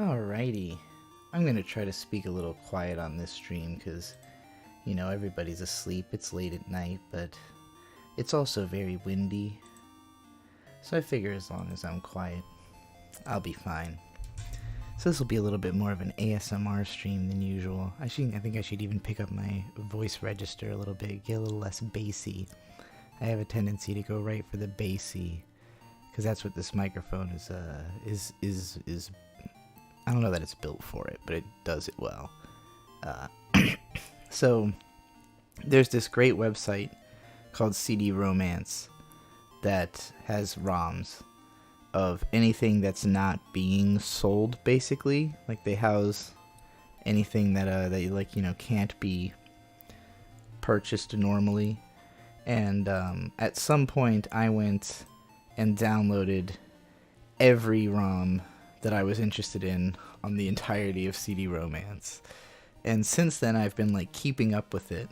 Alrighty. I'm gonna try to speak a little quiet on this stream because, you know, everybody's asleep. It's late at night, but it's also very windy. So I figure as long as I'm quiet, I'll be fine. So this will be a little bit more of an ASMR stream than usual. I think I should even pick up my voice register a little bit, get a little less bassy. I have a tendency to go right for the bassy, because that's what this microphone is. I don't know that it's built for it, but it does it well. So there's this great website called CD Romance that has ROMs of anything that's not being sold, basically. Like, they house anything that can't be purchased normally. And at some point I went and downloaded every ROM that I was interested in on the entirety of CD Romance. And since then I've been like keeping up with it,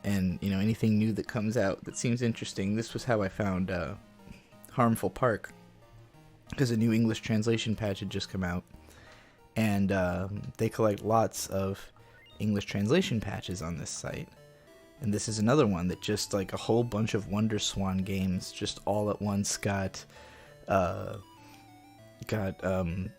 and you know, anything new that comes out that seems interesting. This was how I found Harmful Park, because a new English translation patch had just come out, and they collect lots of English translation patches on this site. And this is another one that just like a whole bunch of Wonderswan games just all at once got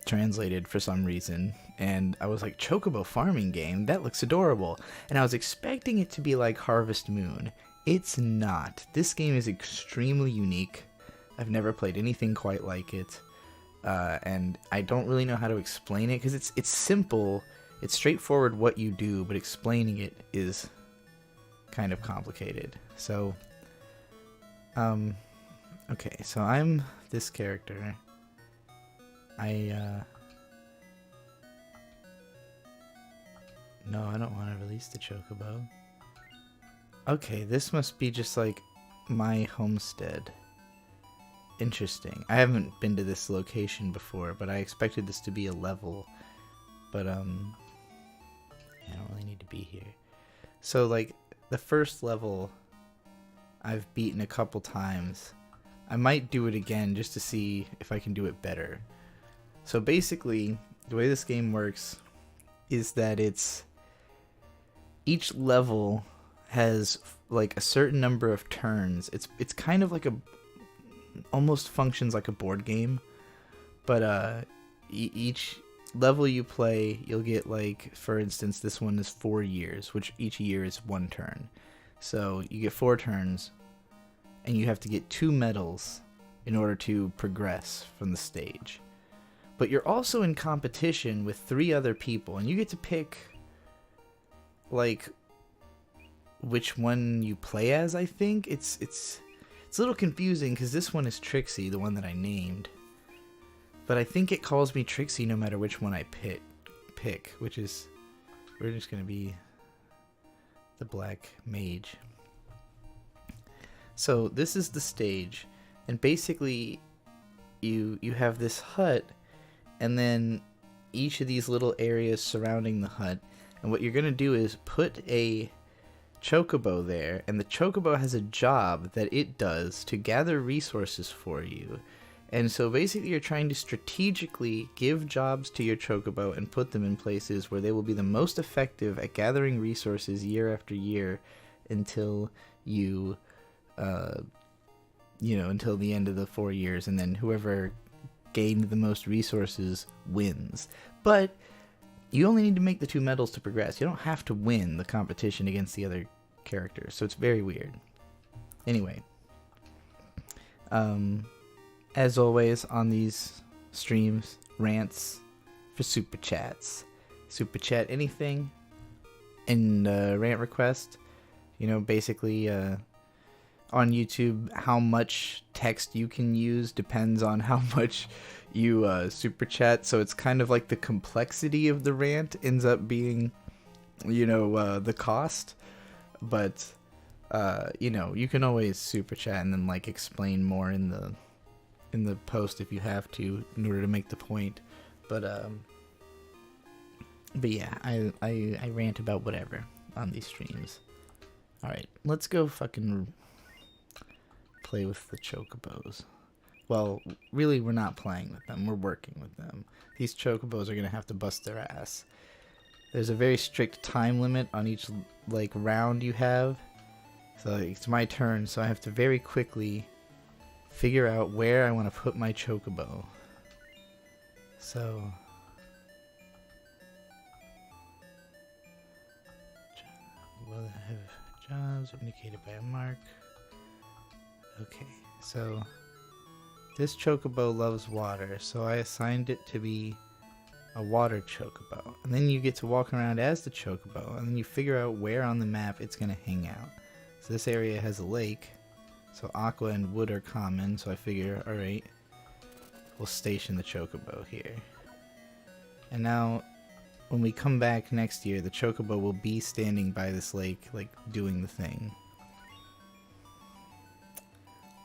translated for some reason. And I was like, Chocobo Farming game? That looks adorable. And I was expecting it to be like Harvest Moon. It's not. This game is extremely unique. I've never played anything quite like it. And I don't really know how to explain it, because it's simple. It's straightforward what you do, but explaining it is kind of complicated. So, okay, so I'm this character. No, I don't want to release the Chocobo. Okay, this must be just like my homestead. Interesting. I haven't been to this location before, but I expected this to be a level. But, I don't really need to be here. So, like, the first level I've beaten a couple times. I might do it again just to see if I can do it better. So basically, the way this game works is that each level has like a certain number of turns. It's kind of like almost functions like a board game, but each level you play, you'll get, like, for instance, this one is 4 years, which each year is 1 turn. So you get 4 turns, and you have to get 2 medals in order to progress from the stage. But you're also in competition with 3 other people, and you get to pick, like, which one you play as, I think. It's a little confusing, because this one is Trixie, the one that I named. But I think it calls me Trixie no matter which one I pick, which is, we're just going to be the black mage. So this is the stage, and basically you have this hut, and then each of these little areas surrounding the hut, and what you're going to do is put a Chocobo there, and the Chocobo has a job that it does to gather resources for you. And so basically you're trying to strategically give jobs to your Chocobo and put them in places where they will be the most effective at gathering resources year after year until you, until the end of the 4 years, and then whoever gained the most resources wins. But you only need to make the 2 medals to progress. You don't have to win the competition against the other characters, so it's very weird. Anyway, as always on these streams, rants for super chats. Super chat anything, and rant request. You know, basically on YouTube, how much text you can use depends on how much you super chat. So it's kind of like the complexity of the rant ends up being, the cost. But you can always super chat and then like explain more in the post if you have to, in order to make the point. But yeah, I rant about whatever on these streams. Alright, let's go fucking play with the Chocobos. Well, really, we're not playing with them. We're working with them. These chocobos are going to have to bust their ass. There's a very strict time limit on each, like, round you have. So it's my turn, so I have to very quickly figure out where I want to put my chocobo. So... will have jobs indicated by a mark. Okay, so this chocobo loves water, so I assigned it to be a water chocobo. And then you get to walk around as the chocobo, and then you figure out where on the map it's going to hang out. So this area has a lake, so aqua and wood are common, so I figure, alright, we'll station the chocobo here. And now, when we come back next year, the chocobo will be standing by this lake, like, doing the thing.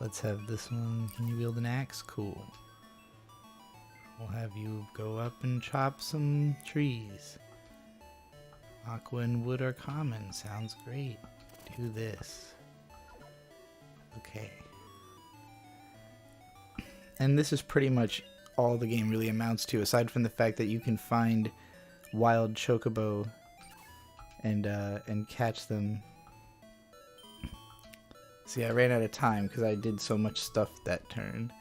Let's have this one. Can you wield an axe? Cool. We'll have you go up and chop some trees. Aqua and wood are common. Sounds great. Do this. Okay. And this is pretty much all the game really amounts to, aside from the fact that you can find wild chocobo and catch them. See, I ran out of time because I did so much stuff that turn.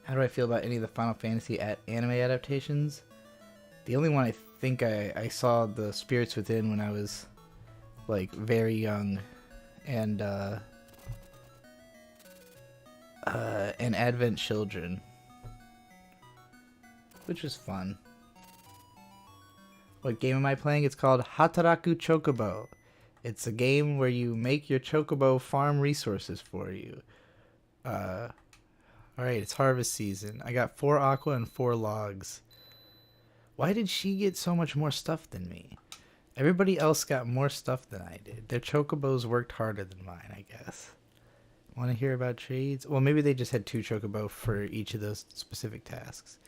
How do I feel about any of the Final Fantasy anime adaptations? The only one I think I saw the Spirits Within when I was, like, very young, and Advent Children, which was fun. What game am I playing? It's called Hatarake Chocobo. It's a game where you make your chocobo farm resources for you. Alright, it's harvest season. I got 4 aqua and 4 logs. Why did she get so much more stuff than me? Everybody else got more stuff than I did. Their chocobos worked harder than mine, I guess. Want to hear about trades? Well, maybe they just had 2 chocobo for each of those specific tasks.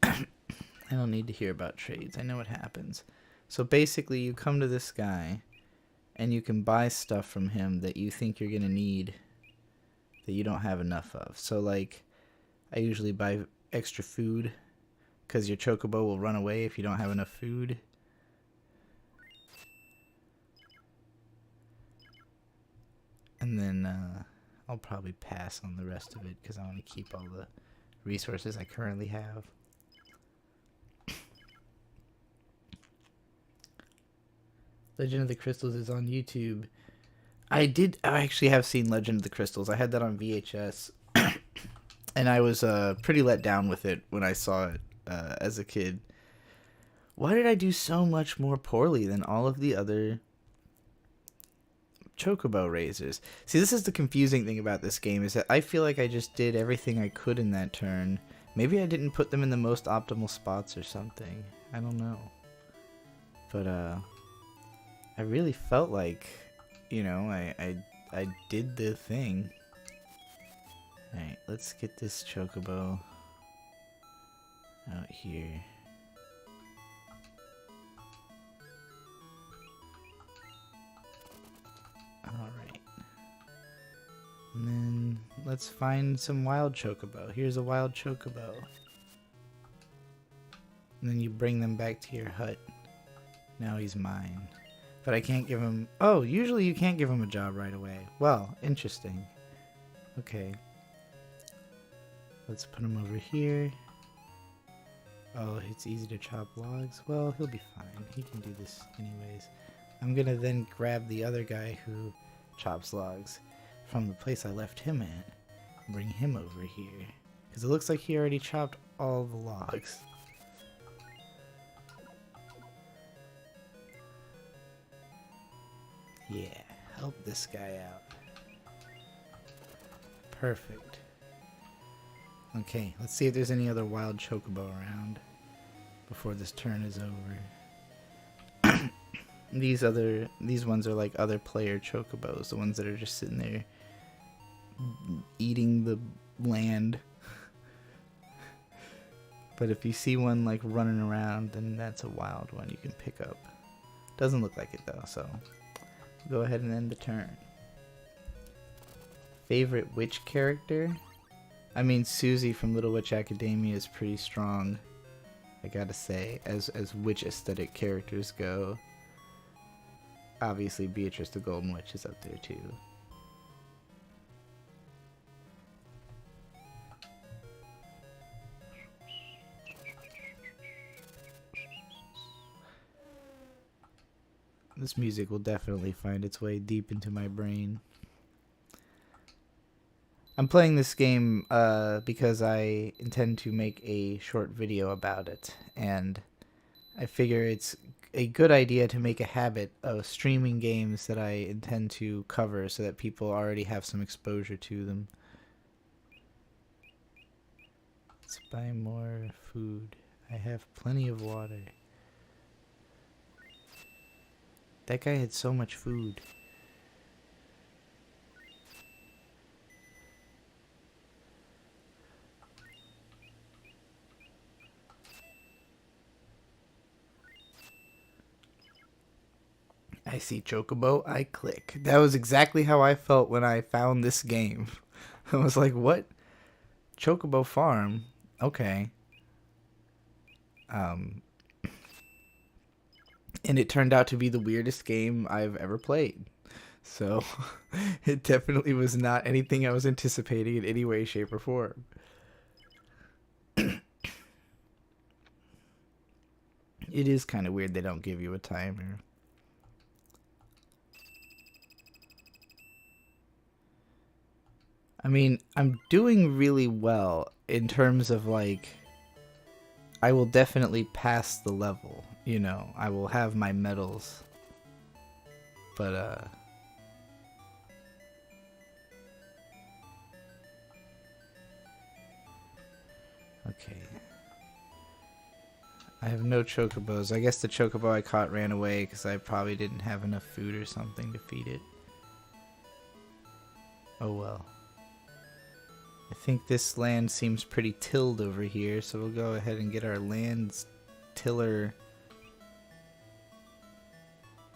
I don't need to hear about trades. I know what happens. So basically, you come to this guy, and you can buy stuff from him that you think you're going to need that you don't have enough of. So, like, I usually buy extra food, because your chocobo will run away if you don't have enough food. And then I'll probably pass on the rest of it, because I want to keep all the resources I currently have. Legend of the Crystals is on YouTube. I actually have seen Legend of the Crystals. I had that on VHS. And I was pretty let down with it when I saw it as a kid. Why did I do so much more poorly than all of the other chocobo raisers? See, this is the confusing thing about this game, is that I feel like I just did everything I could in that turn. Maybe I didn't put them in the most optimal spots or something. I don't know. But, I really felt like, you know, I did the thing. Alright, let's get this chocobo out here. Alright. And then let's find some wild chocobo. Here's a wild chocobo. And then you bring them back to your hut. Now he's mine. But I can't give him... Oh, usually you can't give him a job right away. Well, interesting. Okay. Let's put him over here. Oh, it's easy to chop logs. Well, he'll be fine. He can do this anyways. I'm gonna then grab the other guy who chops logs from the place I left him at and bring him over here. Because it looks like he already chopped all the logs. Yeah, help this guy out. Perfect. Okay, let's see if there's any other wild chocobo around before this turn is over. These ones are like other player chocobos, the ones that are just sitting there eating the land. But if you see one like running around, then that's a wild one you can pick up. Doesn't look like it though, so go ahead and end the turn. Favorite witch character? I mean, Susie from Little Witch Academia is pretty strong, I gotta say, as witch aesthetic characters go. Obviously, Beatrice the Golden Witch is up there too. This music will definitely find its way deep into my brain. I'm playing this game because I intend to make a short video about it, and I figure it's a good idea to make a habit of streaming games that I intend to cover so that people already have some exposure to them. Let's buy more food. I have plenty of water. That guy had so much food. I see Chocobo, I click. That was exactly how I felt when I found this game. I was like, what? Chocobo Farm? Okay. And it turned out to be the weirdest game I've ever played. So, it definitely was not anything I was anticipating in any way, shape, or form. It is kind of weird they don't give you a timer. I mean, I'm doing really well in terms of, like, I will definitely pass the level, you know. I will have my medals. But, okay. I have no chocobos. I guess the chocobo I caught ran away because I probably didn't have enough food or something to feed it. Oh well. I think this land seems pretty tilled over here, so we'll go ahead and get our land tiller.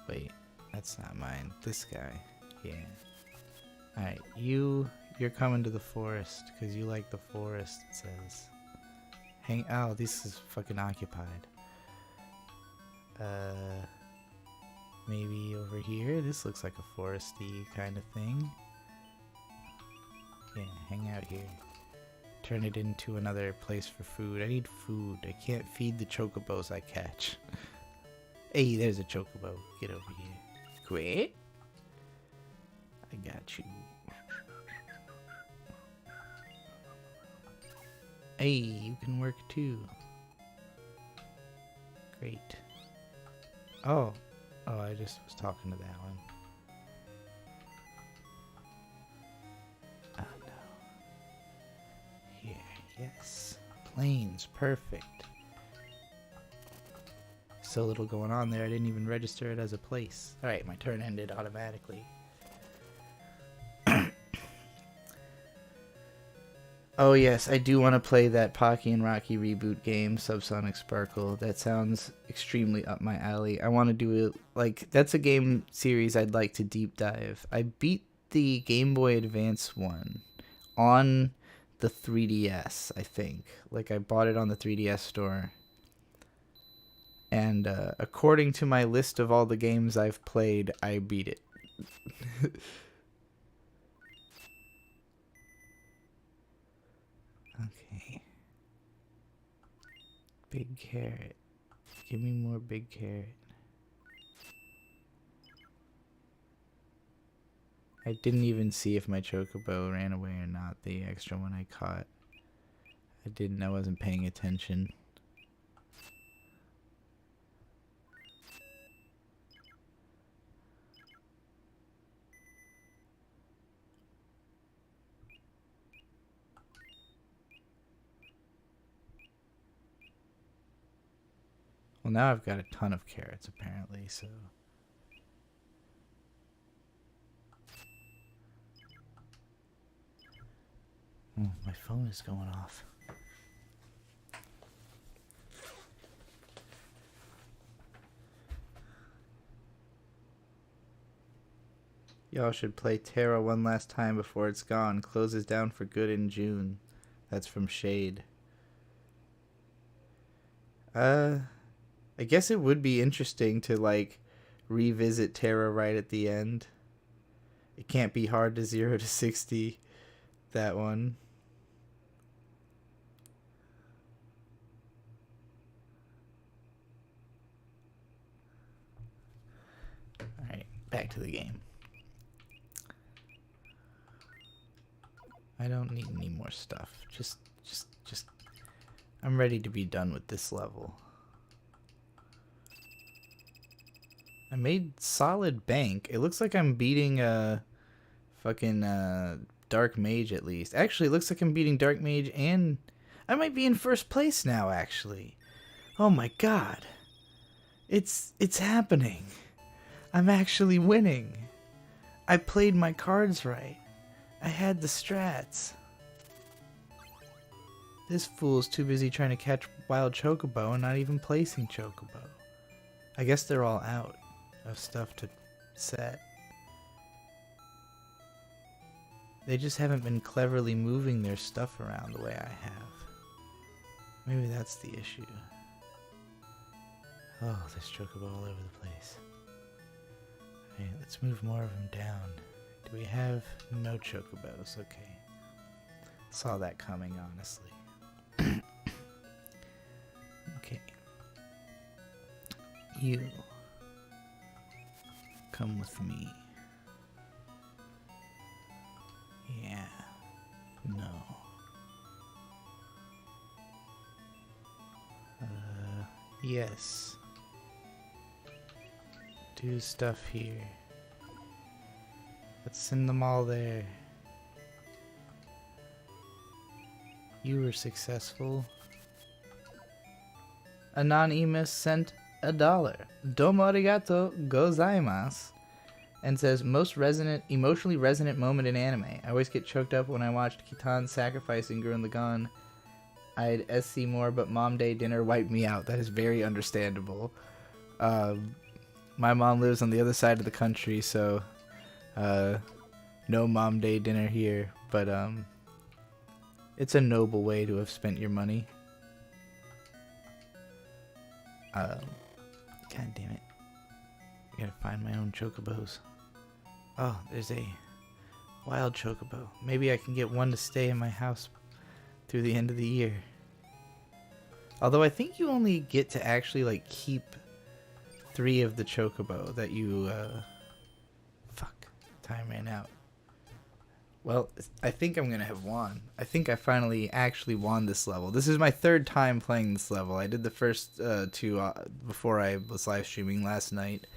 Wait, that's not mine. This guy. Yeah. Alright, you're coming to the forest, because you like the forest, it says. Oh, this is fucking occupied. Maybe over here? This looks like a foresty kind of thing. Yeah, hang out here. Turn it into another place for food. I need food. I can't feed the chocobos I catch. Hey, there's a chocobo. Get over here. Quit. I got you. Hey, you can work too. Great. Oh, I just was talking to that one. Oh no. Here, yes. Plains, perfect. So little going on there, I didn't even register it as a place. Alright, my turn ended automatically. Oh yes, I do want to play that Pocky and Rocky reboot game, Subsonic Sparkle. That sounds extremely up my alley. I want to do it, like, that's a game series I'd like to deep dive. I beat the Game Boy Advance one on the 3DS, I think. Like, I bought it on the 3DS store. And according to my list of all the games I've played, I beat it. Okay. Big carrot. Give me more big carrot. I didn't even see if my chocobo ran away or not, the extra one I caught. I wasn't paying attention. Well, now I've got a ton of carrots, apparently, so... Oh, my phone is going off. Y'all should play Terra one last time before it's gone. Closes down for good in June. That's from Shade. I guess it would be interesting to, like, revisit Terra right at the end. It can't be hard to 0 to 60, that one. Alright, back to the game. I don't need any more stuff. Just I'm ready to be done with this level. I made solid bank. It looks like I'm beating a fucking Dark Mage at least. Actually, it looks like I'm beating Dark Mage and I might be in first place now, actually. Oh my god. It's happening. I'm actually winning. I played my cards right. I had the strats. This fool's too busy trying to catch wild Chocobo and not even placing Chocobo. I guess they're all out of stuff to set. They just haven't been cleverly moving their stuff around the way I have. Maybe that's the issue. Oh, there's Chocobo all over the place. Alright, let's move more of them down. Do we have no Chocobos? Okay. Saw that coming, honestly. Okay. You. Come with me. Yeah. No. Yes. Do stuff here. Let's send them all there. You were successful. Anonymous sent $1. Domo arigato gozaimasu. And says, most emotionally resonant moment in anime. I always get choked up when I watched Kitan sacrificing Gurren Lagann. I'd SC more, but mom day dinner wiped me out. That is very understandable. My mom lives on the other side of the country, so no mom day dinner here. But it's a noble way to have spent your money. God damn it. I gotta find my own chocobos. Oh, there's a wild chocobo. Maybe I can get one to stay in my house through the end of the year. Although I think you only get to actually, like, keep 3 of the chocobo that you, fuck. Time ran out. Well, I think I'm gonna have won. I think I finally actually won this level. This is my 3rd time playing this level. I did the first 2 before I was live streaming last night,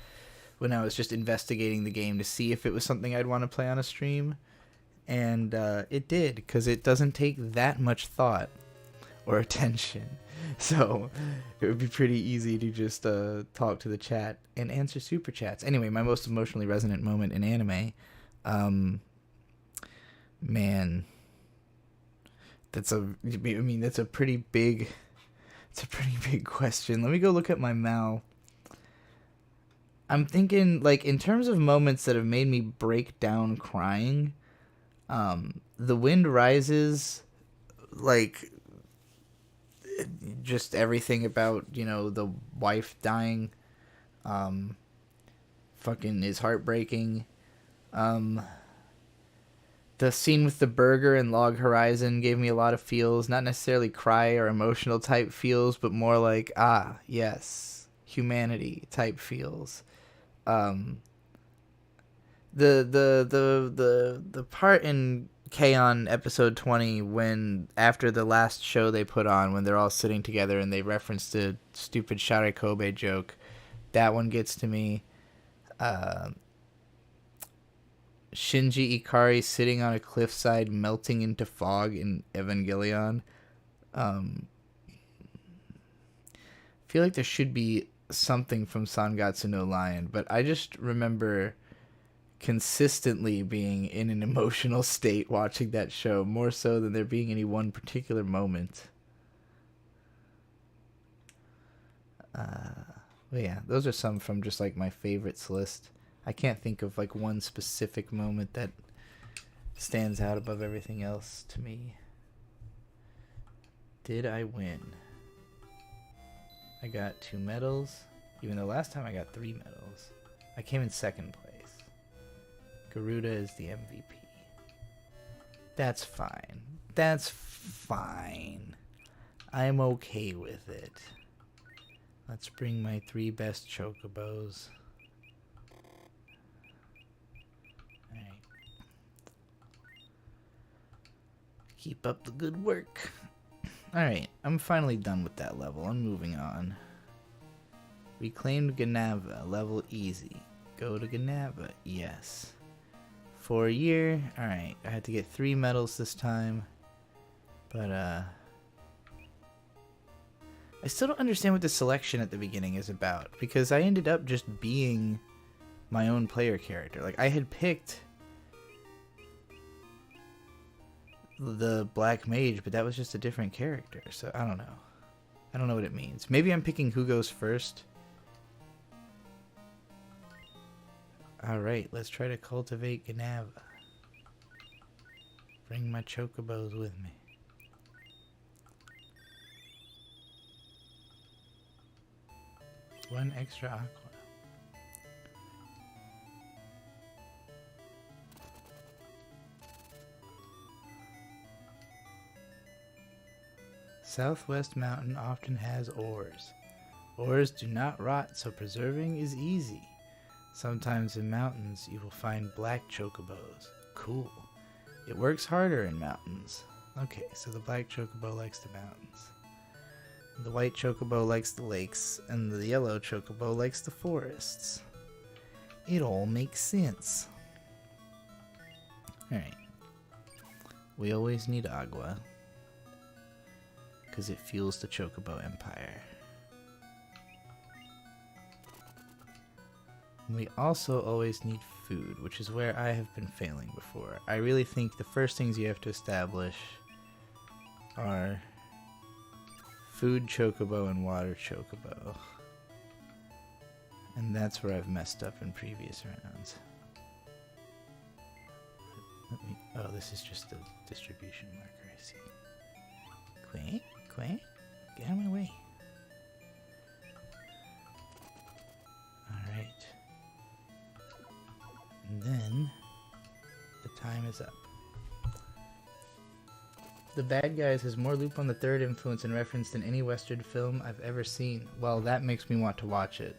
when I was just investigating the game to see if it was something I'd want to play on a stream. And it did, because it doesn't take that much thought or attention. So it would be pretty easy to just talk to the chat and answer super chats. Anyway, my most emotionally resonant moment in anime. Man, that's a pretty big question. Let me go look at my Mal. I'm thinking, like, in terms of moments that have made me break down crying, The Wind Rises, like, just everything about, you know, the wife dying, fucking is heartbreaking. The scene with the burger in Log Horizon gave me a lot of feels, not necessarily cry or emotional type feels, but more like, ah, yes, humanity type feels. The part in K-On! Episode 20 when, after the last show they put on, when they're all sitting together and they reference the stupid Hatarake joke, that one gets to me. Shinji Ikari sitting on a cliffside melting into fog in Evangelion. I feel like there should be something from Sangatsu no Lion, but I just remember consistently being in an emotional state watching that show, more so than there being any one particular moment. But yeah, those are some from just like my favorites list. I can't think of like one specific moment that stands out above everything else to me. Did I win? I got 2 medals, even though last time I got 3 medals. I came in 2nd place. Garuda is the MVP. That's fine. That's fine. I'm okay with it. Let's bring my 3 best chocobos. Alright. Keep up the good work. Alright, I'm finally done with that level. I'm moving on. Reclaimed Ganava, level easy. Go to Ganava, yes. For a year, alright. I had to get 3 medals this time. But, I still don't understand what the selection at the beginning is about. Because I ended up just being my own player character. Like, I had picked the black mage, but that was just a different character, so I don't know. I don't know what it means. Maybe I'm picking who goes first. Alright, let's try to cultivate Ganava. Bring my chocobos with me. One extra aqua. Southwest Mountain often has ores. Ores do not rot, so preserving is easy. Sometimes in mountains you will find black chocobos. Cool. It works harder in mountains. Okay, so the black chocobo likes the mountains. The white chocobo likes the lakes, and the yellow chocobo likes the forests. It all makes sense. Alright. We always need agua, because it fuels the Chocobo Empire. We also always need food, which is where I have been failing before. I really think the first things you have to establish are food chocobo and water chocobo. And that's where I've messed up in previous rounds. Oh, this is just the distribution marker, I see. Quack, quack, get out of my way. Alright. And then, the time is up. The Bad Guys has more loop on the third influence and reference than any Western film I've ever seen. Well, that makes me want to watch it.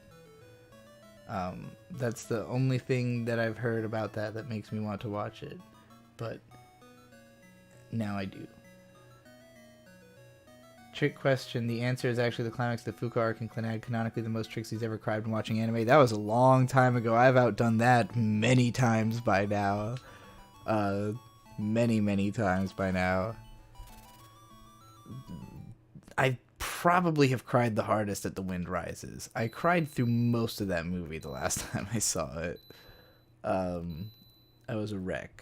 That's the only thing that I've heard about that makes me want to watch it. But now I do. Trick question. The answer is actually the climax of the Fuka arc in Clannad, canonically the most Trixie's ever cried when watching anime. That was a long time ago. I've outdone that many times by now. Many times by now. I probably have cried the hardest at The Wind Rises. I cried through most of that movie the last time I saw it. I was a wreck.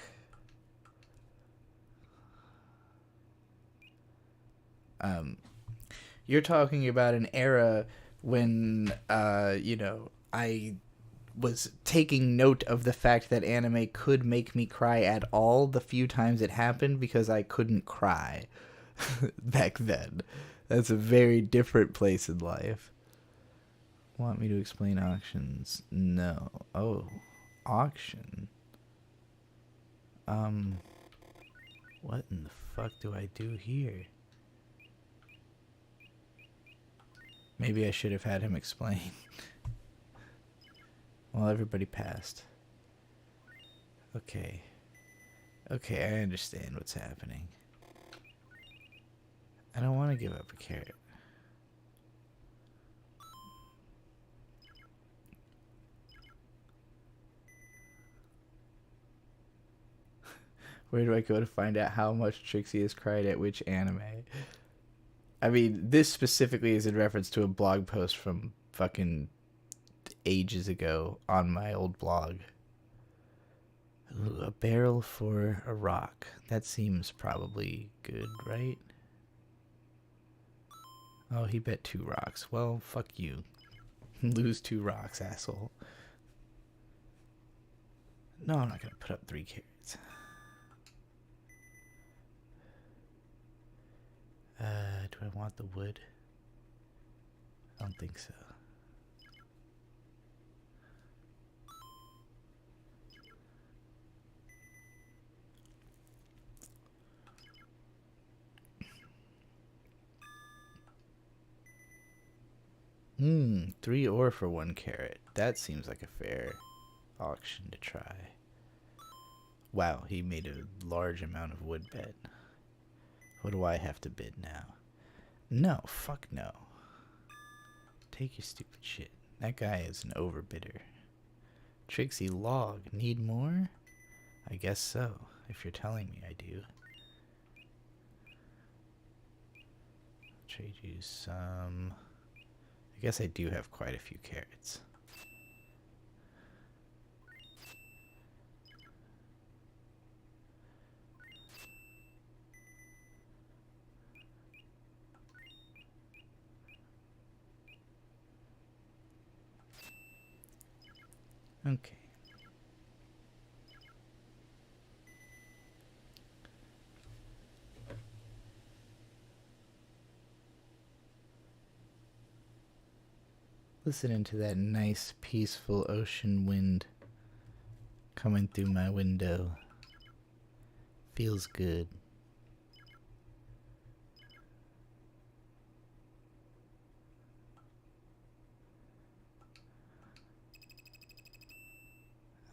You're talking about an era when, I was taking note of the fact that anime could make me cry at all the few times it happened because I couldn't cry back then. That's a very different place in life. Want me to explain auctions? No. Oh, auction. What in the fuck do I do here? Maybe I should have had him explain. Well, everybody passed. Okay. Okay, I understand what's happening. I don't want to give up a carrot. Where do I go to find out how much Trixie has cried at which anime? I mean, this specifically is in reference to a blog post from fucking ages ago on my old blog. Ooh, a barrel for a rock. That seems probably good, right? Oh, he bet 2 rocks. Well, fuck you. Lose 2 rocks, asshole. No, I'm not going to put up 3 carrots. Do I want the wood? I don't think so. Hmm, 3 ore for 1 carrot. That seems like a fair auction to try. Wow, he made a large amount of wood bet. What do I have to bid now? No, fuck no. Take your stupid shit. That guy is an overbidder. Trixie log, need more? I guess so, if you're telling me I do. Trade you some... I guess I do have quite a few carrots. Okay. Listening to that nice, peaceful ocean wind coming through my window. Feels good.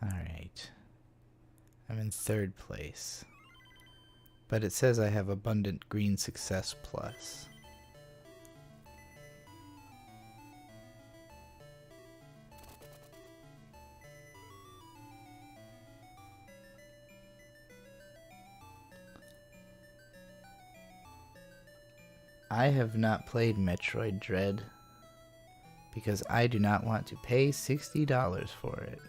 Alright. I'm in 3rd place. But it says I have abundant green success plus. I have not played Metroid Dread because I do not want to pay $60 for it.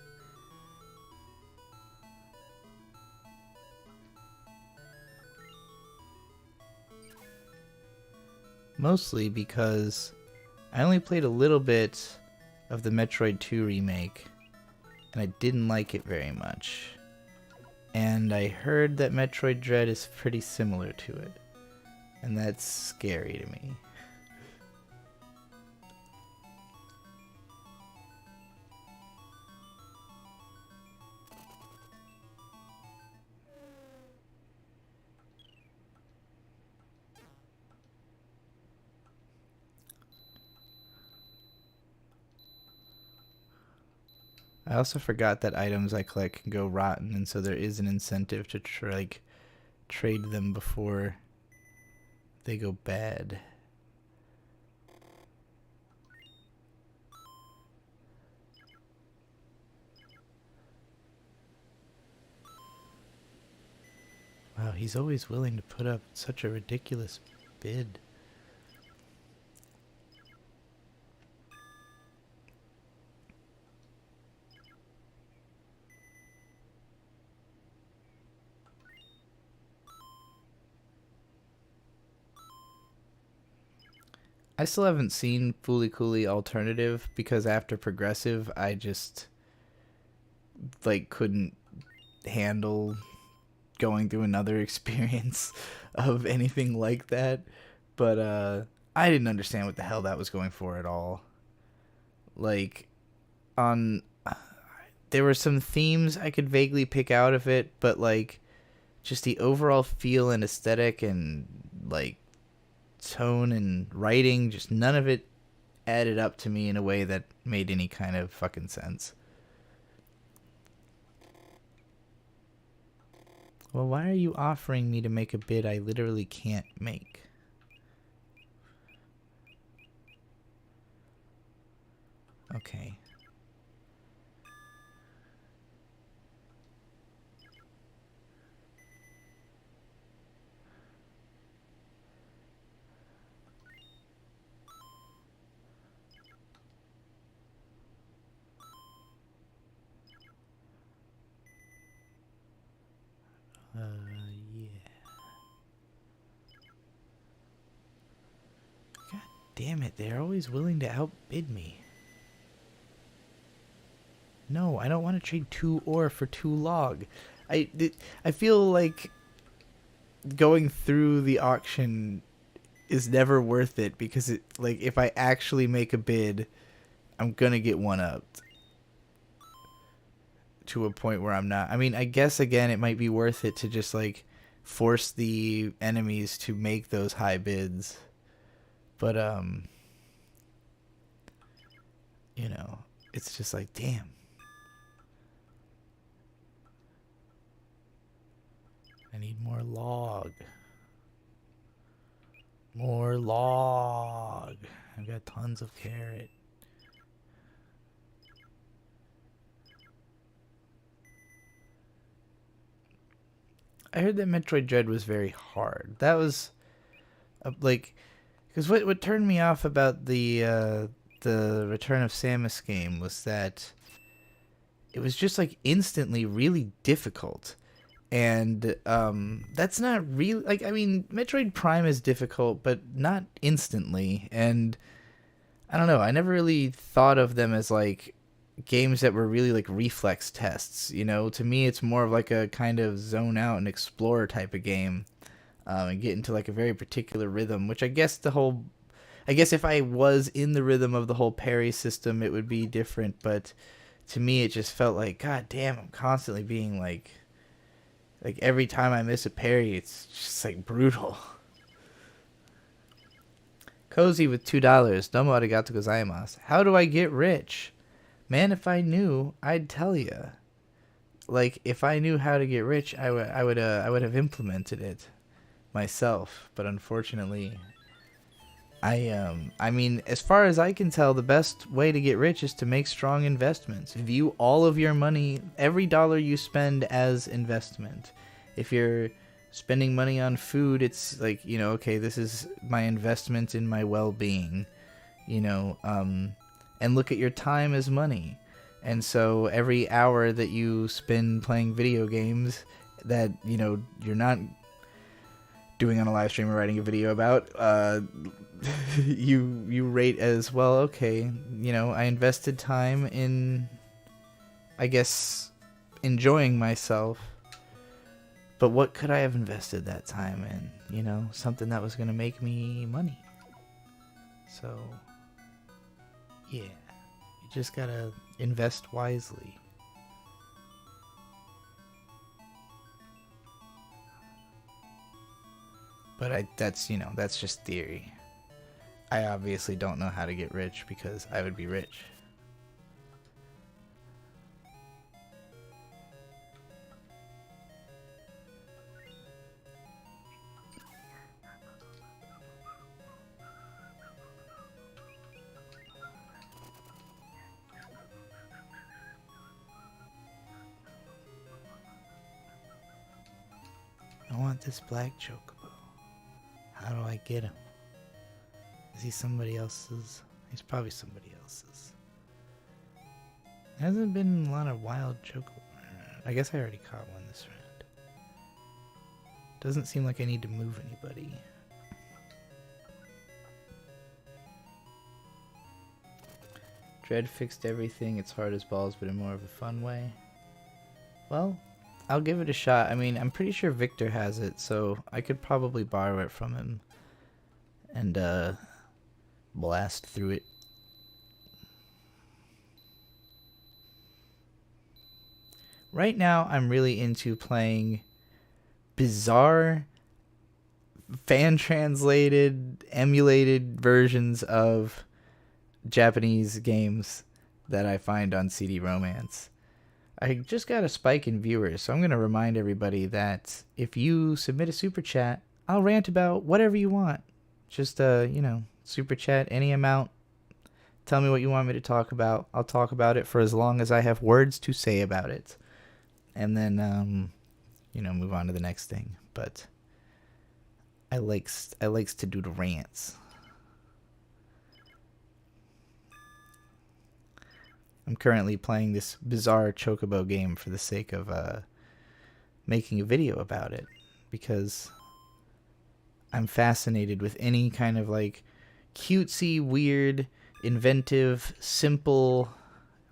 Mostly because I only played a little bit of the Metroid 2 remake and I didn't like it very much. And I heard that Metroid Dread is pretty similar to it. And that's scary to me. I also forgot that items I collect can go rotten, and so there is an incentive to trade them before they go bad. Wow, he's always willing to put up such a ridiculous bid. I still haven't seen Fooly Cooly Alternative because after Progressive, I just couldn't handle going through another experience of anything like that. But I didn't understand what the hell that was going for at all. On there were some themes I could vaguely pick out of it, but just the overall feel and aesthetic and tone and writing, just none of it added up to me in a way that made any kind of fucking sense. Well, why are you offering me to make a bid I literally can't make? Okay. Yeah. God damn it, they're always willing to outbid me. No, I don't want to trade 2 ore for 2 log. I feel like going through the auction is never worth it because it, like, if I actually make a bid, I'm gonna get one upped to a point where I'm not. I mean, I guess again it might be worth it to just like force the enemies to make those high bids, but you know, it's just like, damn. I need more log. More log. I've got tons of carrot. I heard that Metroid Dread was very hard. That was like, because what turned me off about the Return of Samus game was that it was just like instantly really difficult. And that's not really, like, I mean, Metroid Prime is difficult, but not instantly. And I don't know, I never really thought of them as like games that were really like reflex tests. You know, to me, it's more of like a kind of zone out and explore type of game, and get into like a very particular rhythm. Which I guess I guess if I was in the rhythm of the whole parry system, it would be different. But to me, it just felt like, God damn, I'm constantly being like every time I miss a parry, it's just like brutal. Cozy with $2. Domo arigato gozaimasu. How do I get rich? Man, if I knew, I'd tell you. Like, if I knew how to get rich, I would have implemented it myself. But unfortunately, I mean, as far as I can tell, the best way to get rich is to make strong investments. View all of your money, every dollar you spend, as investment. If you're spending money on food, it's like, you know, okay, this is my investment in my well-being, you know, and look at your time as money. And so every hour that you spend playing video games that, you know, you're not doing on a live stream or writing a video about, you rate as, well, okay, you know, I invested time in, I guess, enjoying myself, but what could I have invested that time in? You know, something that was going to make me money. So, yeah, you just gotta invest wisely. But that's, you know, that's just theory. I obviously don't know how to get rich because I would be rich. I want this black Chocobo. How do I get him? Is he somebody else's? He's probably somebody else's. There hasn't been a lot of wild Chocobo. I guess I already caught one this round. Doesn't seem like I need to move anybody. Dread fixed everything. It's hard as balls, but in more of a fun way. Well, I'll give it a shot. I mean, I'm pretty sure Victor has it, so I could probably borrow it from him and blast through it. Right now, I'm really into playing bizarre, fan-translated, emulated versions of Japanese games that I find on CD Romance. I just got a spike in viewers, so I'm going to remind everybody that if you submit a super chat, I'll rant about whatever you want. Just, you know, super chat any amount. Tell me what you want me to talk about. I'll talk about it for as long as I have words to say about it. And then, you know, move on to the next thing. But I likes to do the rants. I'm currently playing this bizarre Chocobo game for the sake of making a video about it, because I'm fascinated with any kind of like cutesy, weird, inventive, simple,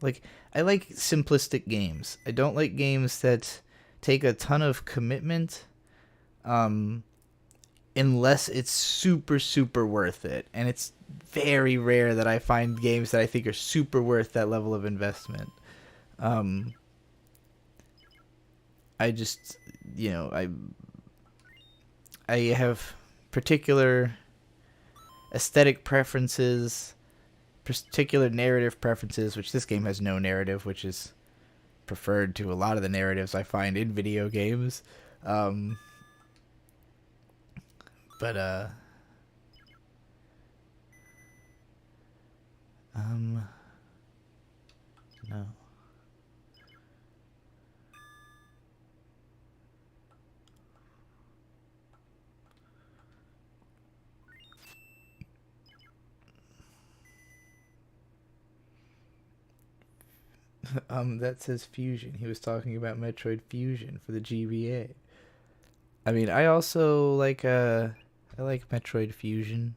Like, I like simplistic games. I don't like games that take a ton of commitment, unless it's super, super worth it. And it's very rare that I find games that I think are super worth that level of investment. I just, I have particular aesthetic preferences, particular narrative preferences, which this game has no narrative, which is preferred to a lot of the narratives I find in video games. But no. That says Fusion. He was talking about Metroid Fusion for the GBA. I mean, I also like I like Metroid Fusion.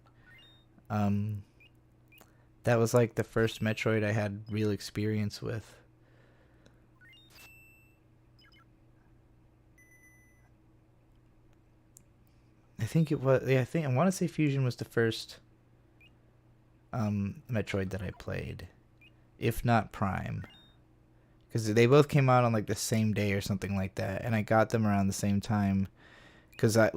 That was like the first Metroid I had real experience with. I think it was. Yeah, I want to say Fusion was the first Metroid that I played, if not Prime, because they both came out on like the same day or something like that, and I got them around the same time. Because I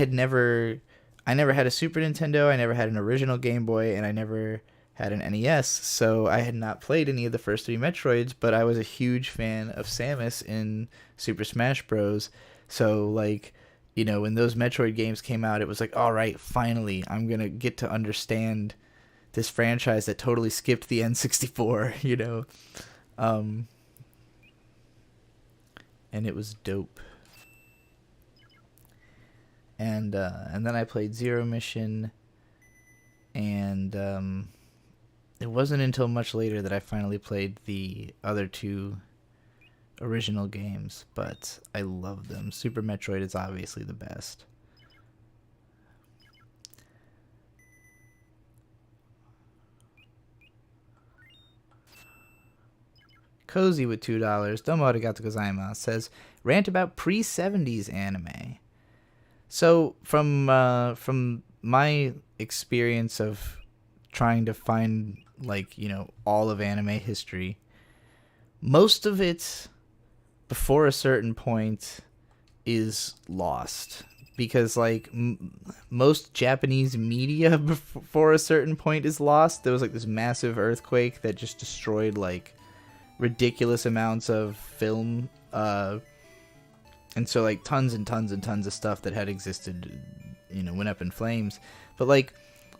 never had a Super Nintendo, I never had an original Game Boy, and I never had an NES, so I had not played any of the first three Metroids, but I was a huge fan of Samus in Super Smash Bros. So, like, when those Metroid games came out, it was like, all right, finally, I'm going to get to understand this franchise that totally skipped the N64, and it was dope. And then I played Zero Mission, and it wasn't until much later that I finally played the other two original games, but I love them. Super Metroid is obviously the best. Cozy with $2. Domo arigato gozaimasu says, rant about pre-70s anime. So from my experience of trying to find, like, all of anime history, most of it before a certain point is lost, because like most Japanese media before a certain point is lost. There was like this massive earthquake that just destroyed like ridiculous amounts of film, and so like tons and tons and tons of stuff that had existed, went up in flames. But like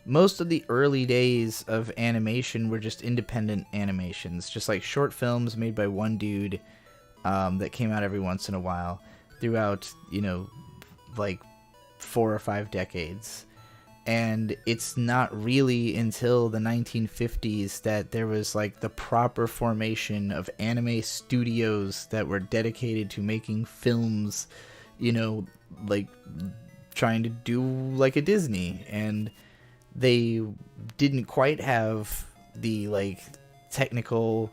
most of the early days of animation were just independent animations, just like short films made by one dude, that came out every once in a while throughout, like 4 or 5 decades. And it's not really until the 1950s that there was like the proper formation of anime studios that were dedicated to making films, like trying to do like a Disney. And they didn't quite have the like technical,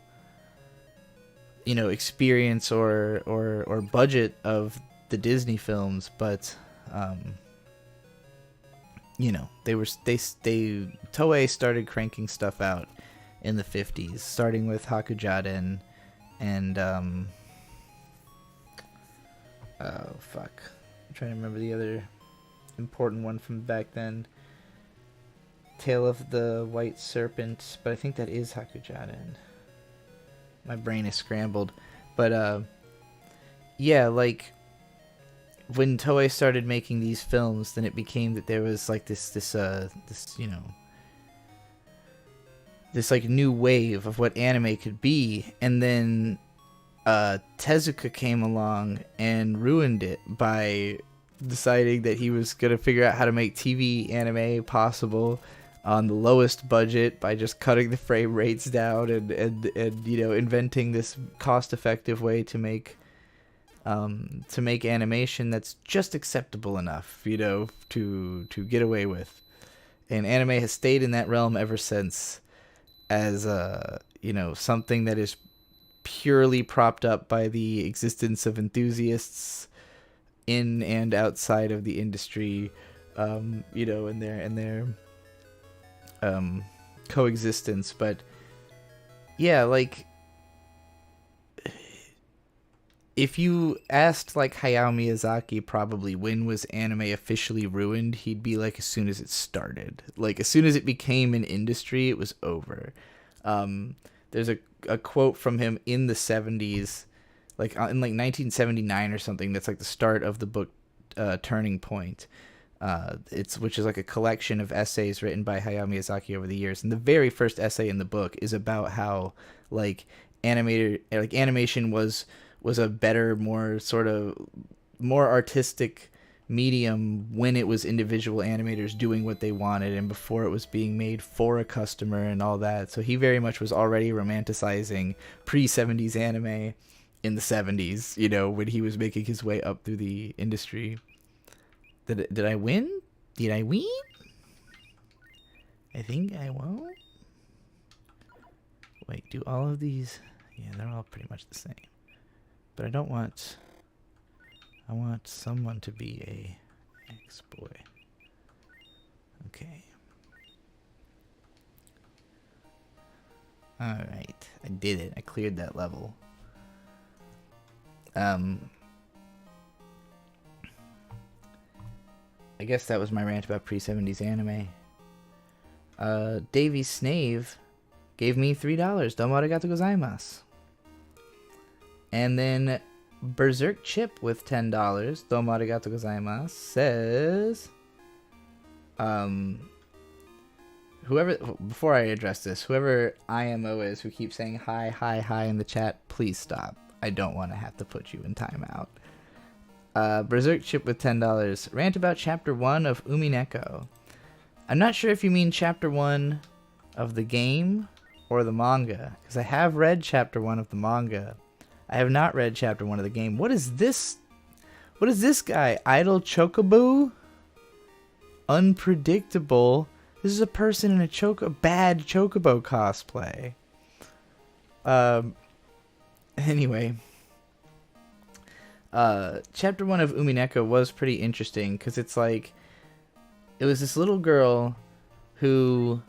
experience or budget of the Disney films, but Toei started cranking stuff out in the 50s, starting with Hakujaden and oh fuck, I'm trying to remember the other important one from back then. Tale of the White Serpent, but I think that is Hakujaden. My brain is scrambled, but yeah, like when Toei started making these films, then it became that there was like this like new wave of what anime could be, and then Tezuka came along and ruined it by deciding that he was gonna figure out how to make TV anime possible on the lowest budget by just cutting the frame rates down and inventing this cost-effective way to make animation that's just acceptable enough, to get away with. And anime has stayed in that realm ever since, as something that is purely propped up by the existence of enthusiasts in and outside of the industry, and their coexistence. But yeah, like, if you asked like Hayao Miyazaki probably when was anime officially ruined, he'd be like, as soon as it started. Like, as soon as it became an industry, it was over. There's a quote from him in the 70s, like in like 1979 or something, that's like the start of the book Turning Point. Which is like a collection of essays written by Hayao Miyazaki over the years. And the very first essay in the book is about how like animation was a better, more artistic medium when it was individual animators doing what they wanted and before it was being made for a customer and all that. So he very much was already romanticizing pre-70s anime in the 70s, when he was making his way up through the industry. Did I win? Did I win? I think I won. Wait, do all of these? Yeah, they're all pretty much the same. But I don't want... I want someone to be a ex-boy. Okay. Alright. I did it. I cleared that level. I guess that was my rant about pre-70s anime. Davey Snave gave me $3. Domo arigato gozaimasu. And then Berserk Chip with $10. Domo arigato gozaimasu. Says... before I address this, whoever IMO is who keeps saying hi in the chat, please stop. I don't want to have to put you in timeout. Berserk Chip with $10. Rant about Chapter 1 of Umineko. I'm not sure if you mean Chapter 1 of the game or the manga, because I have read Chapter 1 of the manga. I have not read Chapter 1 of the game. What is this? What is this guy? Idle Chocobo? Unpredictable. This is a person in a bad Chocobo cosplay. Anyway. Chapter 1 of Umineko was pretty interesting because it's like, it was this little girl who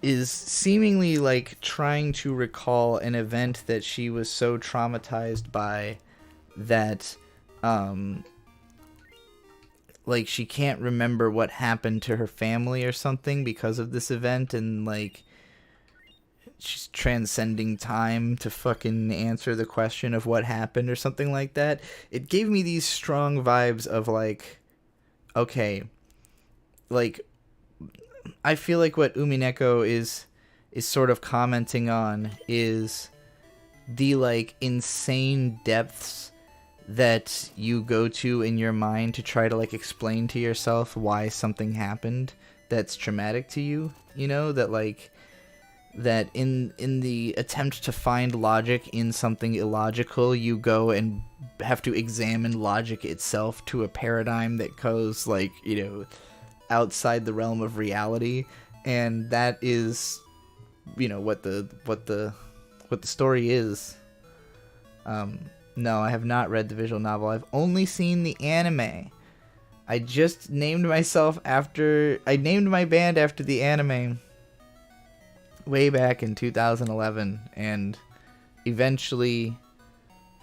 is seemingly like trying to recall an event that she was so traumatized by that like she can't remember what happened to her family or something because of this event, and like she's transcending time to fucking answer the question of what happened or something like that. It gave me these strong vibes of like, okay, like I feel like what Umineko is sort of commenting on is the like insane depths that you go to in your mind to try to like explain to yourself why something happened that's traumatic to you, that like that in the attempt to find logic in something illogical, you go and have to examine logic itself to a paradigm that goes like, outside the realm of reality. And that is, what the story is. No, I have not read the visual novel. I've only seen the anime. I just named my band after the anime way back in 2011, and eventually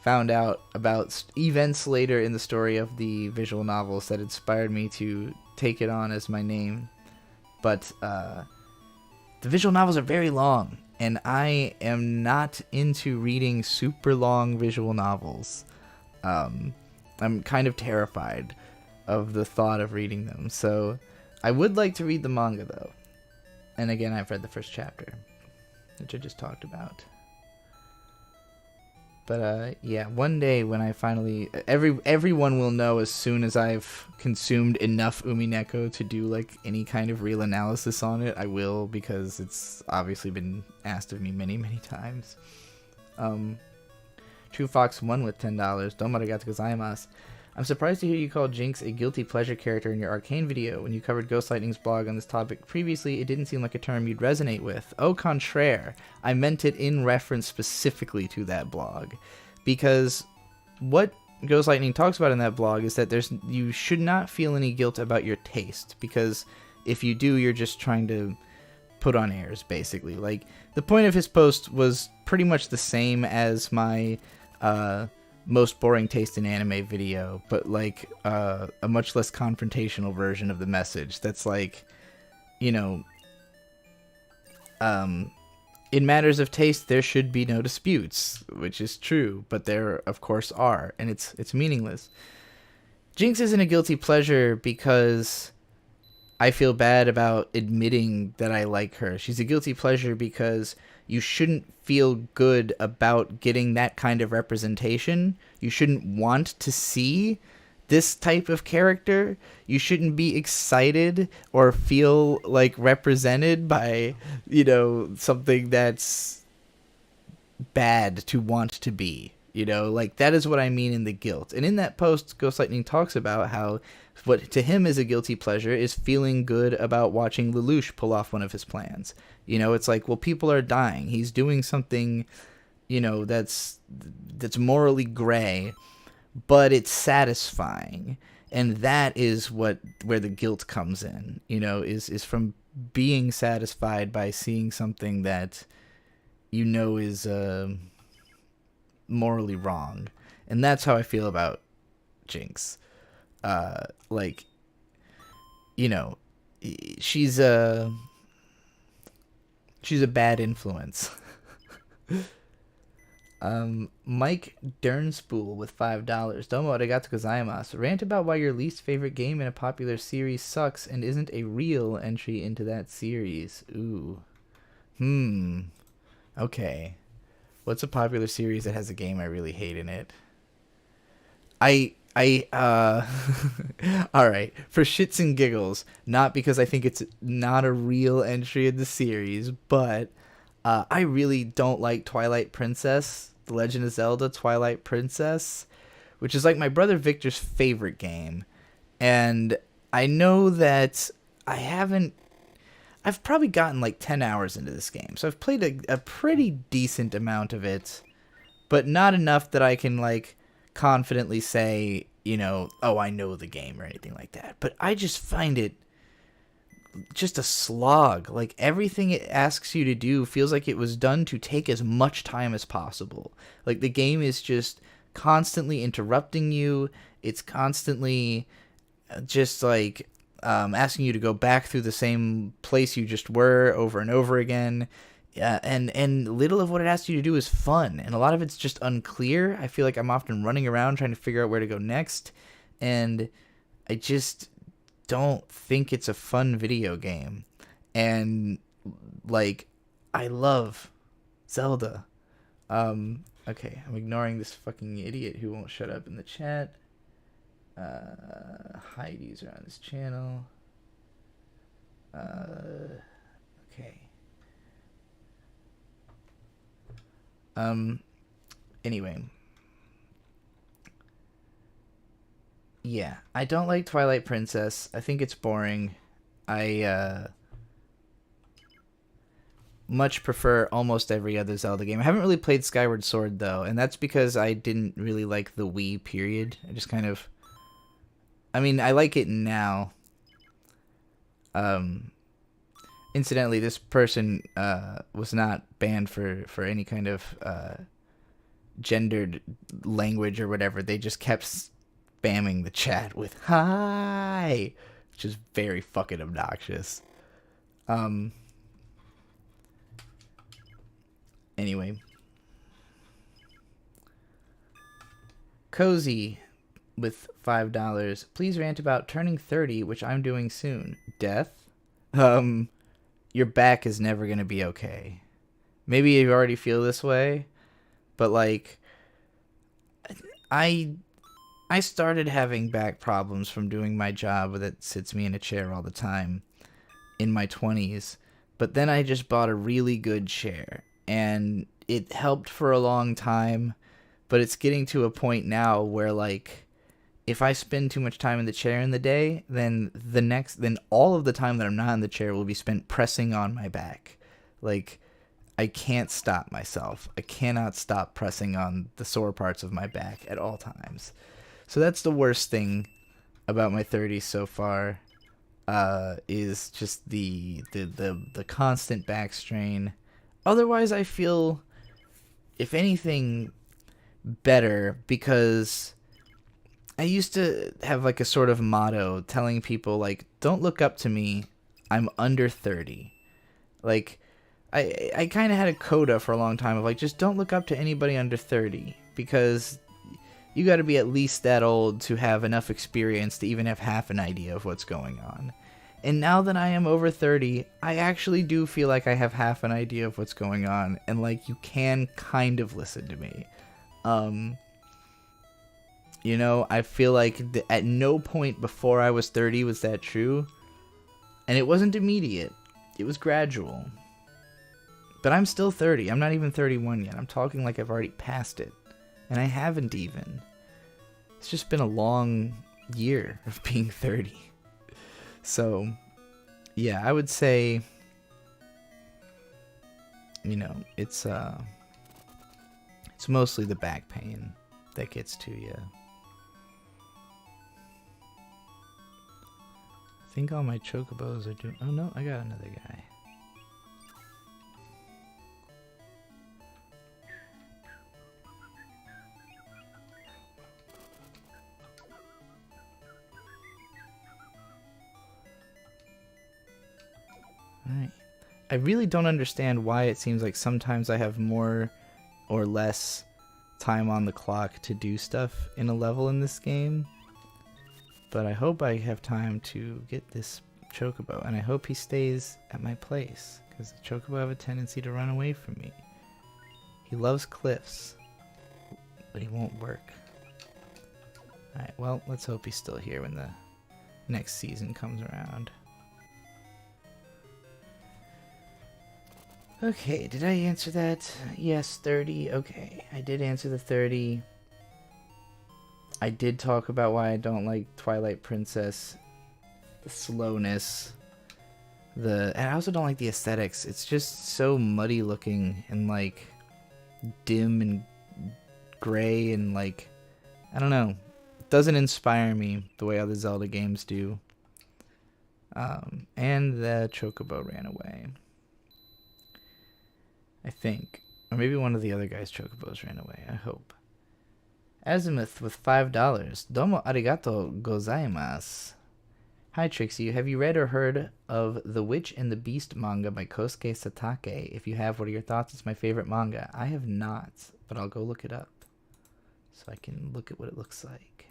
found out about events later in the story of the visual novels that inspired me to take it on as my name. But the visual novels are very long, and I am not into reading super long visual novels. I'm kind of terrified of the thought of reading them, so I would like to read the manga though. And again, I've read the first chapter, which I just talked about. But yeah, one day when I finally... Everyone will know as soon as I've consumed enough Umineko to do like any kind of real analysis on it. I will, because it's obviously been asked of me many, many times. True Fox 1 with $10. Domo arigato gozaimasu. I'm surprised to hear you call Jinx a guilty pleasure character in your Arcane video. When you covered Ghostlightning's blog on this topic previously, it didn't seem like a term you'd resonate with. Au contraire, I meant it in reference specifically to that blog. Because what Ghostlightning talks about in that blog is that you should not feel any guilt about your taste, because if you do, you're just trying to put on airs, basically. Like, the point of his post was pretty much the same as my most boring taste in anime video, but like a much less confrontational version of the message that's like, you know, in matters of taste there should be no disputes, which is true, but there of course are, and it's meaningless. Jinx isn't a guilty pleasure because I feel bad about admitting that I like her. She's a guilty pleasure because you shouldn't feel good about getting that kind of representation. You shouldn't want to see this type of character. You shouldn't be excited or feel like represented by, you know, something that's bad to want to be. You know, like, that is what I mean in the guilt. And in that post, Ghostlightning talks about how what to him is a guilty pleasure is feeling good about watching Lelouch pull off one of his plans. You know, it's like, well, people are dying. He's doing something, you know, that's morally gray, but it's satisfying. And that is where the guilt comes in, you know, is from being satisfied by seeing something that, you know, is morally wrong. And that's how I feel about Jinx. Like, you know, she's a bad influence. Mike Dernspool with $5. Domo arigato gozaimasu. Rant about why your least favorite game in a popular series sucks and isn't a real entry into that series. Ooh. Okay. What's a popular series that has a game I really hate in it? Alright, for shits and giggles, not because I think it's not a real entry in the series, but I really don't like Twilight Princess, The Legend of Zelda Twilight Princess, which is like my brother Victor's favorite game. And I know that I've probably gotten like 10 hours into this game, so I've played a pretty decent amount of it, but not enough that I can like confidently say, you know, oh, I know the game or anything like that. But I just find it just a slog. Like, everything it asks you to do feels like it was done to take as much time as possible. Like, the game is just constantly interrupting you. It's constantly just like asking you to go back through the same place you just were over and over again. And little of what it asks you to do is fun, and a lot of it's just unclear. I feel like I'm often running around trying to figure out where to go next, and I just don't think it's a fun video game. And like, I love Zelda. Okay, I'm ignoring this fucking idiot who won't shut up in the chat. Hide user on this channel. Okay. Anyway. Yeah, I don't like Twilight Princess. I think it's boring. I, much prefer almost every other Zelda game. I haven't really played Skyward Sword, though, and that's because I didn't really like the Wii period. I just kind of... I mean, I like it now. Incidentally, this person was not banned for any kind of gendered language or whatever. They just kept spamming the chat with "hi," which is very fucking obnoxious. Anyway. Cozy with $5. Please rant about turning 30, which I'm doing soon. Death? Your back is never going to be okay. Maybe you already feel this way, but like, I started having back problems from doing my job that sits me in a chair all the time in my 20s, but then I just bought a really good chair, and it helped for a long time, but it's getting to a point now where like, if I spend too much time in the chair in the day, then all of the time that I'm not in the chair will be spent pressing on my back. Like, I can't stop myself. I cannot stop pressing on the sore parts of my back at all times. So that's the worst thing about my 30s so far, is just the constant back strain. Otherwise, I feel, if anything, better, because I used to have like a sort of motto telling people, like, don't look up to me, I'm under 30. Like, I kind of had a coda for a long time of like, just don't look up to anybody under 30, because you got to be at least that old to have enough experience to even have half an idea of what's going on. And now that I am over 30, I actually do feel like I have half an idea of what's going on, and like, you can kind of listen to me. You know, I feel like at no point before I was 30 was that true. And it wasn't immediate. It was gradual. But I'm still 30. I'm not even 31 yet. I'm talking like I've already passed it. And I haven't even. It's just been a long year of being 30. So, yeah, I would say, you know, it's mostly the back pain that gets to you. I think all my chocobos are doing... Oh no, I got another guy. Alright. I really don't understand why it seems like sometimes I have more or less time on the clock to do stuff in a level in this game. But I hope I have time to get this chocobo, and I hope he stays at my place, because the chocobo have a tendency to run away from me. He loves cliffs, but he won't work. Alright, well, let's hope he's still here when the next season comes around. Okay, did I answer that? Yes, 30. Okay, I did answer the 30. I did talk about why I don't like Twilight Princess. The slowness. And I also don't like the aesthetics. It's just so muddy looking and like dim and gray and like, I don't know. It doesn't inspire me the way other Zelda games do. And the chocobo ran away. I think. Or maybe one of the other guy's chocobos ran away. I hope. Azimuth with $5. Domo arigato gozaimasu. Hi Trixie, have you read or heard of The Witch and the Beast manga by Kosuke Satake? If you have, what are your thoughts? It's my favorite manga. I have not, but I'll go look it up so I can look at what it looks like.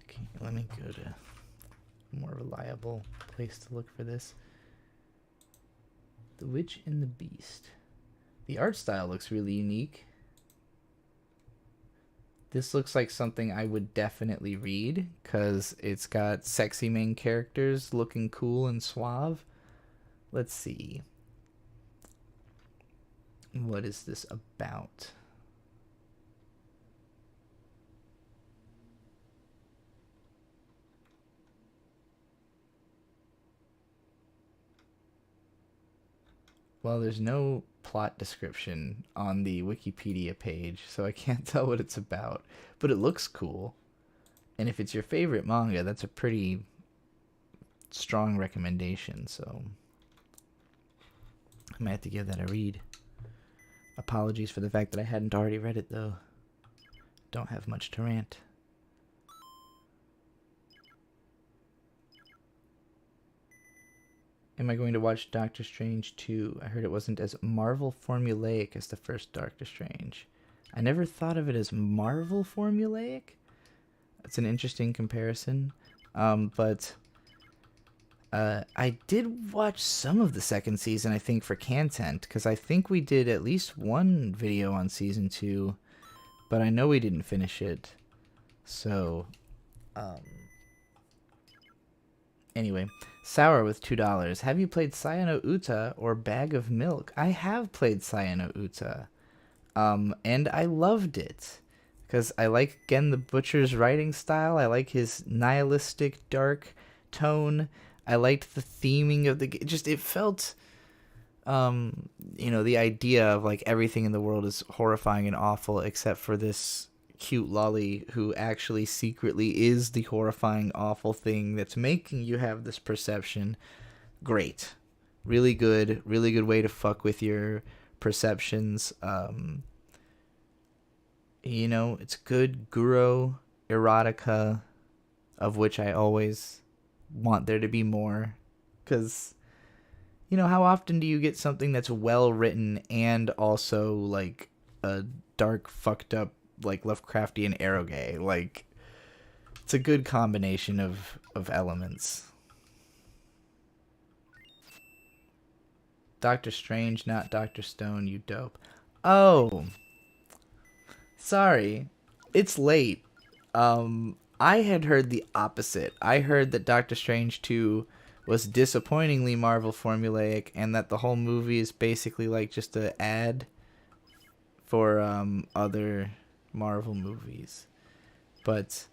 Okay, let me go to a more reliable place to look for this. The Witch and the Beast. The art style looks really unique. This looks like something I would definitely read, because it's got sexy main characters looking cool and suave. Let's see. What is this about? Well, there's no plot description on the Wikipedia page, so I can't tell what it's about. But it looks cool. And if it's your favorite manga, that's a pretty strong recommendation, so I might have to give that a read. Apologies for the fact that I hadn't already read it, though. Don't have much to rant. Am I going to watch Doctor Strange 2? I heard it wasn't as Marvel formulaic as the first Doctor Strange. I never thought of it as Marvel formulaic. That's an interesting comparison. But I did watch some of the second season, I think, for content, because I think we did at least one video on season 2, but I know we didn't finish it. So, Anyway, Sour with $2. Have you played Sayano Uta or Bag of Milk? I have played Sayano Uta. And I loved it. Because I like Gen the Butcher's writing style. I like his nihilistic, dark tone. I liked the theming of the game. Just, it felt, the idea of, like, everything in the world is horrifying and awful except for this cute lolly who actually secretly is the horrifying, awful thing that's making you have this perception. Great. Really good way to fuck with your perceptions. It's good Guro erotica, of which I always want there to be more. Because, how often do you get something that's well written and also, like, a dark, fucked up, like, Lovecraftian eroge? Like, it's a good combination of elements. Doctor Strange, not Dr. Stone, you dope. Oh, sorry. It's late. I had heard the opposite. I heard that Doctor Strange 2 was disappointingly Marvel formulaic and that the whole movie is basically like just an ad for other Marvel movies. But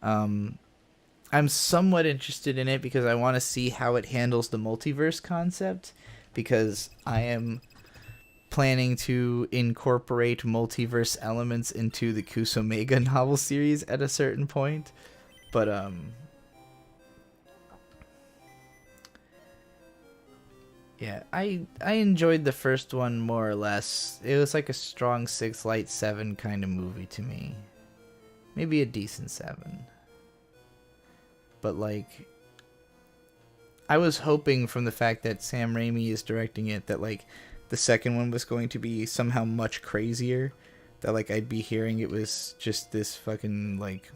I'm somewhat interested in it because I want to see how it handles the multiverse concept, because I am planning to incorporate multiverse elements into the Kusomega novel series at a certain point. But yeah, I enjoyed the first one more or less. It was like a strong 6, light 7 kind of movie to me. Maybe a decent 7. But like, I was hoping from the fact that Sam Raimi is directing it that like the second one was going to be somehow much crazier. That like I'd be hearing it was just this fucking like...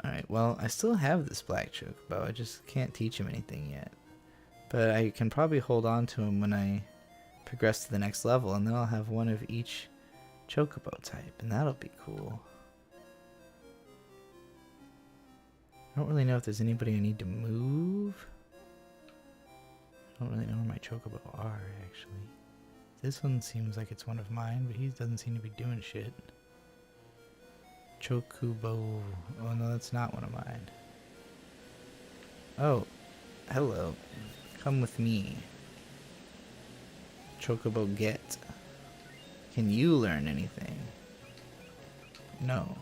Alright, well, I still have this black chocobo. I just can't teach him anything yet. But I can probably hold on to him when I progress to the next level, and then I'll have one of each chocobo type, and that'll be cool. I don't really know if there's anybody I need to move. I don't really know where my chocobo are, actually. This one seems like it's one of mine, but he doesn't seem to be doing shit. Chocobo. Oh no, that's not one of mine. Oh, hello. Come with me. Chocobo get. Can you learn anything? No.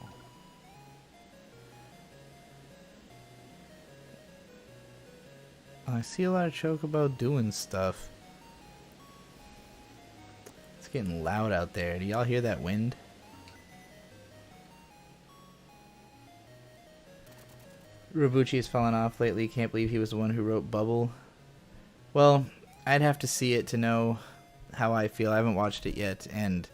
I see a lot of chocobo doing stuff. It's getting loud out there. Do y'all hear that wind? Robucci has fallen off lately. Can't believe he was the one who wrote Bubble. Well, I'd have to see it to know how I feel. I haven't watched it yet, and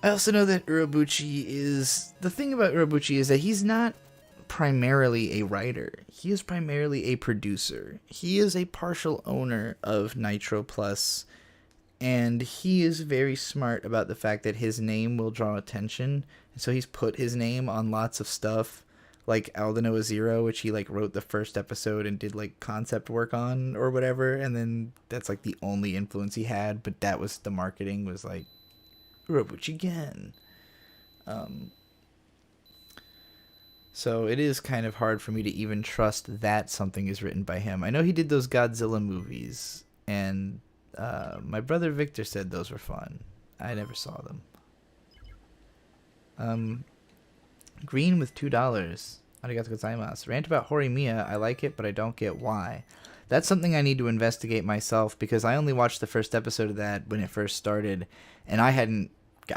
I also know that Urobuchi is... The thing about Urobuchi is that he's not primarily a writer. He is primarily a producer. He is a partial owner of Nitro Plus, and he is very smart about the fact that his name will draw attention, and so he's put his name on lots of stuff, like Aldino Zero, which he like wrote the first episode and did like concept work on or whatever, and then that's like the only influence he had, but that was the marketing was like Urobuchi again. So it is kind of hard for me to even trust that something is written by him. I know he did those Godzilla movies, and my brother Victor said those were fun. I never saw them. Green with $2. Arigato gozaimasu. Rant about Horimiya. I like it, but I don't get why. That's something I need to investigate myself, because I only watched the first episode of that when it first started, and I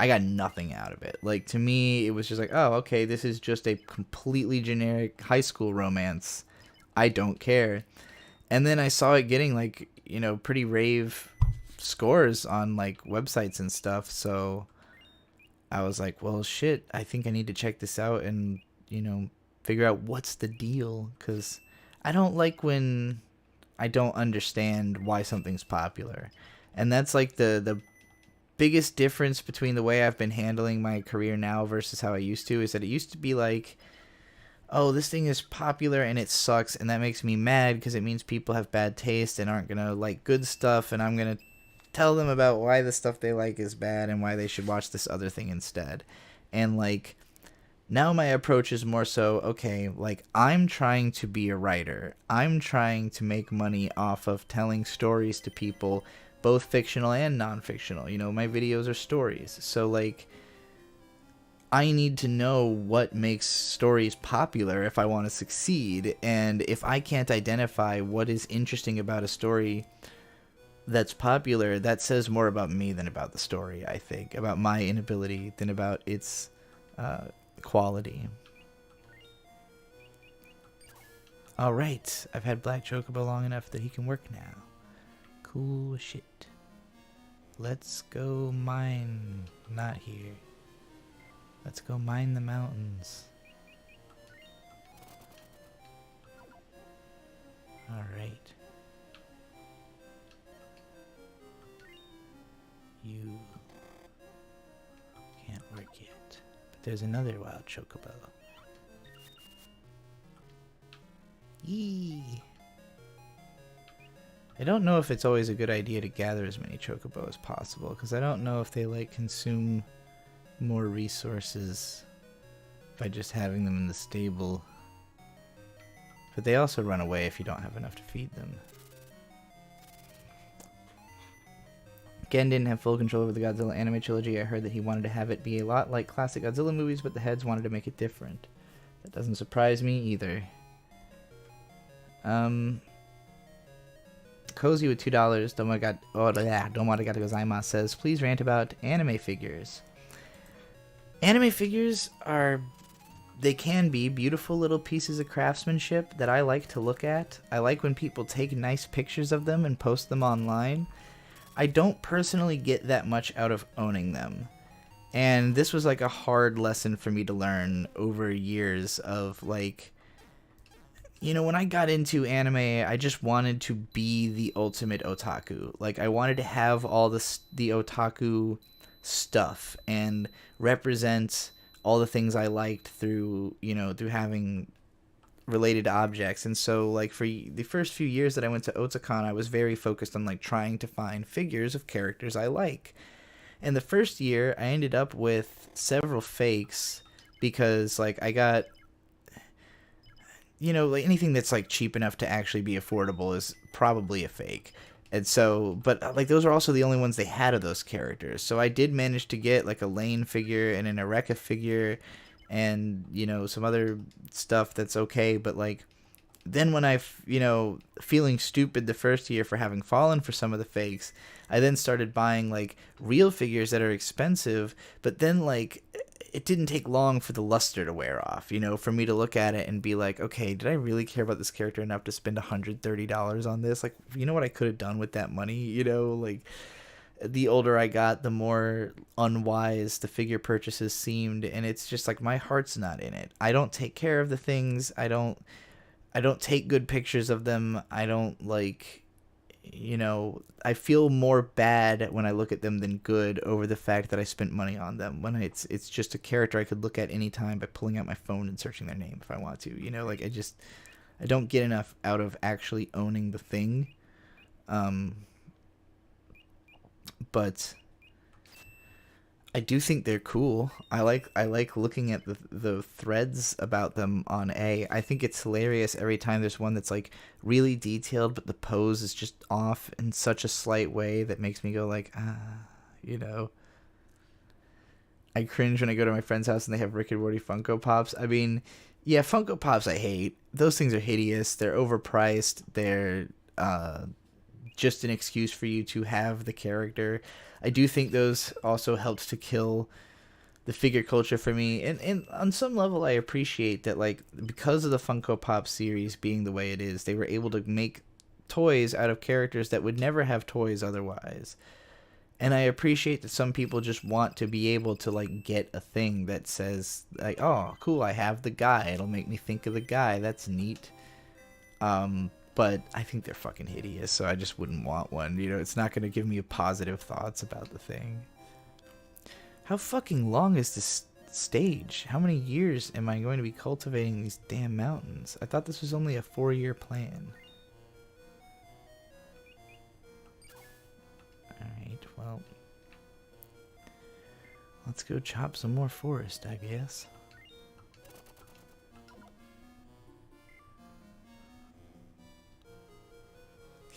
got nothing out of it. Like, to me, it was just like, oh, okay, this is just a completely generic high school romance. I don't care. And then I saw it getting, like, pretty rave scores on, like, websites and stuff, so I was like, well, shit, I think I need to check this out and, figure out what's the deal, because I don't like when I don't understand why something's popular. And that's, like, the biggest difference between the way I've been handling my career now versus how I used to, is that it used to be like, oh, this thing is popular and it sucks, and that makes me mad because it means people have bad taste and aren't gonna like good stuff, and I'm gonna tell them about why the stuff they like is bad and why they should watch this other thing instead. And like now my approach is more so, okay, like I'm trying to be a writer. I'm trying to make money off of telling stories to people, both fictional and non-fictional. You know, my videos are stories. So like I need to know what makes stories popular if I want to succeed. And if I can't identify what is interesting about a story that's popular, that says more about me than about the story, I think. About my inability than about its quality. Alright, I've had Black Chocobo long enough that he can work now. Cool shit. Let's go mine. Not here. Let's go mine the mountains. Alright. You can't work yet. But there's another wild chocobo. Yee! I don't know if it's always a good idea to gather as many chocobo as possible, because I don't know if they like consume more resources by just having them in the stable. But they also run away if you don't have enough to feed them. Gen didn't have full control over the Godzilla anime trilogy. I heard that he wanted to have it be a lot like classic Godzilla movies, but the heads wanted to make it different. That doesn't surprise me either. Cozy with $2. Domarigato gozaimasu says, please rant about anime figures. Anime figures are, they can be beautiful little pieces of craftsmanship that I like to look at. I like when people take nice pictures of them and post them online. I don't personally get that much out of owning them. And this was like a hard lesson for me to learn over years of like, you know, when I got into anime, I just wanted to be the ultimate otaku. Like, I wanted to have all the otaku stuff and represent all the things I liked through, you know, through having related objects. And so, like, for the first few years that I went to Otakon, I was very focused on, like, trying to find figures of characters I like. And the first year, I ended up with several fakes because, like, I got... You know, like anything that's like cheap enough to actually be affordable is probably a fake. And so, but like those are also the only ones they had of those characters. So I did manage to get like a Lane figure and an Eureka figure and, you know, some other stuff that's okay. But like, then when you know, feeling stupid the first year for having fallen for some of the fakes, I then started buying like real figures that are expensive, but then like it didn't take long for the luster to wear off, you know, for me to look at it and be like, okay, did I really care about this character enough to spend $130 on this? Like, you know what I could have done with that money? You know, like, the older I got, the more unwise the figure purchases seemed, and it's just like, my heart's not in it. I don't take care of the things. I don't take good pictures of them. I don't, like... You know, I feel more bad when I look at them than good over the fact that I spent money on them when it's just a character I could look at any time by pulling out my phone and searching their name if I want to. You know, like I don't get enough out of actually owning the thing. But I do think they're cool. I like looking at the threads about them on A. I think it's hilarious every time there's one that's like really detailed, but the pose is just off in such a slight way that makes me go like, you know. I cringe when I go to my friend's house and they have Rick and Morty Funko Pops. I mean, yeah, Funko Pops I hate. Those things are hideous. They're overpriced. They're just an excuse for you to have the character. I do think those also helped to kill the figure culture for me. And on some level, I appreciate that, like, because of the Funko Pop series being the way it is, they were able to make toys out of characters that would never have toys otherwise. And I appreciate that some people just want to be able to, like, get a thing that says, like, oh, cool, I have the guy. It'll make me think of the guy. That's neat. But I think they're fucking hideous, so I just wouldn't want one. You know, it's not going to give me positive thoughts about the thing. How fucking long is this stage? How many years am I going to be cultivating these damn mountains? I thought this was only a 4-year plan. Alright, well. Let's go chop some more forest, I guess.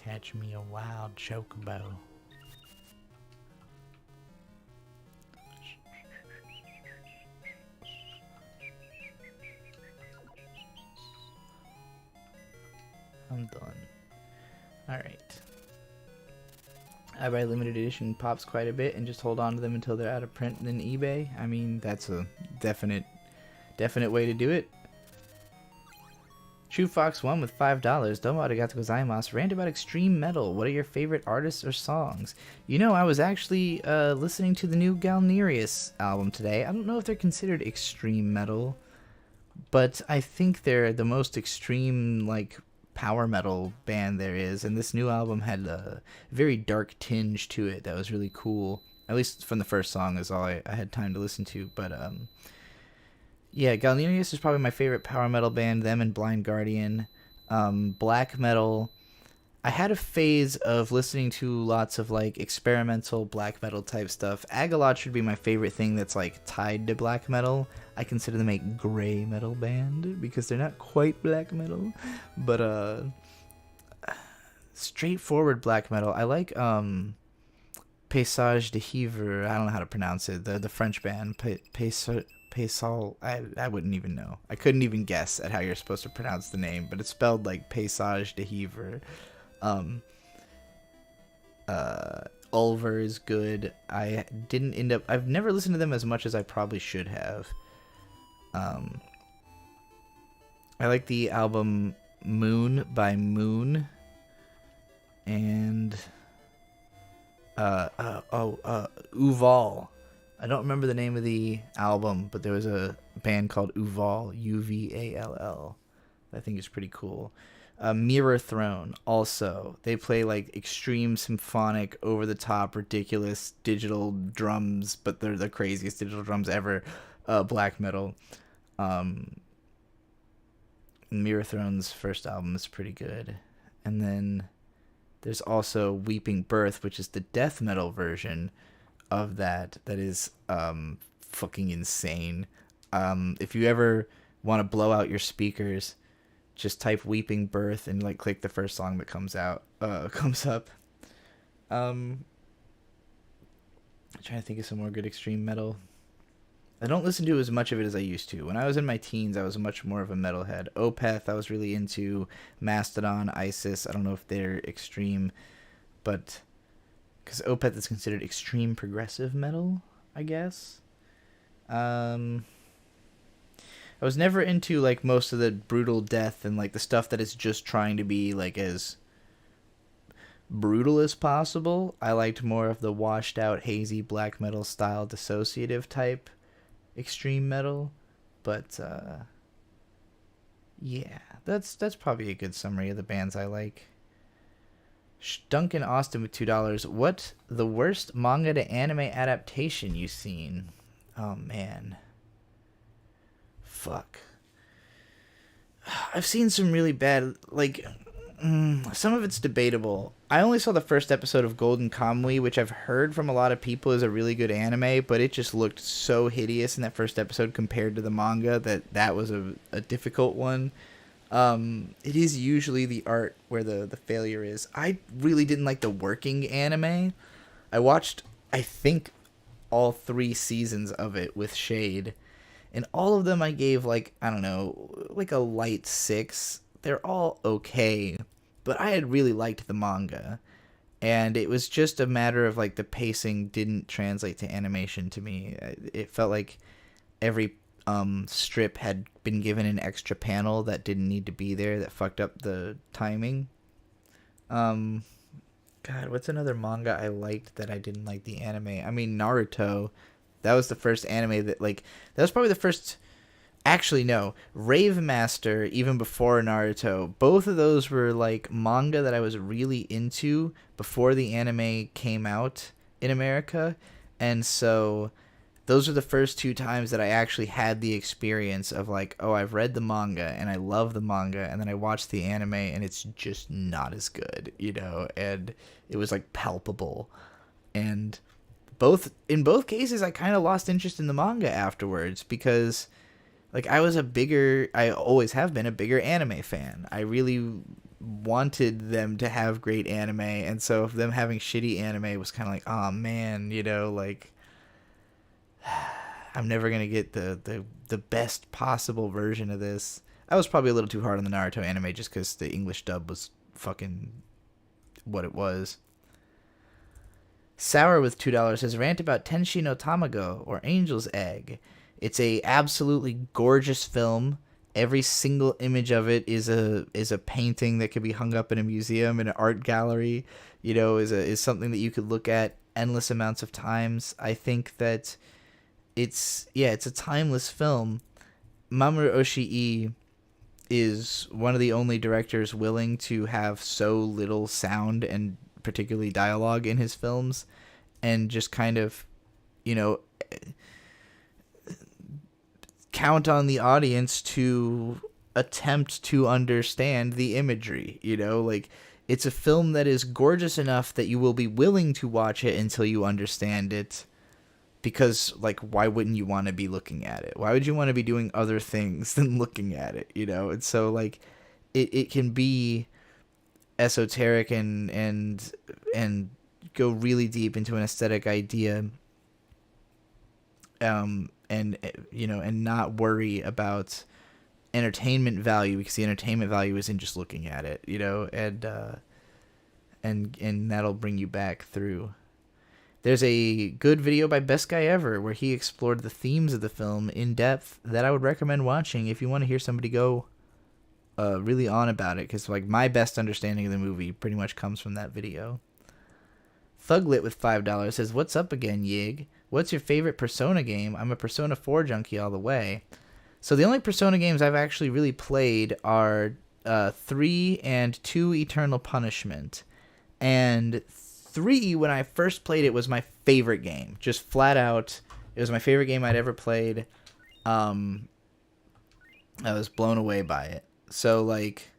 Catch me a wild chocobo. I'm done. Alright. I buy limited edition pops quite a bit and just hold on to them until they're out of print in eBay. I mean, that's a definite way to do it. True Fox 1 with $5. Domo arigato gozaimasu. Rant about extreme metal. What are your favorite artists or songs? You know, I was actually listening to the new Galnerius album today. I don't know if they're considered extreme metal, but I think they're the most extreme, like, power metal band there is. And this new album had a very dark tinge to it that was really cool. At least from the first song is all I had time to listen to. But, yeah, Galnerius is probably my favorite power metal band, them and Blind Guardian. Black metal, I had a phase of listening to lots of like experimental black metal type stuff. Agalot should be my favorite thing that's like tied to black metal. I consider them a gray metal band because they're not quite black metal, but straightforward black metal. I like Paysage de Hiver. I don't know how to pronounce it. The French band Paysol, I wouldn't even know. I couldn't even guess at how you're supposed to pronounce the name, but it's spelled like Paysage de Hiver. Ulver is good. I've never listened to them as much as I probably should have. I like the album Moon by Moon. And Uval. I don't remember the name of the album, but there was a band called Uval, Uvall. I think is pretty cool. Mirror Throne, also. They play like extreme symphonic, over-the-top, ridiculous digital drums, but they're the craziest digital drums ever. Black metal. Mirror Throne's first album is pretty good. And then there's also Weeping Birth, which is the death metal version of that is fucking insane. If you ever want to blow out your speakers, just type Weeping Birth and like click the first song that comes up. I'm trying to think of some more good extreme metal. I don't listen to as much of it as I used to. When I was in my teens, I was much more of a metalhead. Opeth, I was really into. Mastodon, Isis, I don't know if they're extreme, but because Opeth is considered extreme progressive metal, I guess. I was never into like most of the brutal death and like the stuff that is just trying to be like as brutal as possible. I liked more of the washed out, hazy black metal style dissociative type extreme metal. But yeah, that's probably a good summary of the bands I like. Duncan Austin with $2. What the worst manga to anime adaptation you've seen? Oh man. Fuck. I've seen some really bad, like, some of it's debatable. I only saw the first episode of Golden Kamuy, which I've heard from a lot of people is a really good anime, but it just looked so hideous in that first episode compared to the manga that was a difficult one. It is usually the art where the failure is. I really didn't like the working anime. I watched, I think, all 3 seasons of it with Shade, and all of them I gave like, I don't know, like a light 6. They're all okay, but I had really liked the manga, and it was just a matter of like the pacing didn't translate to animation to me. It felt like every strip had been given an extra panel that didn't need to be there, that fucked up the timing. God, what's another manga I liked that I didn't like the anime? I mean, Naruto. That was the first anime that, like, that was probably the first. Actually, no. Rave Master, even before Naruto. Both of those were like manga that I was really into before the anime came out in America, and so those are the first 2 times that I actually had the experience of like, oh, I've read the manga and I love the manga, and then I watched the anime and it's just not as good, and it was like palpable. And in both cases, I kind of lost interest in the manga afterwards because like I always have been a bigger anime fan. I really wanted them to have great anime, and so if them having shitty anime was kind of like, oh man, like I'm never gonna get the best possible version of this. I was probably a little too hard on the Naruto anime just because the English dub was fucking what it was. Sour with $2 says, rant about Tenshi no Tamago, or Angel's Egg. It's a absolutely gorgeous film. Every single image of it is a painting that could be hung up in a museum, in an art gallery. Is something that you could look at endless amounts of times. I think that it's a timeless film. Mamoru Oshii is one of the only directors willing to have so little sound and particularly dialogue in his films, and just kind of, count on the audience to attempt to understand the imagery. Like, it's a film that is gorgeous enough that you will be willing to watch it until you understand it, because like, why wouldn't you want to be looking at it? Why would you want to be doing other things than looking at it? And so like it can be esoteric and go really deep into an aesthetic idea, and not worry about entertainment value, because the entertainment value isn't just looking at it, and that'll bring you back through. There's a good video by Best Guy Ever where he explored the themes of the film in depth that I would recommend watching if you want to hear somebody go really on about it, because like my best understanding of the movie pretty much comes from that video. Thuglit with $5 says, what's up again, Yig? What's your favorite Persona game? I'm a Persona 4 junkie all the way. So the only Persona games I've actually really played are 3 and 2 Eternal Punishment. And 3, when I first played it, was my favorite game. Just flat out, it was my favorite game I'd ever played. I was blown away by it. So like,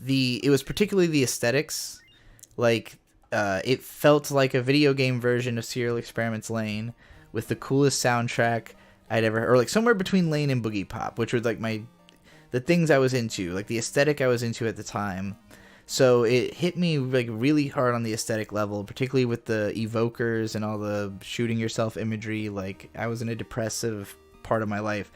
it was particularly the aesthetics. Like, it felt like a video game version of Serial Experiments Lane, with the coolest soundtrack I'd ever heard, or like somewhere between Lane and Boogie Pop, which were like the things I was into, like the aesthetic I was into at the time. So it hit me like really hard on the aesthetic level, particularly with the evokers and all the shooting yourself imagery. Like, I was in a depressive part of my life,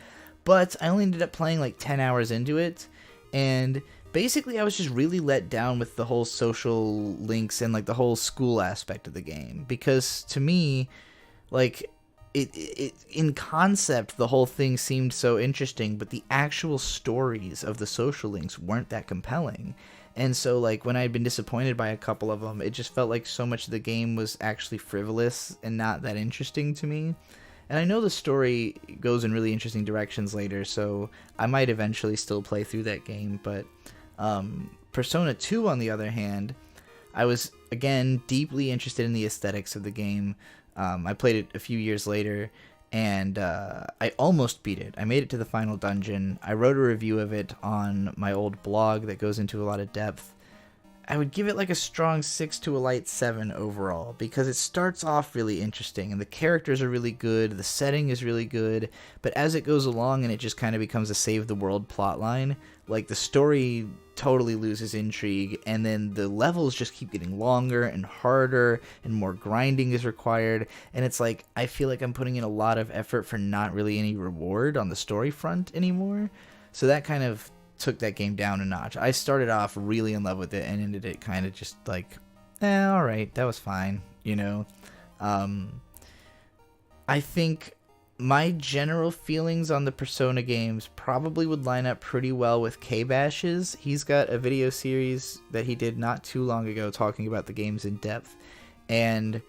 but I only ended up playing like 10 hours into it, and basically I was just really let down with the whole social links and like the whole school aspect of the game, because to me, like, it in concept the whole thing seemed so interesting, but the actual stories of the social links weren't that compelling. And so like, when I had been disappointed by a couple of them, it just felt like so much of the game was actually frivolous and not that interesting to me. And I know the story goes in really interesting directions later, so I might eventually still play through that game. But Persona 2, on the other hand, I was, again, deeply interested in the aesthetics of the game. I played it a few years later, and I almost beat it. I made it to the final dungeon. I wrote a review of it on my old blog that goes into a lot of depth. I would give it like a strong 6 to a light 7 overall, because it starts off really interesting, and the characters are really good, the setting is really good, but as it goes along and it just kind of becomes a save the world plotline, like the story totally loses intrigue, and then the levels just keep getting longer and harder, and more grinding is required, and it's like, I feel like I'm putting in a lot of effort for not really any reward on the story front anymore. So that kind of took that game down a notch. I started off really in love with it and ended it kind of just like, alright, that was fine, I think my general feelings on the Persona games probably would line up pretty well with K-Bash's. He's got a video series that he did not too long ago talking about the games in depth, and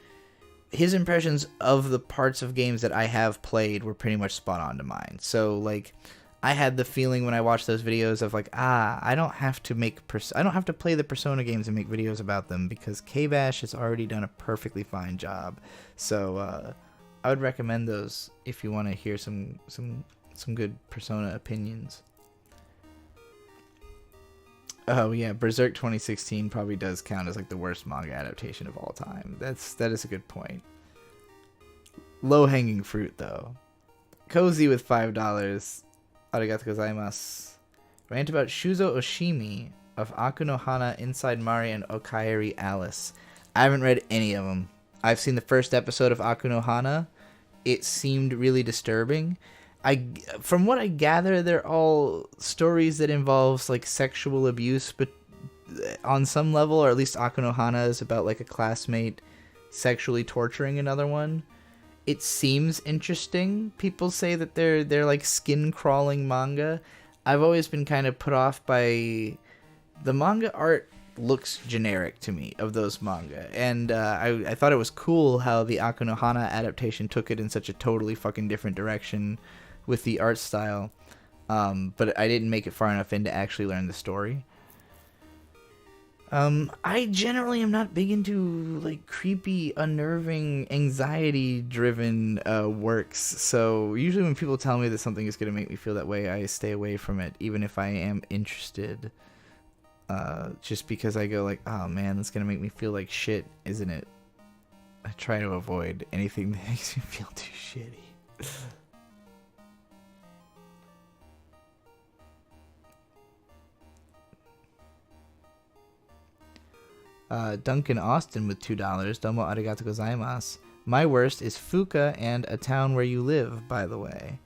his impressions of the parts of games that I have played were pretty much spot on to mine. So like, I had the feeling when I watched those videos of like, I don't have to I don't have to play the Persona games and make videos about them because K-Bash has already done a perfectly fine job. So I would recommend those if you want to hear some good Persona opinions. Oh yeah, Berserk 2016 probably does count as like the worst manga adaptation of all time. That is a good point. Low hanging fruit though. Cozy with $5. Arigato gozaimasu. Rant about Shuzo Oshimi of Aku no Hana, Inside Mari, and Okaeri Alice. I haven't read any of them. I've seen the first episode of Aku no Hana. It seemed really disturbing. From what I gather, they're all stories that involves like sexual abuse, but on some level, or at least Aku no Hana is about like a classmate sexually torturing another one. It seems interesting. People say that they're like skin crawling manga. I've always been kind of put off by the manga art. Looks generic to me of those manga, and I thought it was cool how the Aku no Hana adaptation took it in such a totally fucking different direction with the art style, but I didn't make it far enough in to actually learn the story. I generally am not big into like creepy, unnerving, anxiety-driven works, so usually when people tell me that something is going to make me feel that way, I stay away from it, even if I am interested. Just because I go like, oh man, that's going to make me feel like shit, isn't it? I try to avoid anything that makes me feel too shitty. Duncan Austin with $2. Domo arigato gozaimasu. My worst is Fuka and A Town Where You Live, by the way.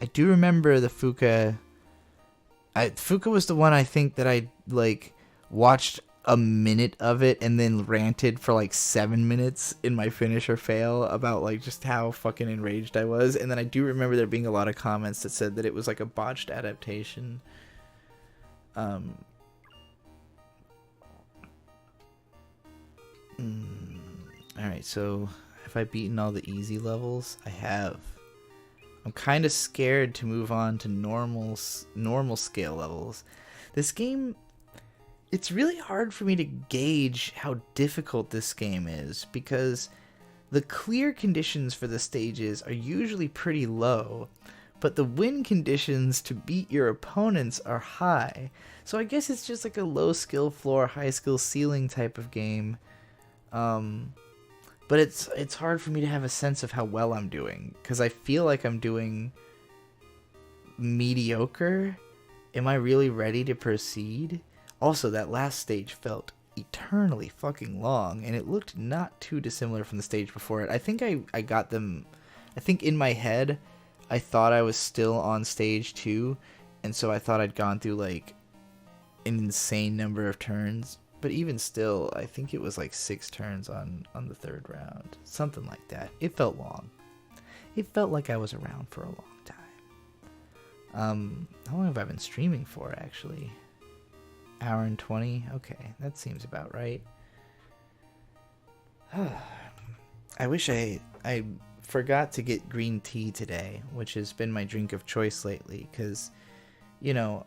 I do remember the Fuka. Fuka was the one I think that I like watched a minute of it and then ranted for like 7 minutes in my finish or fail about like just how fucking enraged I was. And then I do remember there being a lot of comments that said that it was like a botched adaptation. Alright, so have I beaten all the easy levels? I have. I'm kind of scared to move on to normal scale levels. This game, it's really hard for me to gauge how difficult this game is because the clear conditions for the stages are usually pretty low, but the win conditions to beat your opponents are high. So I guess it's just like a low skill floor, high skill ceiling type of game. But it's hard for me to have a sense of how well I'm doing because I feel like I'm doing mediocre. Am I really ready to proceed? Also, that last stage felt eternally fucking long, and it looked not too dissimilar from the stage before it. I think I got them. I think in my head, I thought I was still on stage 2, and so I thought I'd gone through like an insane number of turns. But even still, I think it was like 6 turns on the third round. Something like that. It felt long. It felt like I was around for a long time. How long have I been streaming for, actually? Hour and 20? Okay, that seems about right. I wish I forgot to get green tea today, which has been my drink of choice lately, because, you know,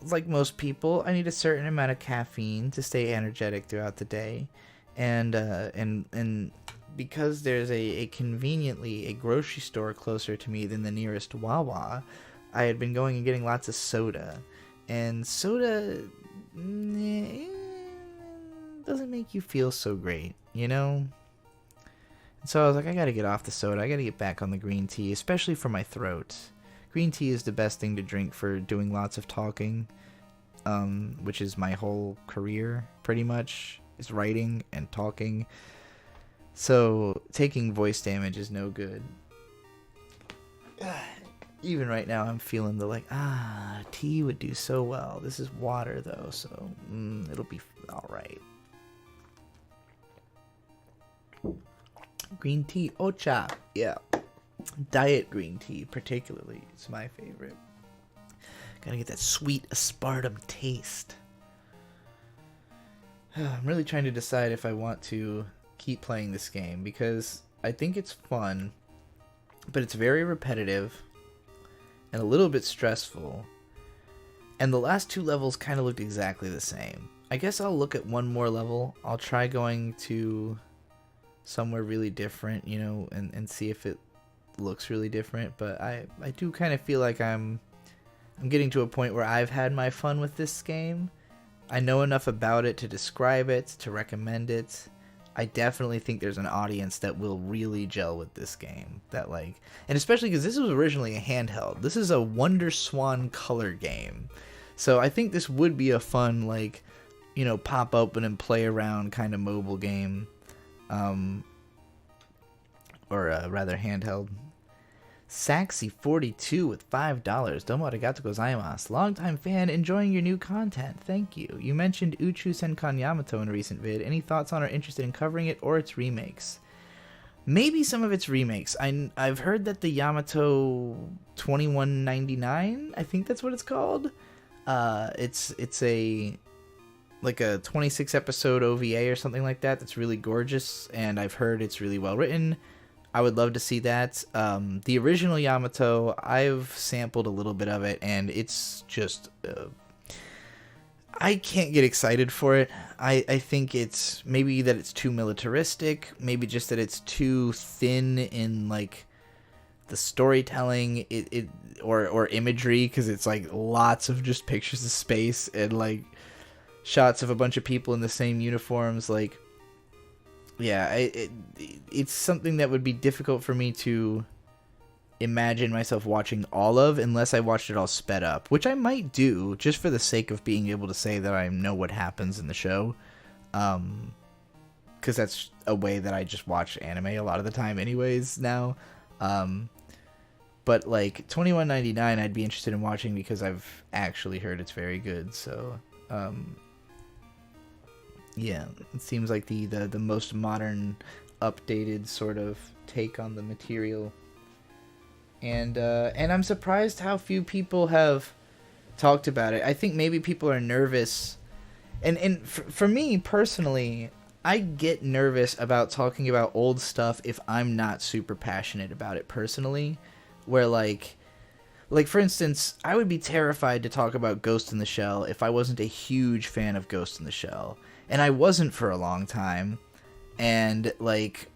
like most people, I need a certain amount of caffeine to stay energetic throughout the day, and because there's a conveniently a grocery store closer to me than the nearest Wawa, I had been going and getting lots of soda, and soda doesn't make you feel so great, you know? And so I was like, I gotta get off the soda, I gotta get back on the green tea, especially for my throat. Green tea is the best thing to drink for doing lots of talking, which is my whole career, pretty much, is writing and talking. So taking voice damage is no good. Even right now, I'm feeling the like, tea would do so well. This is water, though, so it'll be alright. Green tea, ocha, yeah. Diet green tea, particularly, is my favorite. Gotta get that sweet aspartame taste. I'm really trying to decide if I want to keep playing this game, because I think it's fun, but it's very repetitive, and a little bit stressful. And the last 2 levels kind of looked exactly the same. I guess I'll look at one more level. I'll try going to somewhere really different, you know, and see if it looks really different. But I do kind of feel like I'm getting to a point where I've had my fun with this game. I know enough about it to describe it, to recommend it. I definitely think there's an audience that will really gel with this game. That like, and especially because this was originally a handheld. This is a Wonderswan Color game. So I think this would be a fun, like, you know, pop open and play around kind of mobile game. Or rather handheld. Saxy42 with $5. Domo arigato gozaimasu. Longtime fan, enjoying your new content. Thank you. You mentioned Uchu Senkan Yamato in a recent vid. Any thoughts on or interested in covering it or its remakes? Maybe some of its remakes. I've heard that the Yamato 2199, I think that's what it's called. It's a like a 26 episode OVA or something like that. That's really gorgeous, and I've heard it's really well written. I would love to see that. The original Yamato, I've sampled a little bit of it, and it's just... I can't get excited for it. I think it's maybe that it's too militaristic, maybe just that it's too thin in, like, the storytelling or imagery, because it's, like, lots of just pictures of space and, like, shots of a bunch of people in the same uniforms, like... Yeah, it's something that would be difficult for me to imagine myself watching all of unless I watched it all sped up, which I might do just for the sake of being able to say that I know what happens in the show, because that's a way that I just watch anime a lot of the time anyways now. But like 2199 I'd be interested in watching because I've actually heard it's very good, so... Yeah, it seems like the most modern, updated sort of take on the material. And I'm surprised how few people have talked about it. I think maybe people are nervous. And for me, personally, I get nervous about talking about old stuff if I'm not super passionate about it personally. Where, like for instance, I would be terrified to talk about Ghost in the Shell if I wasn't a huge fan of Ghost in the Shell. And I wasn't for a long time, and, like,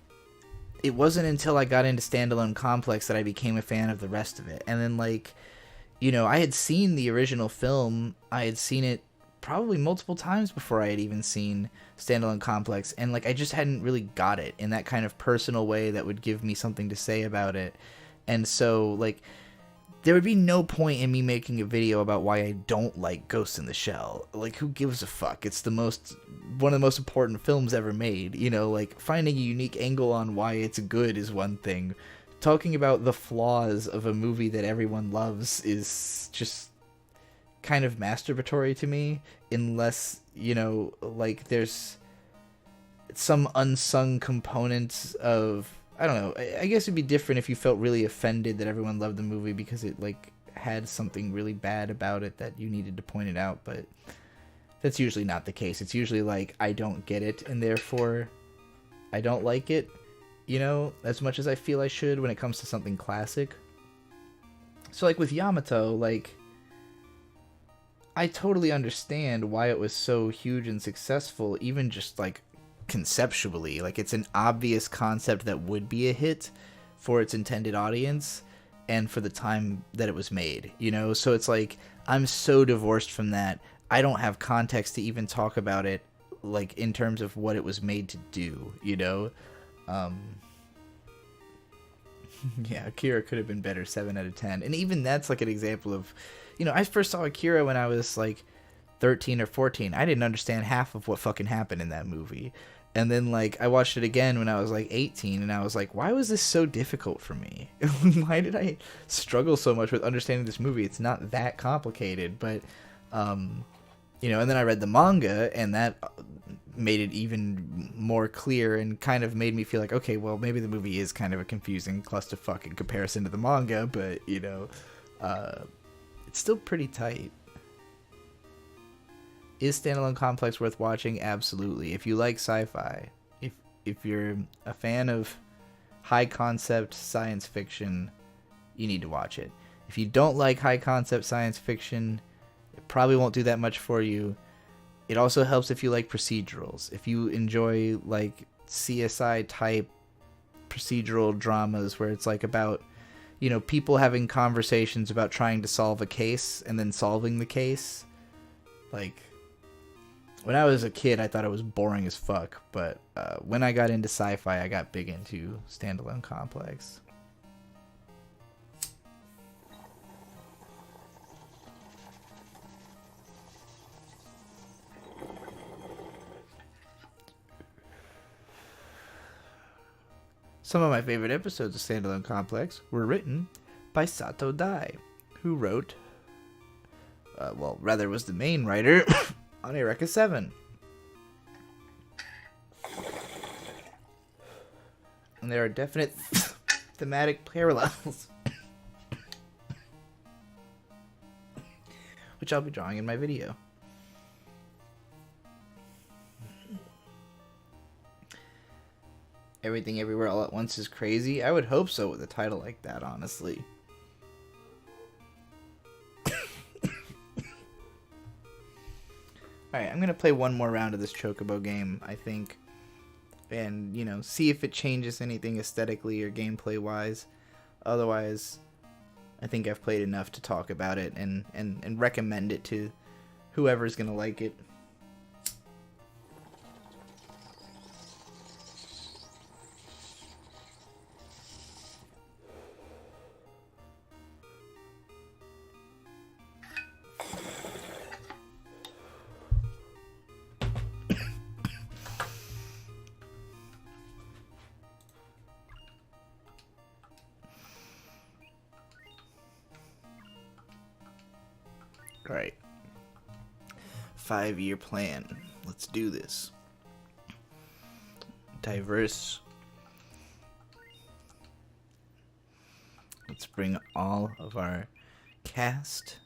it wasn't until I got into Standalone Complex that I became a fan of the rest of it. And then, like, you know, I had seen the original film, I had seen it probably multiple times before I had even seen Standalone Complex, and, like, I just hadn't really got it in that kind of personal way that would give me something to say about it. And so, like... there would be no point in me making a video about why I don't like Ghost in the Shell. Like, who gives a fuck? It's one of the most important films ever made. You know, like, finding a unique angle on why it's good is one thing. Talking about the flaws of a movie that everyone loves is just kind of masturbatory to me. Unless, you know, like, there's some unsung component of... I don't know, I guess it'd be different if you felt really offended that everyone loved the movie because it, like, had something really bad about it that you needed to point it out, but that's usually not the case. It's usually like, I don't get it, and therefore I don't like it, you know, as much as I feel I should when it comes to something classic. So, like, with Yamato, like, I totally understand why it was so huge and successful, even just, like, conceptually. Like, it's an obvious concept that would be a hit for its intended audience and for the time that it was made, you know? So it's like, I'm so divorced from that. I don't have context to even talk about it, like, in terms of what it was made to do, you know? Yeah, Akira could have been better, 7 out of 10. And even that's, like, an example of, you know, I first saw Akira when I was, like, 13 or 14. I didn't understand half of what fucking happened in that movie. And then, like, I watched it again when I was, like, 18, and I was like, why was this so difficult for me? Why did I struggle so much with understanding this movie? It's not that complicated, but, you know, and then I read the manga, and that made it even more clear and kind of made me feel like, okay, well, maybe the movie is kind of a confusing clusterfuck in comparison to the manga, but, you know, it's still pretty tight. Is Standalone Complex worth watching? Absolutely. If you like sci-fi, if you're a fan of high concept science fiction, you need to watch it. If you don't like high concept science fiction, it probably won't do that much for you. It also helps if you like procedurals. If you enjoy like CSI type procedural dramas where it's like about, you know, people having conversations about trying to solve a case and then solving the case. Like, when I was a kid, I thought it was boring as fuck. But when I got into sci-fi, I got big into Standalone Complex. Some of my favorite episodes of Standalone Complex were written by Sato Dai, who wrote, well, rather was the main writer on Eureka 7. And there are definite thematic parallels, which I'll be drawing in my video. Everything Everywhere All at Once is crazy. I would hope so with a title like that, honestly. Alright, I'm going to play one more round of this Chocobo game, I think. And, you know, see if it changes anything aesthetically or gameplay-wise. Otherwise, I think I've played enough to talk about it and recommend it to whoever's going to like it. Alright. 5-year plan. Let's do this. Diverse. Let's bring all of our cast.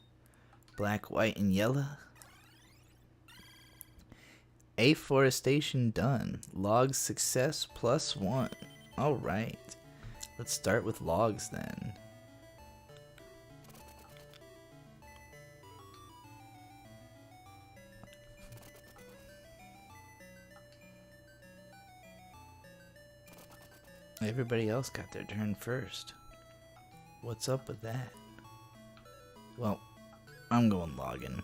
Black, white, and yellow. Afforestation done. Logs success +1. Alright. Let's start with logs then. Everybody else got their turn first. What's up with that? Well, I'm going logging.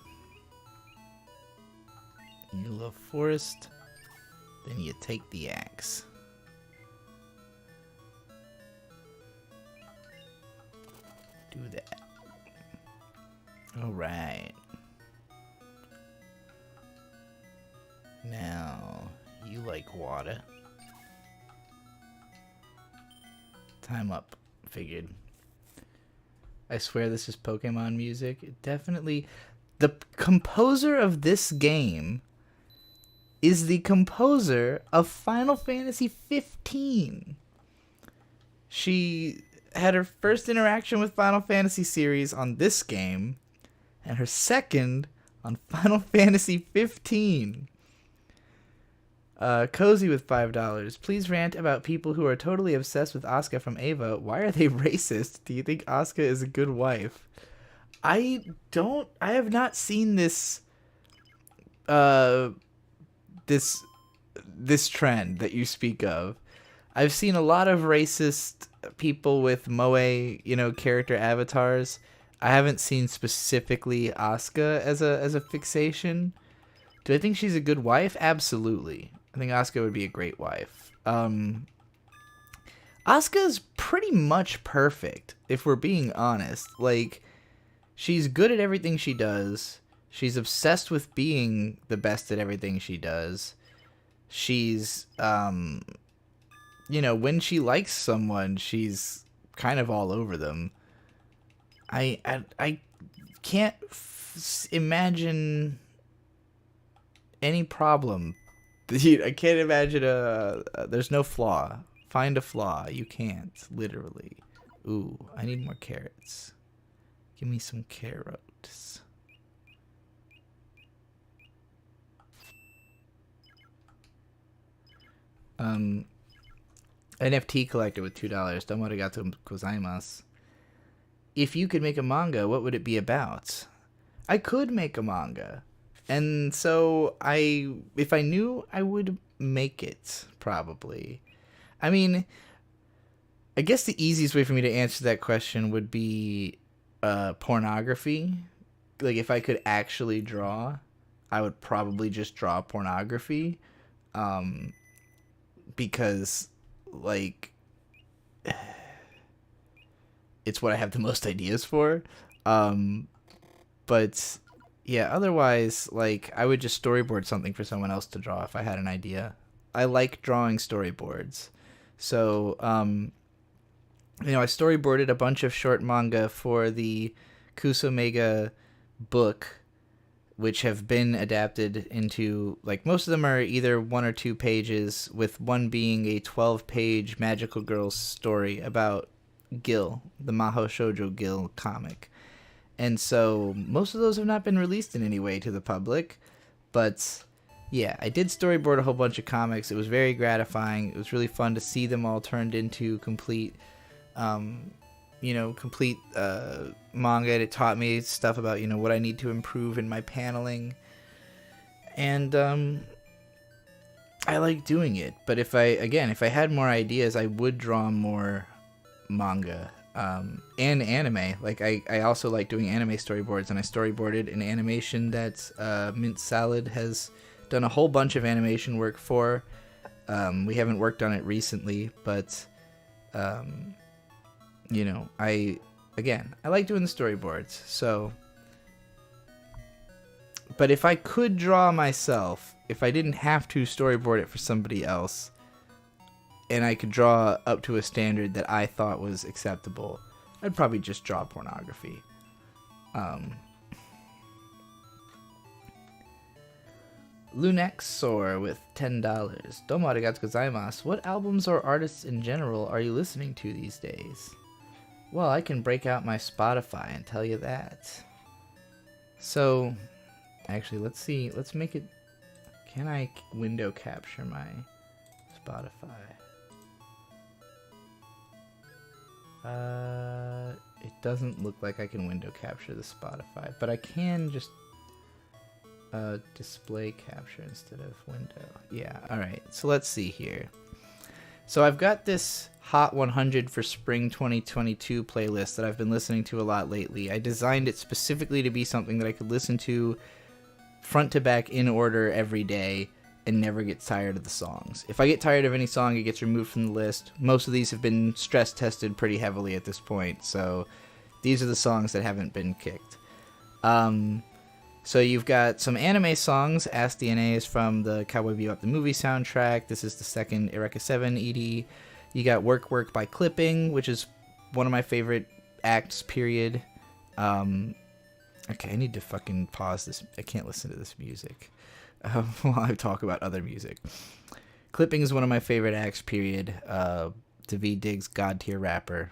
You love forest, then you take the axe. Do that. Alright. Now, you like water. Time up. Figured. I swear this is Pokemon music. It definitely... The composer of this game is the composer of Final Fantasy 15. She had her first interaction with Final Fantasy series on this game, and her second on Final Fantasy 15. Cozy with $5. Please rant about people who are totally obsessed with Asuka from Ava. Why are they racist? Do you think Asuka is a good wife? I have not seen this this trend that you speak of. I've seen a lot of racist people with moe, character avatars. I haven't seen specifically Asuka as a fixation. Do I think she's a good wife? Absolutely. I think Asuka would be a great wife. Asuka's pretty much perfect, if we're being honest. Like, she's good at everything she does. She's obsessed with being the best at everything she does. She's, when she likes someone, she's kind of all over them. I can't imagine any problem. I can't imagine there's no flaw. Find a flaw. You can't, literally. Ooh, I need more carrots. Give me some carrots. NFT collector with $2. Domo arigatou gozaimasu. if you could make a manga, what would it be about? I could make a manga. And so if I knew, I would make it, probably. I mean, I guess the easiest way for me to answer that question would be pornography. Like, if I could actually draw, I would probably just draw pornography. Because, like, it's what I have the most ideas for. But yeah, otherwise, like, I would just storyboard something for someone else to draw if I had an idea. I like drawing storyboards. So, I storyboarded a bunch of short manga for the Kusomega book, which have been adapted into, like, most of them are either 1 or 2 pages, with one being a 12-page magical girl story about Gil, the Maho Shoujo Gil comic. And so most of those have not been released in any way to the public. But yeah, I did storyboard a whole bunch of comics. It was very gratifying. It was really fun to see them all turned into complete manga. It taught me stuff about, what I need to improve in my paneling. And I like doing it. But if I had more ideas, I would draw more manga. And anime. Like, I also like doing anime storyboards, and I storyboarded an animation that Mint Salad has done a whole bunch of animation work for. We haven't worked on it recently, but I like doing the storyboards. So, but if I could draw myself, if I didn't have to storyboard it for somebody else, and I could draw up to a standard that I thought was acceptable, I'd probably just draw pornography. Lunexor with $10. Domo arigatou gozaimasu. What albums or artists in general are you listening to these days? Well, I can break out my Spotify and tell you that. So, actually, let's see. Let's make it... Can I window capture my Spotify? It doesn't look like I can window capture the Spotify, but I can just display capture instead of window. Yeah, alright, so let's see here. So I've got this Hot 100 for Spring 2022 playlist that I've been listening to a lot lately. I designed it specifically to be something that I could listen to front to back in order every day and never get tired of the songs. If I get tired of any song, it gets removed from the list. Most of these have been stress tested pretty heavily at this point, so these are the songs that haven't been kicked. So you've got some anime songs. Ask DNA is from the Cowboy Bebop the movie soundtrack. This is the second Eureka 7 ED. You got Work Work by Clipping, which is one of my favorite acts, period. Okay, I need to fucking pause this. I can't listen to this music while I talk about other music. Clipping is one of my favorite acts, period. David Diggs, God tier rapper.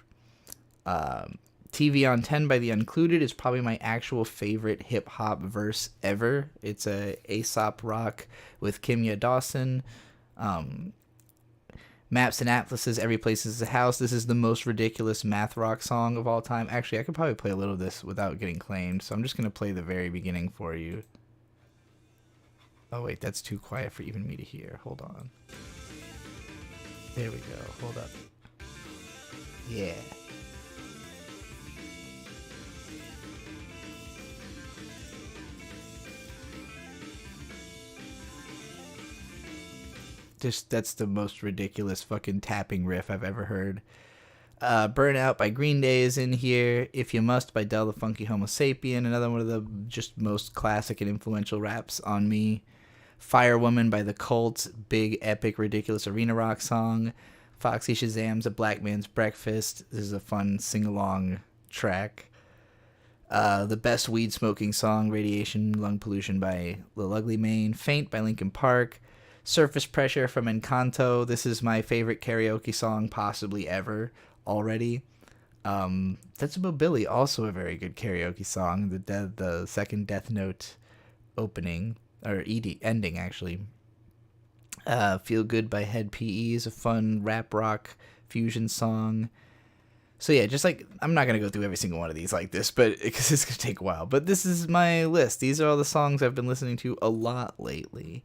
TV on 10 by The Uncluded is probably my actual favorite hip-hop verse ever. It's a Aesop Rock with Kimya Dawson. Maps and Atlases, Every Place is a House. This is the most ridiculous math rock song of all time. Actually, I could probably play a little of this without getting claimed, so I'm just going to play the very beginning for you. Oh, wait, that's too quiet for even me to hear. Hold on. There we go. Hold up. Yeah. That's the most ridiculous fucking tapping riff I've ever heard. Burnout by Green Day is in here. If You Must by Del the Funky Homo Sapien, another one of the just most classic and influential raps on me. Firewoman by The Cult, big, epic, ridiculous arena rock song. Foxy Shazam's A Black Man's Breakfast. This is a fun sing-along track. The Best Weed Smoking Song, Radiation Lung Pollution by Lil Ugly Mane. Faint by Linkin Park. Surface Pressure from Encanto. This is my favorite karaoke song possibly ever already. That's About Billy, also a very good karaoke song. The second Death Note opening, or ending actually. Feel Good by Head PE is a fun rap rock fusion song. So yeah, just like, I'm not going to go through every single one of these like this, but because it's going to take a while. But this is my list. These are all the songs I've been listening to a lot lately.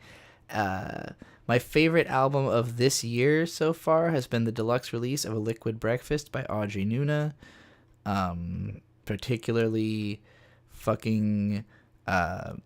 My favorite album of this year so far has been the deluxe release of A Liquid Breakfast by Audrey Nuna. Particularly fucking Damn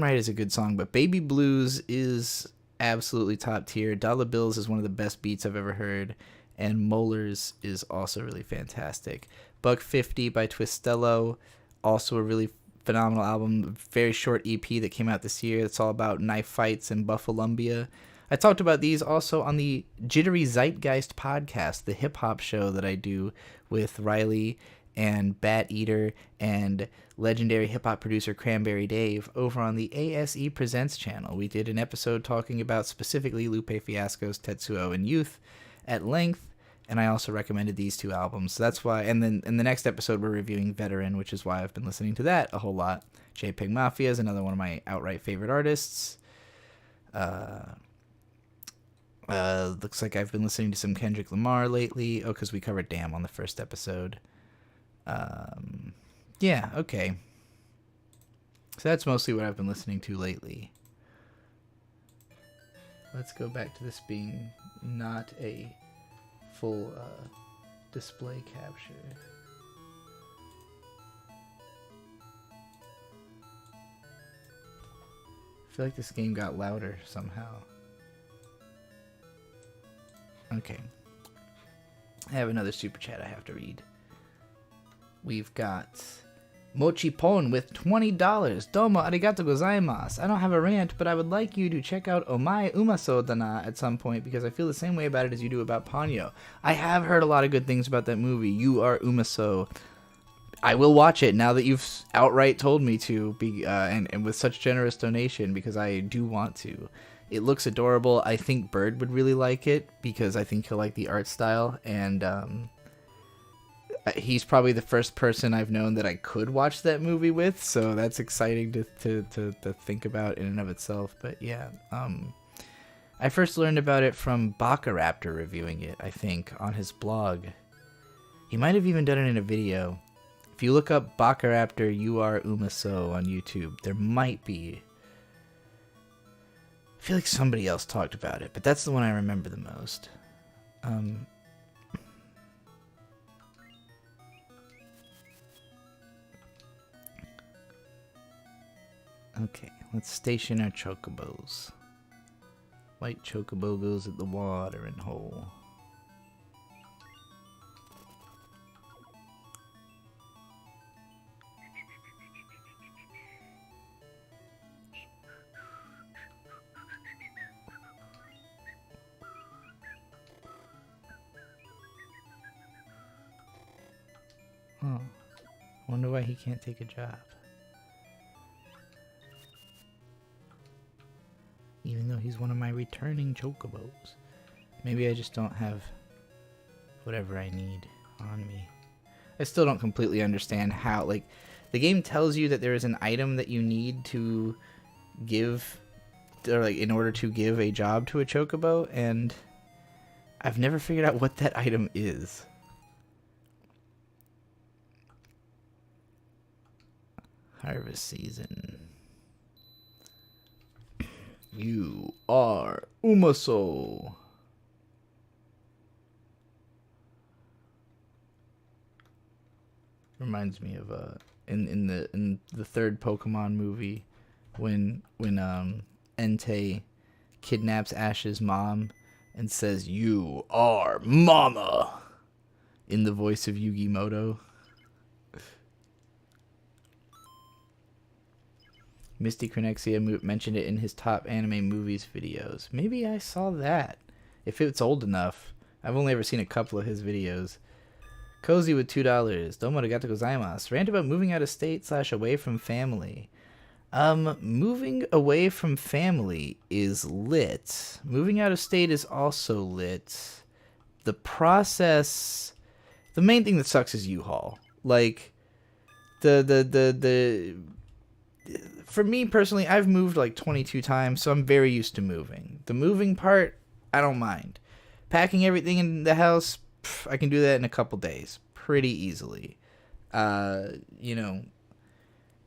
Right is a good song, but Baby Blues is absolutely top tier. Dollar Bills is one of the best beats I've ever heard, and Molars is also really fantastic. Buck 50 by Twistello, also a really phenomenal album. Very short EP that came out this year. It's all about knife fights in Buffalombia. I talked about these also on the Jittery Zeitgeist podcast, the hip hop show that I do with Riley and Bat Eater and legendary hip hop producer Cranberry Dave over on the ASE Presents channel. We did an episode talking about specifically Lupe Fiasco's Tetsuo and Youth at length, and I also recommended these two albums. So that's why, and then in the next episode we're reviewing Veteran, which is why I've been listening to that a whole lot. JPEG Mafia is another one of my outright favorite artists. Looks like I've been listening to some Kendrick Lamar lately. Oh, because we covered Damn on the first episode. Yeah, okay. So that's mostly what I've been listening to lately. Let's go back to this being not a full display capture. I feel like this game got louder somehow. Okay. I have another super chat I have to read. We've got Mochi Pon with $20. Domo arigato gozaimasu. I don't have a rant, but I would like you to check out Omae Umaso Dana at some point because I feel the same way about it as you do about Ponyo. I have heard a lot of good things about that movie. You are Umaso. I will watch it now that you've outright told me to, and with such generous donation, because I do want to. It looks adorable. I think Bird would really like it because I think he'll like the art style, and he's probably the first person I've known that I could watch that movie with, so that's exciting to think about in and of itself. But yeah, I first learned about it from Bacaraptor reviewing it, I think, on his blog. He might have even done it in a video. If you look up Bacaraptor, You Are Umaso on YouTube, there might be. I feel like somebody else talked about it, but that's the one I remember the most. Okay, let's station our chocobos. White chocobo goes at the watering hole. Oh, wonder why he can't take a job. Even though he's one of my returning chocobos. Maybe I just don't have whatever I need on me. I still don't completely understand how, like, the game tells you that there is an item that you need to give, or like, in order to give a job to a chocobo, and I've never figured out what that item is. Harvest season. You are Umaso. Reminds me of in the third Pokemon movie when Entei kidnaps Ash's mom and says, "You are Mama," in the voice of Yugimoto. Misty Cronexia mentioned it in his top anime movies videos. Maybe I saw that. If it's old enough. I've only ever seen a couple of his videos. Cozy with $2. Domo arigato gozaimasu. Rant about moving out of state / away from family. Moving away from family is lit. Moving out of state is also lit. The process... The main thing that sucks is U-Haul. Like, for me personally, I've moved like 22 times, so I'm very used to moving. The moving part, I don't mind. Packing everything in the house, I can do that in a couple days pretty easily. You know,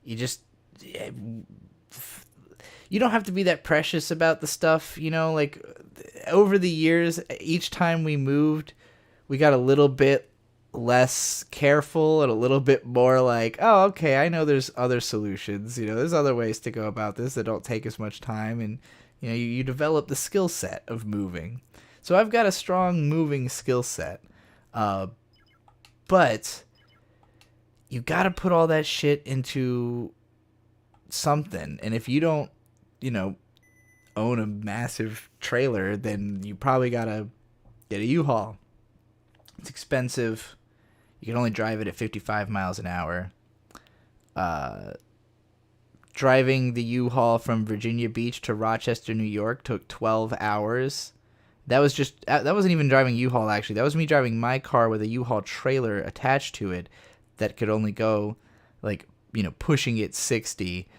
you just you don't have to be that precious about the stuff, you know, like over the years, each time we moved, we got a little bit less careful and a little bit more like, oh, okay, I know there's other solutions, you know, there's other ways to go about this that don't take as much time, and you know, you develop the skill set of moving. So I've got a strong moving skill set, but you got to put all that shit into something, and if you don't, you know, own a massive trailer, then you probably gotta get a U-Haul. It's expensive. You can only drive it at 55 miles an hour. Driving the U-Haul from Virginia Beach to Rochester, New York took 12 hours. That wasn't even driving U-Haul, actually. That was me driving my car with a U-Haul trailer attached to it that could only go, like, you know, pushing it 60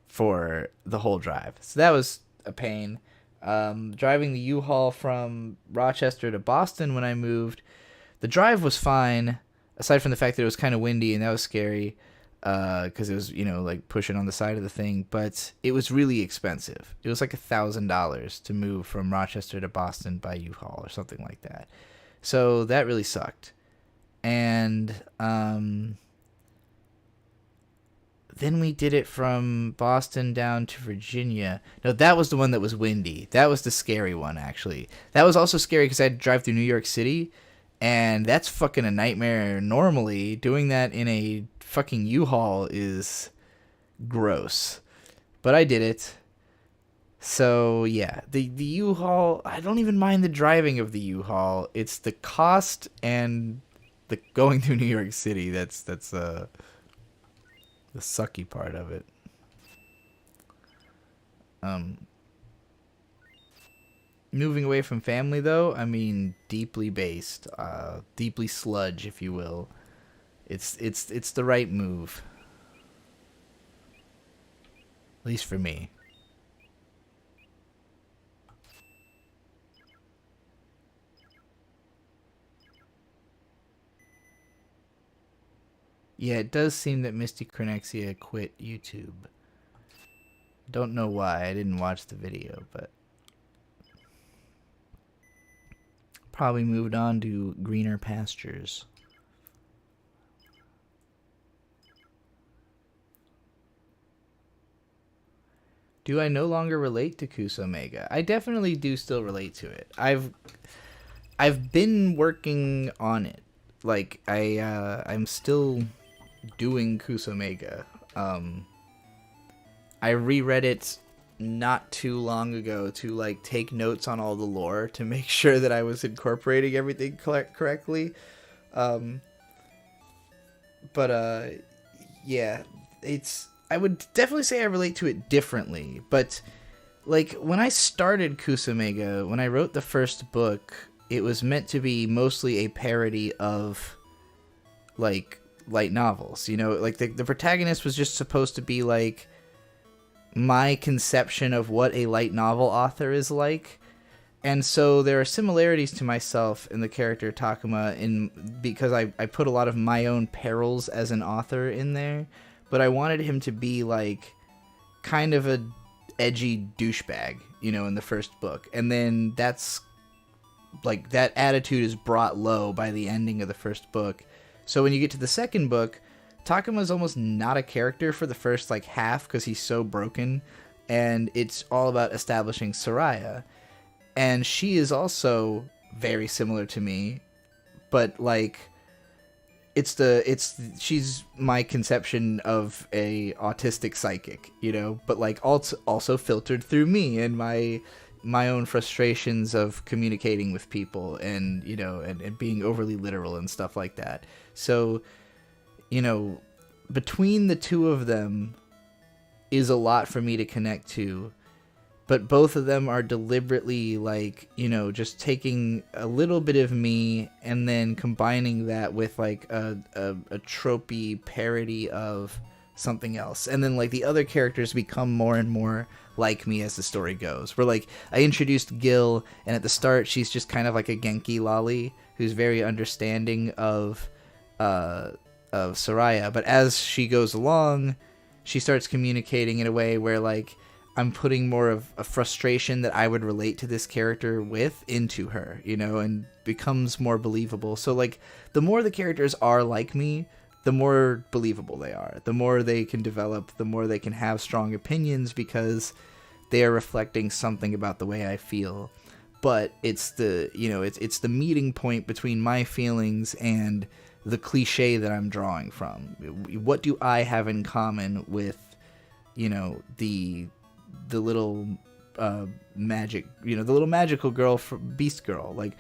for the whole drive. So that was a pain. Driving the U-Haul from Rochester to Boston when I moved, the drive was fine, aside from the fact that it was kind of windy and that was scary, because it was, you know, like pushing on the side of the thing, but it was really expensive. It was like $1,000 to move from Rochester to Boston by U-Haul or something like that. So that really sucked. And then we did it from Boston down to Virginia. No, that was the one that was windy. That was the scary one, actually. That was also scary because I had to drive through New York City, and that's fucking a nightmare normally. Doing that in a fucking U-Haul is gross. But I did it. So, yeah. The U-Haul, I don't even mind the driving of the U-Haul. It's the cost and the going through New York City that's the sucky part of it. Moving away from family, though, I mean, deeply based, deeply sludge, if you will. It's the right move, at least for me. Yeah, it does seem that Misty Cronexia quit YouTube. Don't know why. I didn't watch the video, but probably moved on to greener pastures. Do I no longer relate to Kusomega? I definitely do still relate to it. I've been working on it. Like I'm still doing Kusomega. I reread it not too long ago to like take notes on all the lore to make sure that I was incorporating everything correctly. Yeah, I would definitely say I relate to it differently, but like when I started Kusomega, when I wrote the first book, it was meant to be mostly a parody of like light novels, you know, like the protagonist was just supposed to be like my conception of what a light novel author is like. And so there are similarities to myself in the character Takuma because I put a lot of my own perils as an author in there, but I wanted him to be like kind of a edgy douchebag, you know, in the first book. And then that's like that attitude is brought low by the ending of the first book. So when you get to the second book, Takuma's almost not a character for the first like half because he's so broken, and it's all about establishing Soraya. And she is also very similar to me, but like she's my conception of a autistic psychic, you know, but like also filtered through me and my own frustrations of communicating with people and, you know, and being overly literal and stuff like that. So, you know, between the two of them is a lot for me to connect to, but both of them are deliberately like, you know, just taking a little bit of me and then combining that with like a tropey parody of something else. And then like the other characters become more and more like me as the story goes. Where like I introduced Gil, and at the start she's just kind of like a Genki lolly who's very understanding of Soraya, but as she goes along, she starts communicating in a way where like I'm putting more of a frustration that I would relate to this character with into her, you know, and becomes more believable. So like the more the characters are like me, the more believable they are, the more they can develop, the more they can have strong opinions because they are reflecting something about the way I feel. But it's the, you know, it's the meeting point between my feelings and the cliche that I'm drawing from. What do I have in common with, you know, the little magic, you know, the little magical girl, beast girl? Like,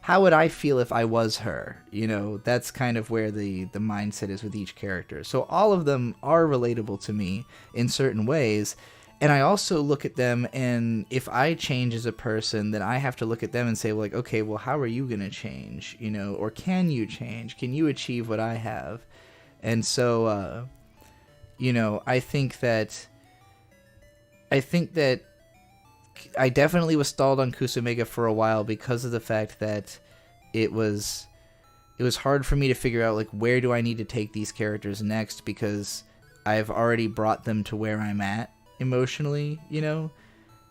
how would I feel if I was her? You know, that's kind of where the mindset is with each character. So all of them are relatable to me in certain ways. And I also look at them, and if I change as a person, then I have to look at them and say, well, like, okay, well, how are you going to change? You know, or can you change? Can you achieve what I have? And so, you know, I think that I definitely was stalled on Kusumega for a while because of the fact that it was hard for me to figure out, like, where do I need to take these characters next, because I've already brought them to where I'm at emotionally, you know?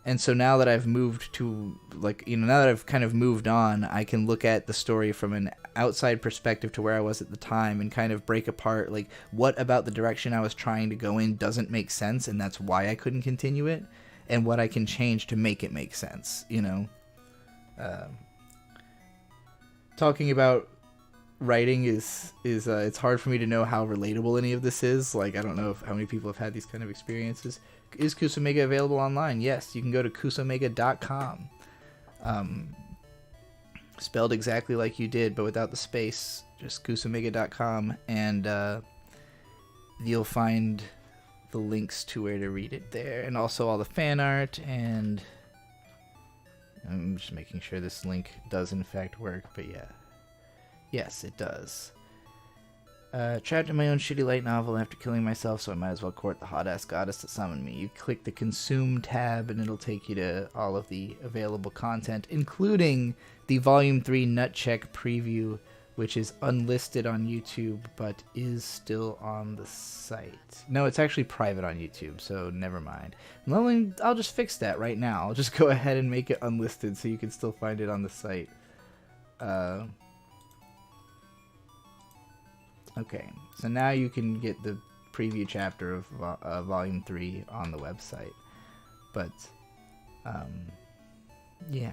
And so now that I've moved to, like, you know, now that I've kind of moved on, I can look at the story from an outside perspective to where I was at the time and kind of break apart, like, what about the direction I was trying to go in doesn't make sense, and that's why I couldn't continue it, and what I can change to make it make sense, you know? Talking about writing is it's hard for me to know how relatable any of this is. Like, I don't know how many people have had these kind of experiences. Is Kusumega available online? Yes, you can go to kusumega.com. Spelled exactly like you did, but without the space. Just kusumega.com, and you'll find the links to where to read it there, and also all the fan art. And I'm just making sure this link does in fact work, but yeah. Yes, it does. Trapped in my own shitty light novel after killing myself, so I might as well court the hot-ass goddess that summoned me. You click the Consume tab, and it'll take you to all of the available content, including the Volume 3 Nutcheck preview, which is unlisted on YouTube, but is still on the site. No, it's actually private on YouTube, so never mind. I'll just fix that right now. I'll just go ahead and make it unlisted so you can still find it on the site. Okay, so now you can get the preview chapter of Volume 3 on the website. But, yeah.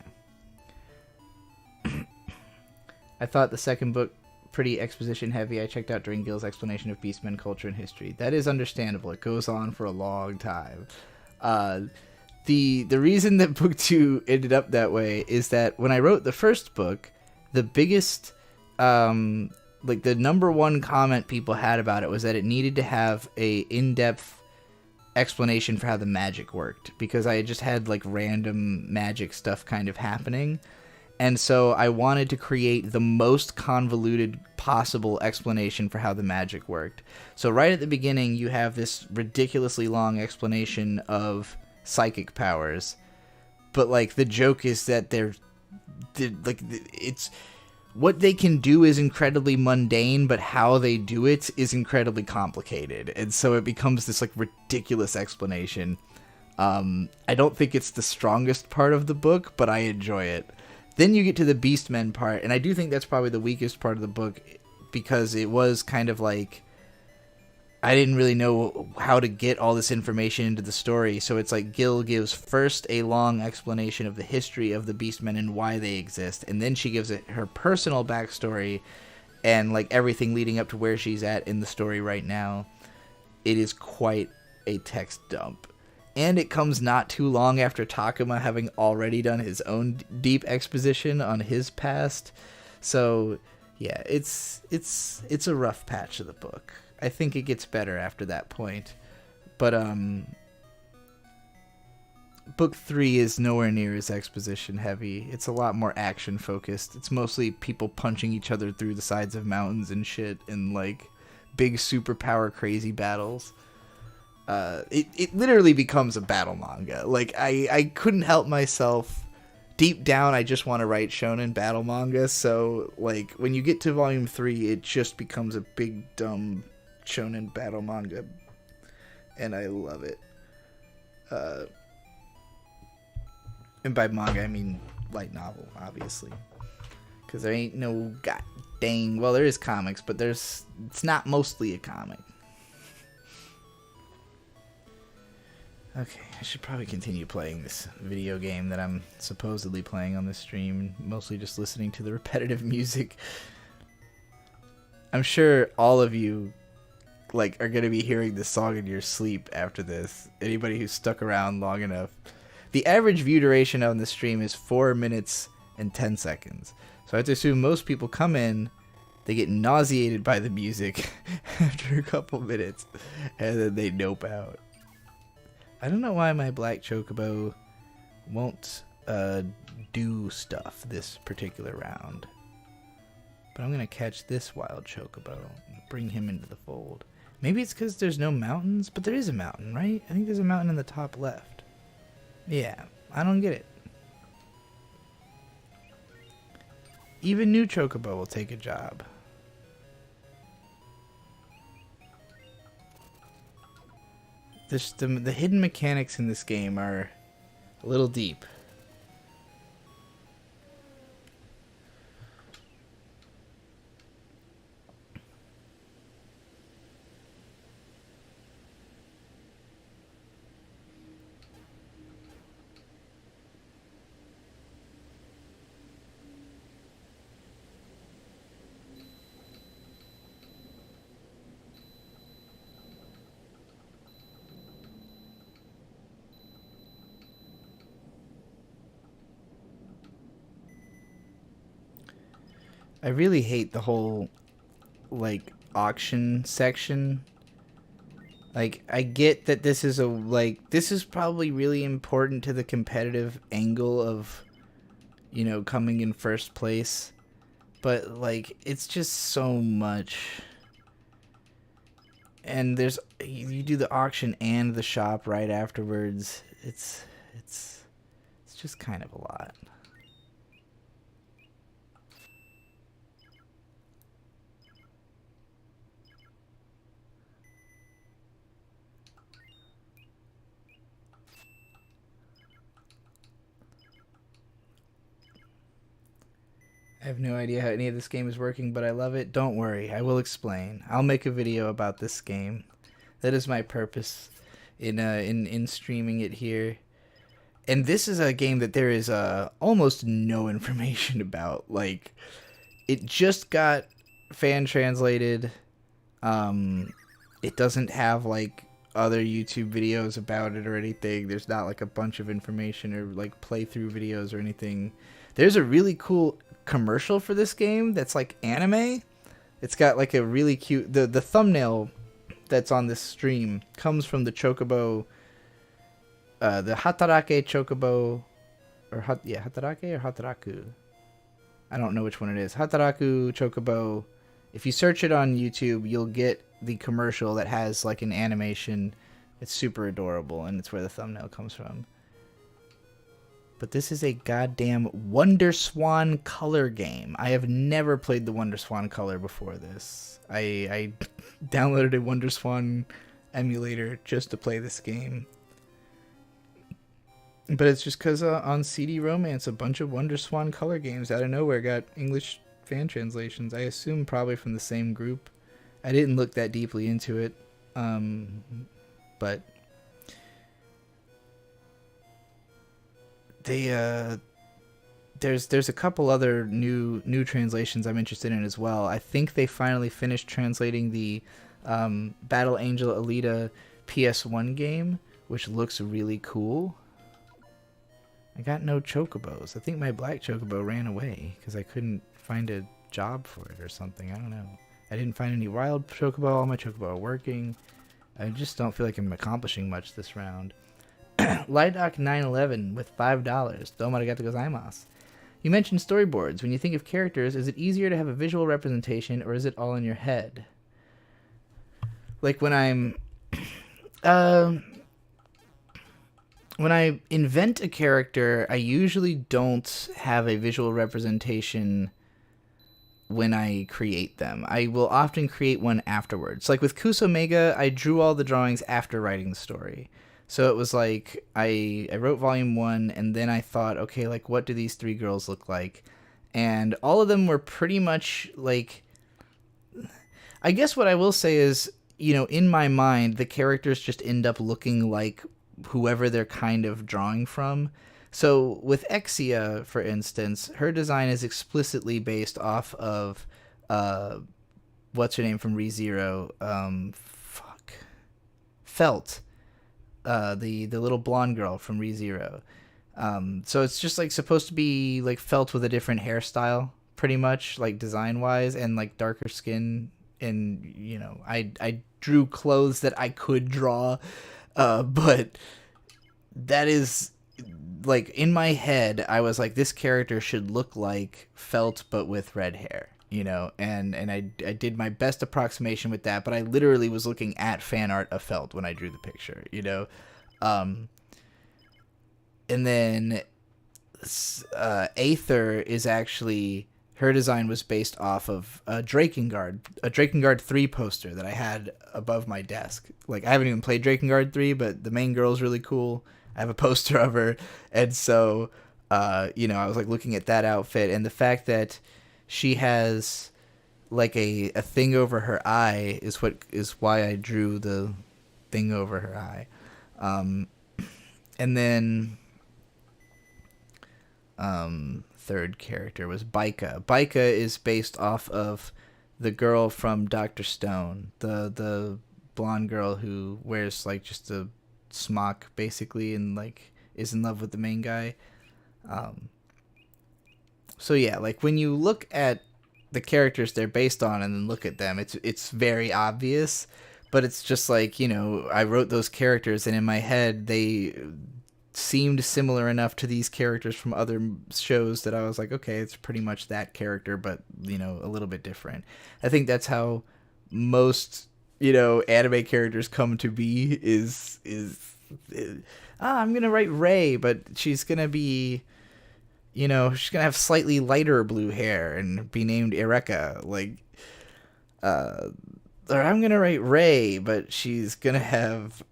I thought the second book pretty exposition heavy. I checked out during Gil's explanation of Beastmen culture and history. That is understandable. It goes on for a long time. The reason that book 2 ended up that way is that when I wrote the first book, the biggest... like the number one comment people had about it was that it needed to have a in-depth explanation for how the magic worked, because I just had like random magic stuff kind of happening, and so I wanted to create the most convoluted possible explanation for how the magic worked. So right at the beginning you have this ridiculously long explanation of psychic powers, but like the joke is that it's what they can do is incredibly mundane, but how they do it is incredibly complicated. And so it becomes this like ridiculous explanation. I don't think it's the strongest part of the book, but I enjoy it. Then you get to the Beastmen part, and I do think that's probably the weakest part of the book, because it was kind of like, I didn't really know how to get all this information into the story. So it's like Gil gives first a long explanation of the history of the Beastmen and why they exist, and then she gives it her personal backstory and like everything leading up to where she's at in the story right now. It is quite a text dump. And it comes not too long after Takuma having already done his own deep exposition on his past. So yeah, it's a rough patch of the book. I think it gets better after that point. But book 3 is nowhere near as exposition heavy. It's a lot more action focused. It's mostly people punching each other through the sides of mountains and shit, and like big superpower crazy battles. it literally becomes a battle manga. Like, I couldn't help myself. Deep down, I just want to write shonen battle manga, so, like, when you get to volume 3, it just becomes a big, dumb shonen battle manga, and I love it. And by manga, I mean light novel, obviously. Because there ain't no god dang... Well, there is comics, but it's not mostly a comic. Okay, I should probably continue playing this video game that I'm supposedly playing on this stream, mostly just listening to the repetitive music. I'm sure all of you are going to be hearing this song in your sleep after this. Anybody who's stuck around long enough. The average view duration on this stream is 4 minutes and 10 seconds. So I have to assume most people come in, they get nauseated by the music after a couple minutes, and then they nope out. I don't know why my black chocobo won't do stuff this particular round. But I'm going to catch this wild chocobo and bring him into the fold. Maybe it's because there's no mountains, but there is a mountain, right? I think there's a mountain in the top left. Yeah, I don't get it. Even new chocobo will take a job. The hidden mechanics in this game are a little deep. I really hate the whole, auction section. Like, I get that this is this is probably really important to the competitive angle of, coming in first place. But, it's just so much. And you do the auction and the shop right afterwards. It's just kind of a lot. I have no idea how any of this game is working, but I love it. Don't worry, I will explain. I'll make a video about this game. That is my purpose in streaming it here. And this is a game that there is almost no information about. Like, it just got fan translated. It doesn't have other YouTube videos about it or anything. There's not a bunch of information or playthrough videos or anything. There's a really cool commercial for this game that's anime. It's got a really cute the thumbnail that's on this stream comes from the Chocobo, the Hatarake Chocobo, or Hatarake or Hataraku. I don't know which one it is. Hataraku Chocobo. If you search it on YouTube, you'll get the commercial that has an animation. It's super adorable, and it's where the thumbnail comes from. But this is a goddamn Wonderswan Color game. I have never played the Wonderswan Color before this. I downloaded a Wonderswan emulator just to play this game. But it's just because on CD Romance, a bunch of Wonderswan Color games out of nowhere got English fan translations. I assume probably from the same group. I didn't look that deeply into it. But... there's a couple other new translations I'm interested in as well. I think they finally finished translating the Battle Angel Alita PS1 game, which looks really cool. I got no chocobos. I think my black chocobo ran away because I couldn't find a job for it or something. I don't know. I didn't find any wild chocobo. All my chocobo are working. I just don't feel like I'm accomplishing much this round. Lightock911 with $5. Domo arigato gozaimasu. You mentioned storyboards. When you think of characters, is it easier to have a visual representation or is it all in your head? When I'm Um, when I invent a character, I usually don't have a visual representation when I create them. I will often create one afterwards. Like with Kusomega, I drew all the drawings after writing the story. So it was like I wrote volume 1 and then I thought, okay, like what do these 3 girls look like? And all of them were pretty much like, I guess what I will say is, you know, in my mind, the characters just end up looking like whoever they're kind of drawing from. So with Exia, for instance, her design is explicitly based off of what's her name from ReZero? Felt. The little blonde girl from ReZero. So it's just like supposed to be like Felt with a different hairstyle, pretty much, like design wise, and like darker skin. And you know, I drew clothes that I could draw, but that is like in my head I was like, this character should look like Felt but with red hair, you know, and I did my best approximation with that, but I literally was looking at fan art of Felt when I drew the picture, you know. And then Aether is actually, her design was based off of a Drakengard 3 poster that I had above my desk. Like, I haven't even played Drakengard 3, but the main girl's really cool. I have a poster of her. And so, you know, I was like looking at that outfit, and the fact that she has like a thing over her eye is why I drew the thing over her eye. And then third character was Baika. Baika is based off of the girl from Dr. Stone, the blonde girl who wears like just a smock basically and like is in love with the main guy. So yeah, like when you look at the characters they're based on and then look at them, it's very obvious, but it's just like, you know, I wrote those characters and in my head they seemed similar enough to these characters from other shows that I was like, okay, it's pretty much that character, but, you know, a little bit different. I think that's how most, you know, anime characters come to be is I'm going to write Rei, but she's going to be, you know, she's going to have slightly lighter blue hair and be named Eureka. Like, or I'm going to write Rei, but she's going to have,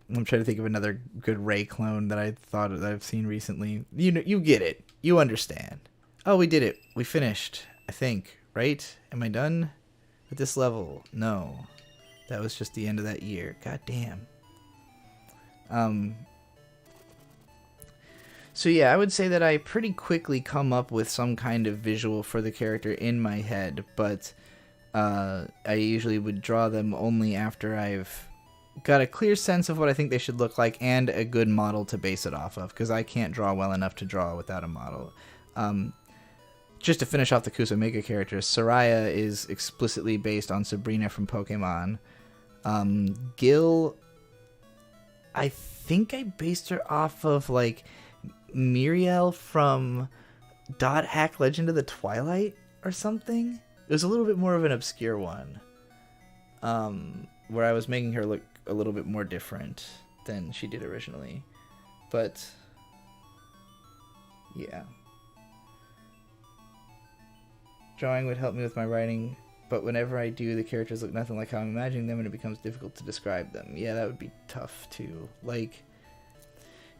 I'm trying to think of another good Rei clone that I thought that I've seen recently. You know, you get it. You understand. Oh, we did it. We finished, I think, right? Am I done with this level? No. That was just the end of that year. God damn. So yeah, I would say that I pretty quickly come up with some kind of visual for the character in my head, but I usually would draw them only after I've got a clear sense of what I think they should look like and a good model to base it off of, because I can't draw well enough to draw without a model. Just to finish off the Kusomega characters, Soraya is explicitly based on Sabrina from Pokemon. Gil, I think I based her off of like Miriel from Dot Hack Legend of the Twilight or something. It was a little bit more of an obscure one, where I was making her look a little bit more different than she did originally. But yeah, drawing would help me with my writing, but whenever I do, the characters look nothing like how I'm imagining them and it becomes difficult to describe them. Yeah, that would be tough too. Like,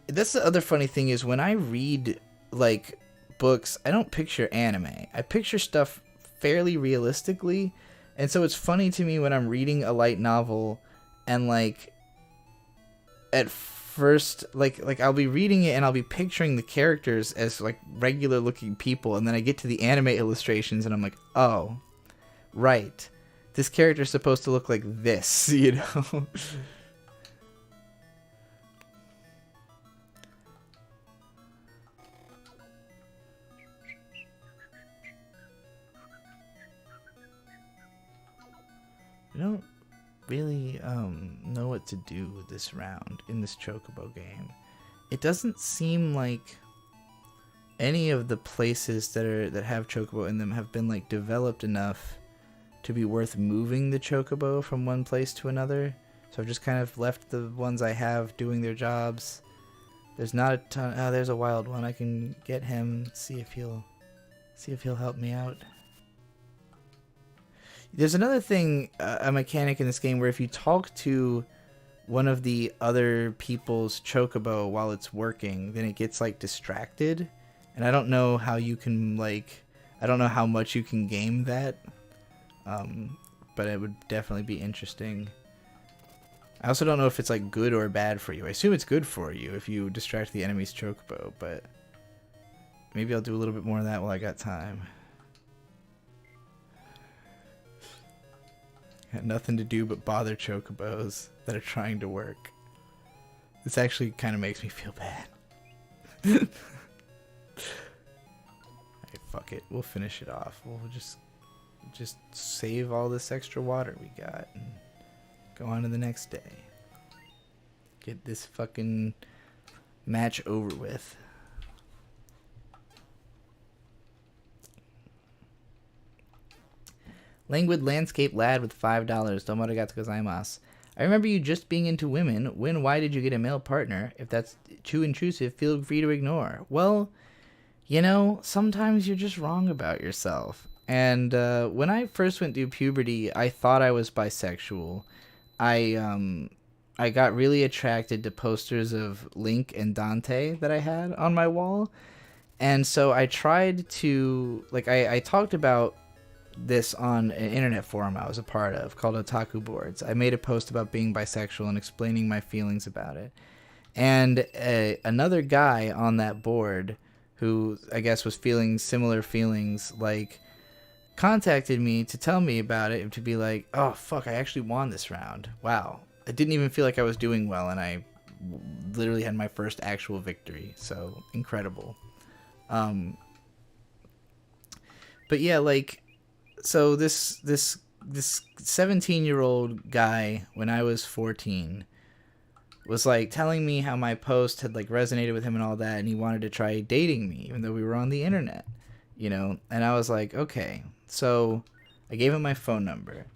that's the other funny thing is when I read like books, I don't picture anime. I picture stuff fairly realistically, and so it's funny to me when I'm reading a light novel and like at first like I'll be reading it and I'll be picturing the characters as like regular looking people, and then I get to the anime illustrations and I'm like, oh right, this character's supposed to look like this, you know. I don't really know what to do with this round in this Chocobo game. It doesn't seem like any of the places that have Chocobo in them have been like developed enough to be worth moving the Chocobo from one place to another. So I've just kind of left the ones I have doing their jobs. There's not a ton. Oh, there's a wild one. I can get him. See if he'll help me out. There's another thing, a mechanic in this game where if you talk to one of the other people's Chocobo while it's working, then it gets like distracted. And I don't know how you can I don't know how much you can game that. But it would definitely be interesting. I also don't know if it's like good or bad for you. I assume it's good for you if you distract the enemy's Chocobo, but maybe I'll do a little bit more of that while I got time. Got nothing to do but bother Chocobos that are trying to work. This actually kind of makes me feel bad. Alright, fuck it. We'll finish it off. We'll just save all this extra water we got and go on to the next day. Get this fucking match over with. Languid Landscape Lad with $5. Domo arigatou gozaimasu. I remember you just being into women. Why did you get a male partner? If that's too intrusive, feel free to ignore. Well, you know, sometimes you're just wrong about yourself. And when I first went through puberty, I thought I was bisexual. I got really attracted to posters of Link and Dante that I had on my wall. And so I tried to, I talked about this on an internet forum I was a part of called Otaku Boards. I made a post about being bisexual and explaining my feelings about it. And another guy on that board who I guess was feeling similar feelings, contacted me to tell me about it, to be like, oh fuck, I actually won this round. Wow. I didn't even feel like I was doing well, and I literally had my first actual victory. So incredible. But yeah, so this 17-year-old guy, when I was 14, was telling me how my post had resonated with him and all that, and he wanted to try dating me, even though we were on the internet, you know. And I was like, okay. So I gave him my phone number,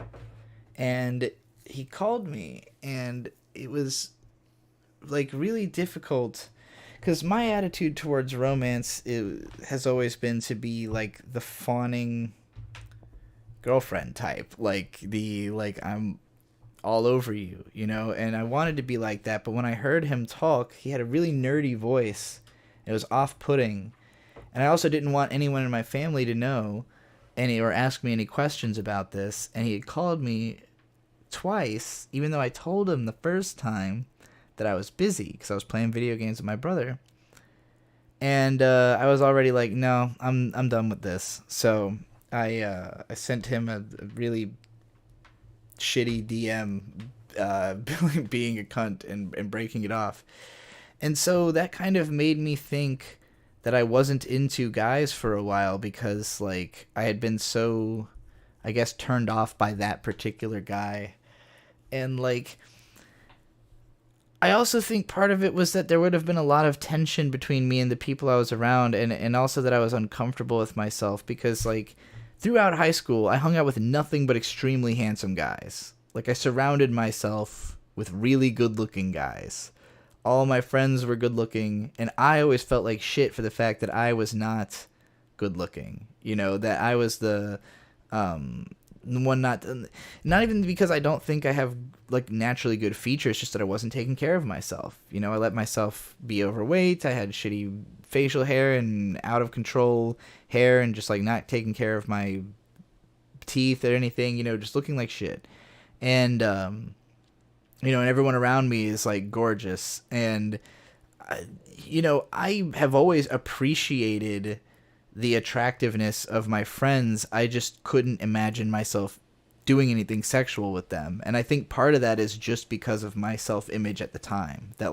and he called me, and it was really difficult, because my attitude towards romance has always been to be the fawning girlfriend type, I'm all over you, you know. And I wanted to be like that, but when I heard him talk, he had a really nerdy voice. It was off-putting, and I also didn't want anyone in my family to know or ask me any questions about this. And he had called me twice, even though I told him the first time that I was busy because I was playing video games with my brother. And I was already like, no, I'm done with this. So I sent him a really shitty DM, being a cunt and breaking it off. And so that kind of made me think that I wasn't into guys for a while, because I had been so, I guess, turned off by that particular guy. And I also think part of it was that there would have been a lot of tension between me and the people I was around, and also that I was uncomfortable with myself, because throughout high school I hung out with nothing but extremely handsome guys. I surrounded myself with really good-looking guys. All my friends were good-looking, and I always felt like shit for the fact that I was not good-looking. You know, that I was the one not even because I don't think I have naturally good features, just that I wasn't taking care of myself. You know, I let myself be overweight. I had shitty facial hair and out of control hair, and just not taking care of my teeth or anything, you know, just looking like shit. And you know, and everyone around me is gorgeous. And you know, I have always appreciated the attractiveness of my friends. I just couldn't imagine myself doing anything sexual with them. And I think part of that is just because of my self-image at the time, that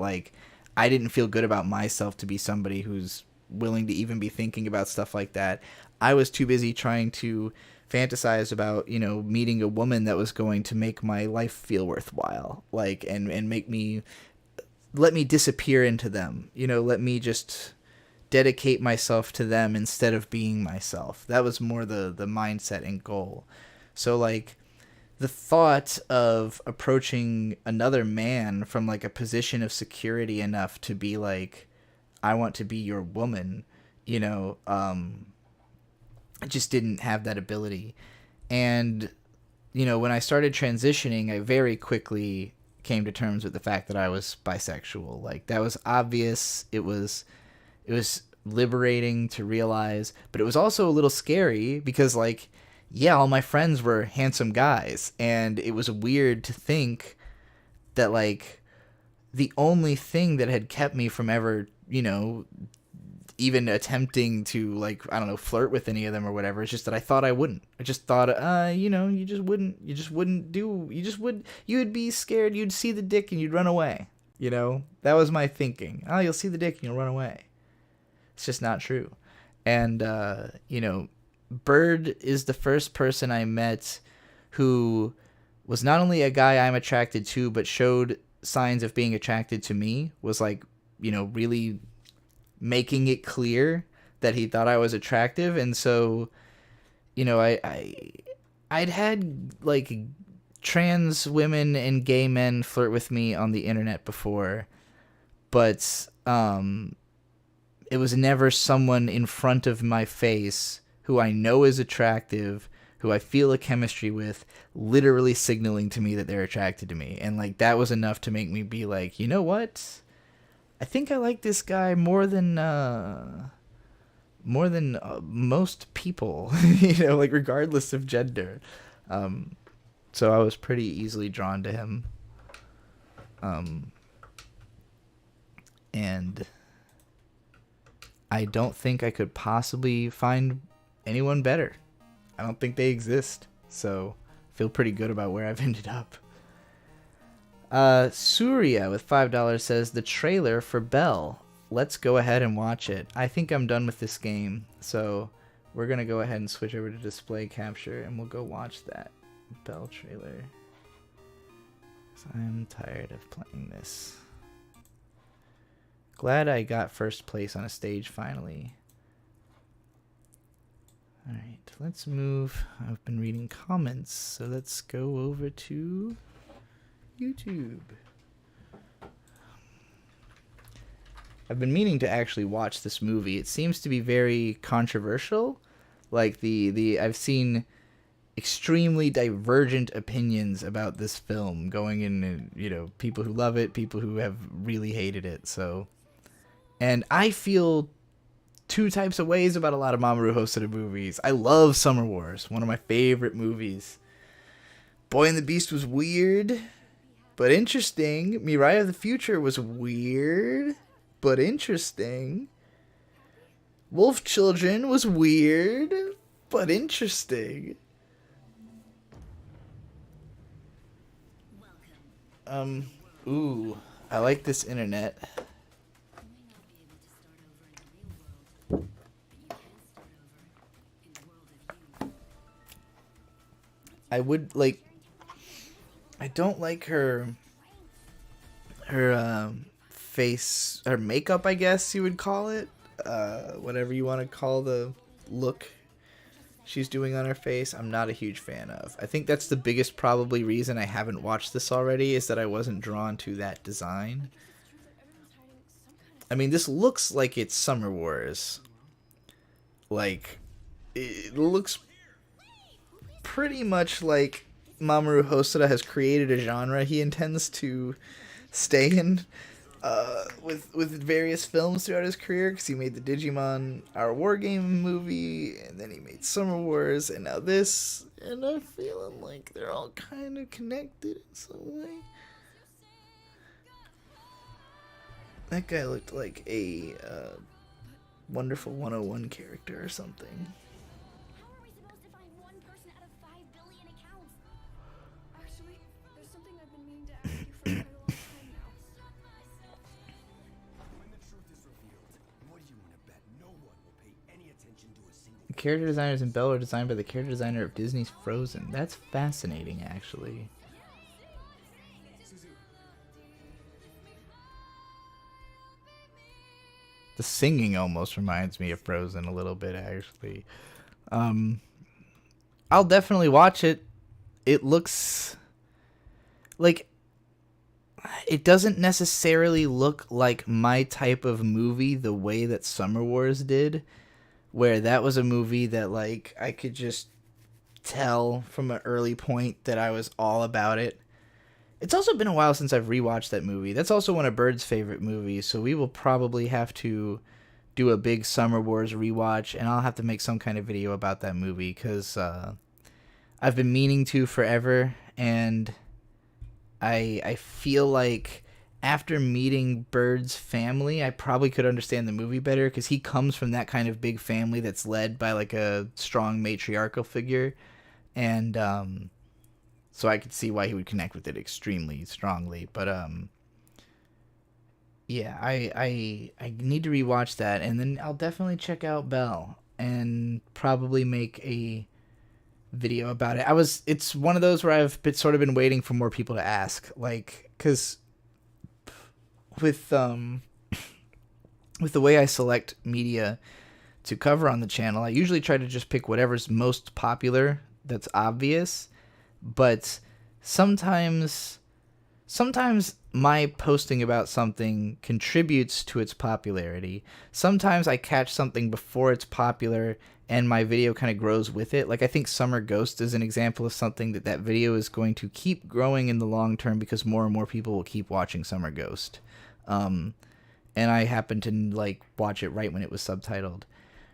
I didn't feel good about myself to be somebody who's willing to even be thinking about stuff like that. I was too busy trying to fantasize about, you know, meeting a woman that was going to make my life feel worthwhile, and make me, let me disappear into them, you know, let me just dedicate myself to them instead of being myself. That was more the mindset and goal. So like the thought of approaching another man from like a position of security enough to be like, I want to be your woman, you know, I just didn't have that ability. And, you know, when I started transitioning, I very quickly came to terms with the fact that I was bisexual. Like, that was obvious. It was liberating to realize, but it was also a little scary because, like, yeah, all my friends were handsome guys, and it was weird to think that, like, the only thing that had kept me from ever, you know, even attempting to, like, I don't know, flirt with any of them or whatever, is just that I thought I wouldn't. I just thought, you know, you would be scared, you'd see the dick and you'd run away. You know, that was my thinking. Oh, you'll see the dick and you'll run away. It's just not true. And, you know, Bird is the first person I met who was not only a guy I'm attracted to, but showed signs of being attracted to me, was like, you know, really making it clear that he thought I was attractive. And so, you know, I'd had like trans women and gay men flirt with me on the internet before, but it was never someone in front of my face who I know is attractive, who I feel a chemistry with, literally signaling to me that they're attracted to me. And like that was enough to make me be like, you know what? I think I like this guy more than most people, you know, like regardless of gender. So I was pretty easily drawn to him. And I don't think I could possibly find anyone better. I don't think they exist. So I feel pretty good about where I've ended up. Surya with $5 says, the trailer for Belle. Let's go ahead and watch it. I think I'm done with this game. So we're going to go ahead and switch over to display capture and we'll go watch that Belle trailer. 'Cause I'm tired of playing this. Glad I got first place on a stage finally. Alright, let's move. I've been reading comments, so let's go over to YouTube. I've been meaning to actually watch this movie. It seems to be very controversial. Like I've seen extremely divergent opinions about this film going in, you know, people who love it, people who have really hated it. So, and I feel two types of ways about a lot of Mamoru Hosoda movies. I love Summer Wars, one of my favorite movies. Boy and the Beast was weird, but interesting. Mirai of the Future was weird, but interesting. Wolf Children was weird, but interesting. Ooh, I like this internet. I would like. I don't like her face, her makeup, I guess you would call it. Whatever you want to call the look she's doing on her face, I'm not a huge fan of. I think that's the biggest probably reason I haven't watched this already, is that I wasn't drawn to that design. I mean, this looks like it's Summer Wars. Like, it looks pretty much like Mamoru Hosoda has created a genre he intends to stay in with various films throughout his career, because he made the Digimon Our War Game movie, and then he made Summer Wars, and now this, and I'm feeling like they're all kind of connected in some way. That guy looked like a Wonderful 101 character or something. Character designers in Belle are designed by the character designer of Disney's Frozen. That's fascinating, actually. The singing almost reminds me of Frozen a little bit, actually. I'll definitely watch it. it looks like it doesn't necessarily look like my type of movie the way that Summer Wars did, where that was a movie that like I could just tell from an early point that I was all about it. It's also been a while since I've rewatched that movie. That's also one of Bird's favorite movies, so we will probably have to do a big Summer Wars rewatch, and I'll have to make some kind of video about that movie, because I've been meaning to forever, and I feel like after meeting Bird's family, I probably could understand the movie better, because he comes from that kind of big family that's led by like a strong matriarchal figure, and so I could see why he would connect with it extremely strongly. But yeah, I need to rewatch that, and then I'll definitely check out Belle and probably make a video about it. It's one of those where I've sort of been waiting for more people to ask, like, because with the way I select media to cover on the channel, I usually try to just pick whatever's most popular that's obvious, but sometimes my posting about something contributes to its popularity. Sometimes I catch something before it's popular and my video kind of grows with it. Like, I think Summer Ghost is an example of something that video is going to keep growing in the long term, because more and more people will keep watching Summer Ghost. And I happened to like watch it right when it was subtitled.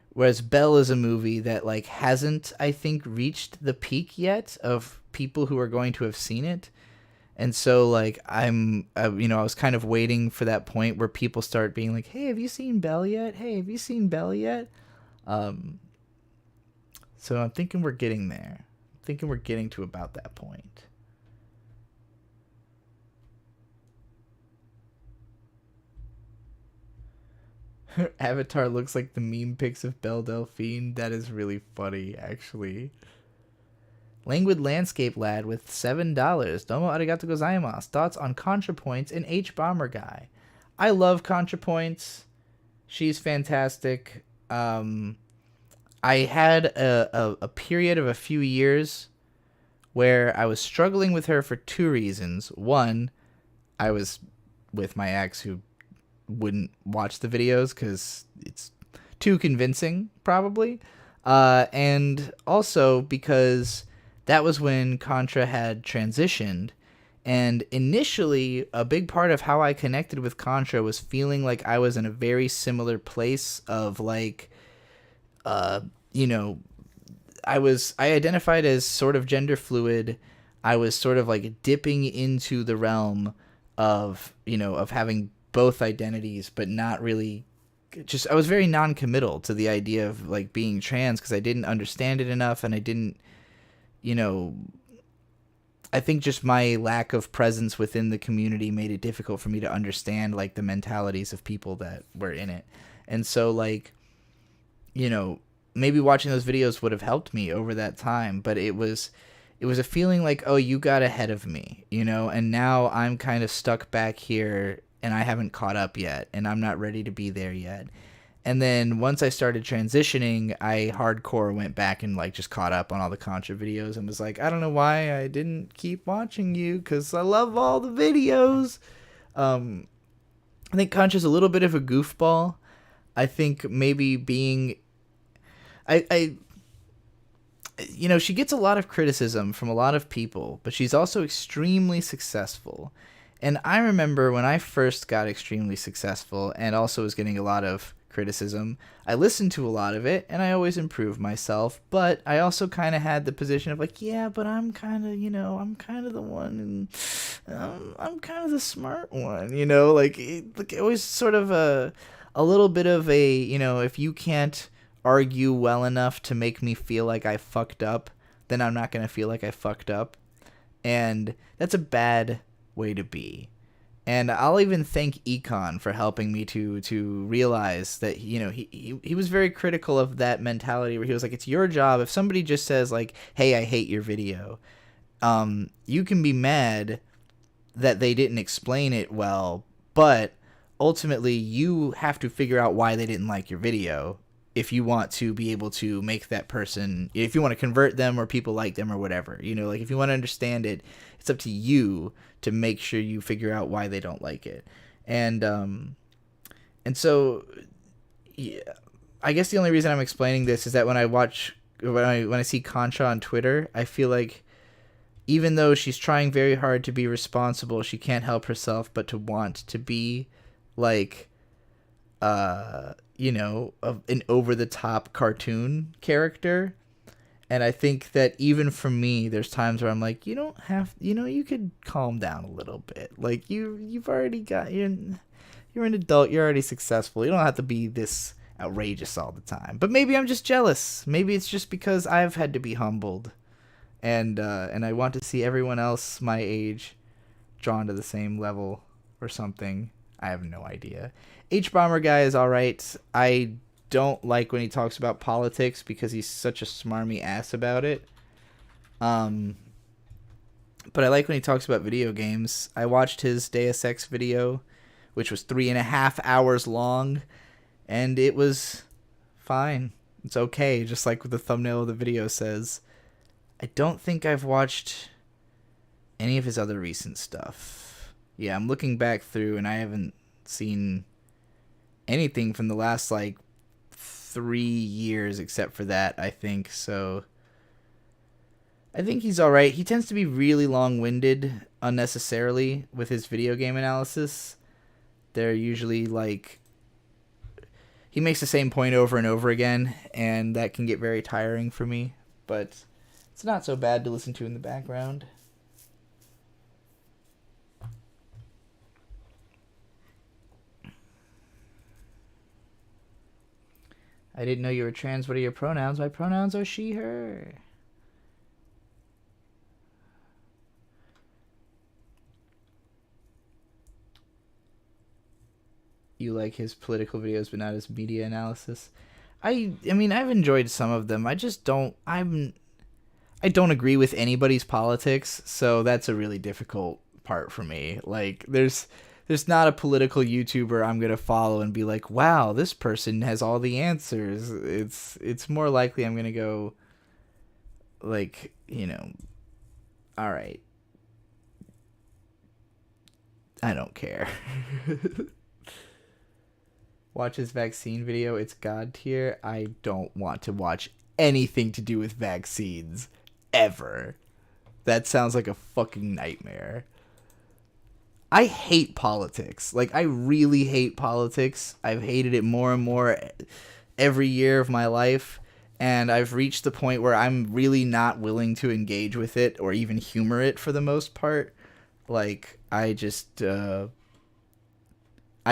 Whereas Belle is a movie that like hasn't, I think, reached the peak yet of people who are going to have seen it. And so like I was kind of waiting for that point where people start being like, "Hey, have you seen Belle yet? Hey, have you seen Belle yet?" So I'm thinking we're getting there. I'm thinking we're getting to about that point. Her avatar looks like the meme pics of Belle Delphine. That is really funny, actually. Languid Landscape Lad with $7. Domo arigato gozaimasu. Thoughts on ContraPoints and H Bomber Guy. I love ContraPoints. She's fantastic. I had a period of a few years where I was struggling with her for two reasons. One, I was with my ex who wouldn't watch the videos because it's too convincing, probably. And also because that was when Contra had transitioned. And initially, a big part of how I connected with Contra was feeling like I was in a very similar place of like, I identified as sort of gender fluid. I was sort of like dipping into the realm of having both identities, but not really I was very non-committal to the idea of like being trans because I didn't understand it enough, and I didn't, I think just my lack of presence within the community made it difficult for me to understand like the mentalities of people that were in it. And so like, maybe watching those videos would have helped me over that time, but it was a feeling like, oh, you got ahead of me, and now I'm kind of stuck back here and I haven't caught up yet, and I'm not ready to be there yet. And then once I started transitioning, I hardcore went back and like just caught up on all the Contra videos and was like, I don't know why I didn't keep watching you, because I love all the videos. I think Contra's a little bit of a goofball. I think maybe being... she gets a lot of criticism from a lot of people, but she's also extremely successful. And I remember when I first got extremely successful and also was getting a lot of criticism, I listened to a lot of it and I always improved myself, but I also kind of had the position of like, yeah, but I'm kind of, I'm kind of the one, and I'm kind of the smart one, like it was sort of a little bit of a, if you can't argue well enough to make me feel like I fucked up, then I'm not going to feel like I fucked up. And that's a bad way to be. And I'll even thank Econ for helping me to realize that, he was very critical of that mentality where he was like, it's your job. If somebody just says like, hey, I hate your video, you can be mad that they didn't explain it well, but ultimately you have to figure out why they didn't like your video. if you want to be able to make that person, if you want to convert them or people like them or whatever, you know, like if you want to understand it, it's up to you to make sure you figure out why they don't like it. And so, yeah, I guess the only reason I'm explaining this is that when I see Concha on Twitter, I feel like even though she's trying very hard to be responsible, she can't help herself but to want to be like, you know, an over-the-top cartoon character. And I think that even for me, there's times where I'm like, you don't have, you know, you could calm down a little bit. Like, you've already got, you're an adult, you're already successful. You don't have to be this outrageous all the time. But maybe I'm just jealous. Maybe it's just because I've had to be humbled. And I want to see everyone else my age drawn to the same level or something. I have no idea. H-Bomber guy is alright. I don't like when he talks about politics because he's such a smarmy ass about it. But I like when he talks about video games. I watched his Deus Ex video, which was 3.5 hours long, and it was fine. It's okay, just like what the thumbnail of the video says. I don't think I've watched any of his other recent stuff. Yeah, I'm looking back through, and I haven't seen anything from the last, like, 3 years except for that, I think. So I think he's alright. He tends to be really long-winded unnecessarily with his video game analysis. They're usually, like, he makes the same point over and over again, and that can get very tiring for me. But it's not so bad to listen to in the background. I didn't know you were trans. What are your pronouns? My pronouns are she, her. You like his political videos, but not his media analysis. I mean, I've enjoyed some of them. I just don't. I don't agree with anybody's politics, so that's a really difficult part for me. Like, there's not a political YouTuber I'm gonna follow and be like, wow, this person has all the answers. It's more likely I'm gonna go, like, you know, all right, I don't care. Watch his vaccine video. It's God tier. I don't want to watch anything to do with vaccines ever. That sounds like a fucking nightmare. I hate politics. Like, I really hate politics. I've hated it more and more every year of my life, and I've reached the point where I'm really not willing to engage with it or even humor it for the most part. Like, I just, I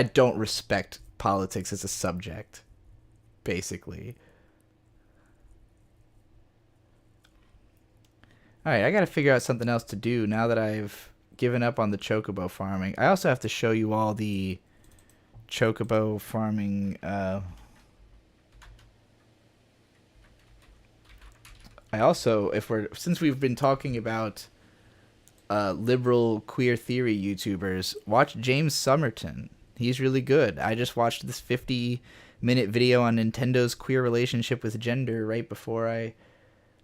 don't respect politics as a subject, basically. Alright, I gotta figure out something else to do now that I've given up on the Chocobo farming. I also have to show you all the Chocobo farming, I also, since we've been talking about liberal queer theory YouTubers, watch James Somerton. He's really good. I just watched this 50-minute video on Nintendo's queer relationship with gender right before I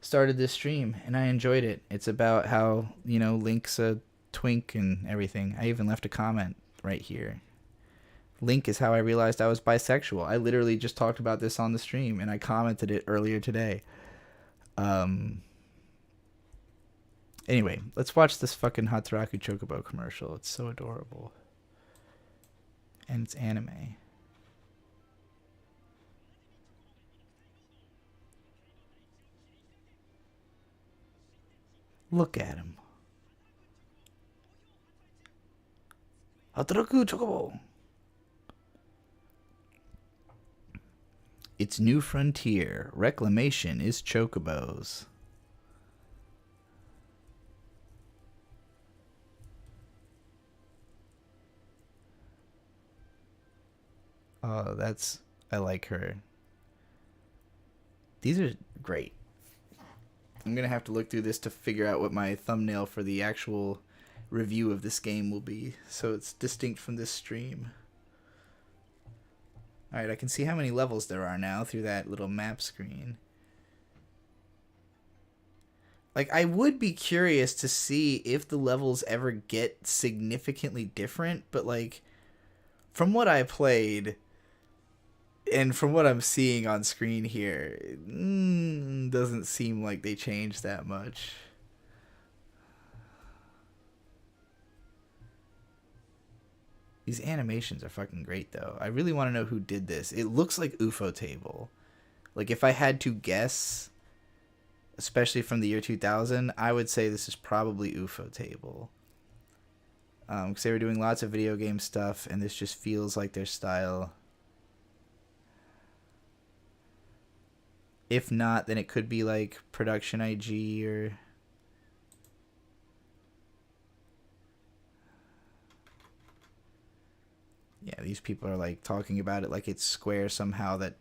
started this stream, and I enjoyed it. It's about how, you know, Link's a twink and everything. I even left a comment right here. Link is how I realized I was bisexual. I literally just talked about this on the stream, and I commented it earlier today. Anyway, let's watch this fucking Hatarake Chocobo commercial. It's so adorable. And it's anime. Look at him. Hatarake Chocobo. Its new frontier. Reclamation is chocobos. Oh, I like her. These are great. I'm going to have to look through this to figure out what my thumbnail for the actual review of this game will be, so it's distinct from this stream. Alright, I can see how many levels there are now through that little map screen. Like, I would be curious to see if the levels ever get significantly different, but, like, from what I played, and from what I'm seeing on screen here, it doesn't seem like they changed that much. These animations are fucking great, though. I really want to know who did this. It looks like UFO Table. Like, if I had to guess, especially from the year 2000, I would say this is probably UFO Table. Because they were doing lots of video game stuff, and this just feels like their style. If not, then it could be like Production IG or... Yeah, these people are like talking about it like it's Square somehow that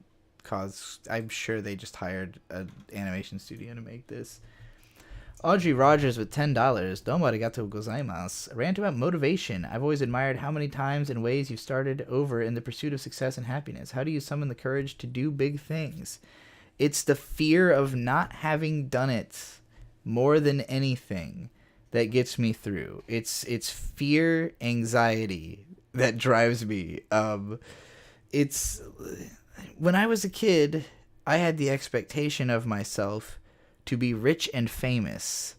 caused... I'm sure they just hired an animation studio to make this. Audrey Rogers with $10. Domo arigatou gozaimasu. A rant about motivation. I've always admired how many times and ways you've started over in the pursuit of success and happiness. How do you summon the courage to do big things? It's the fear of not having done it more than anything that gets me through. It's fear, anxiety that drives me. It's when I was a kid, I had the expectation of myself to be rich and famous,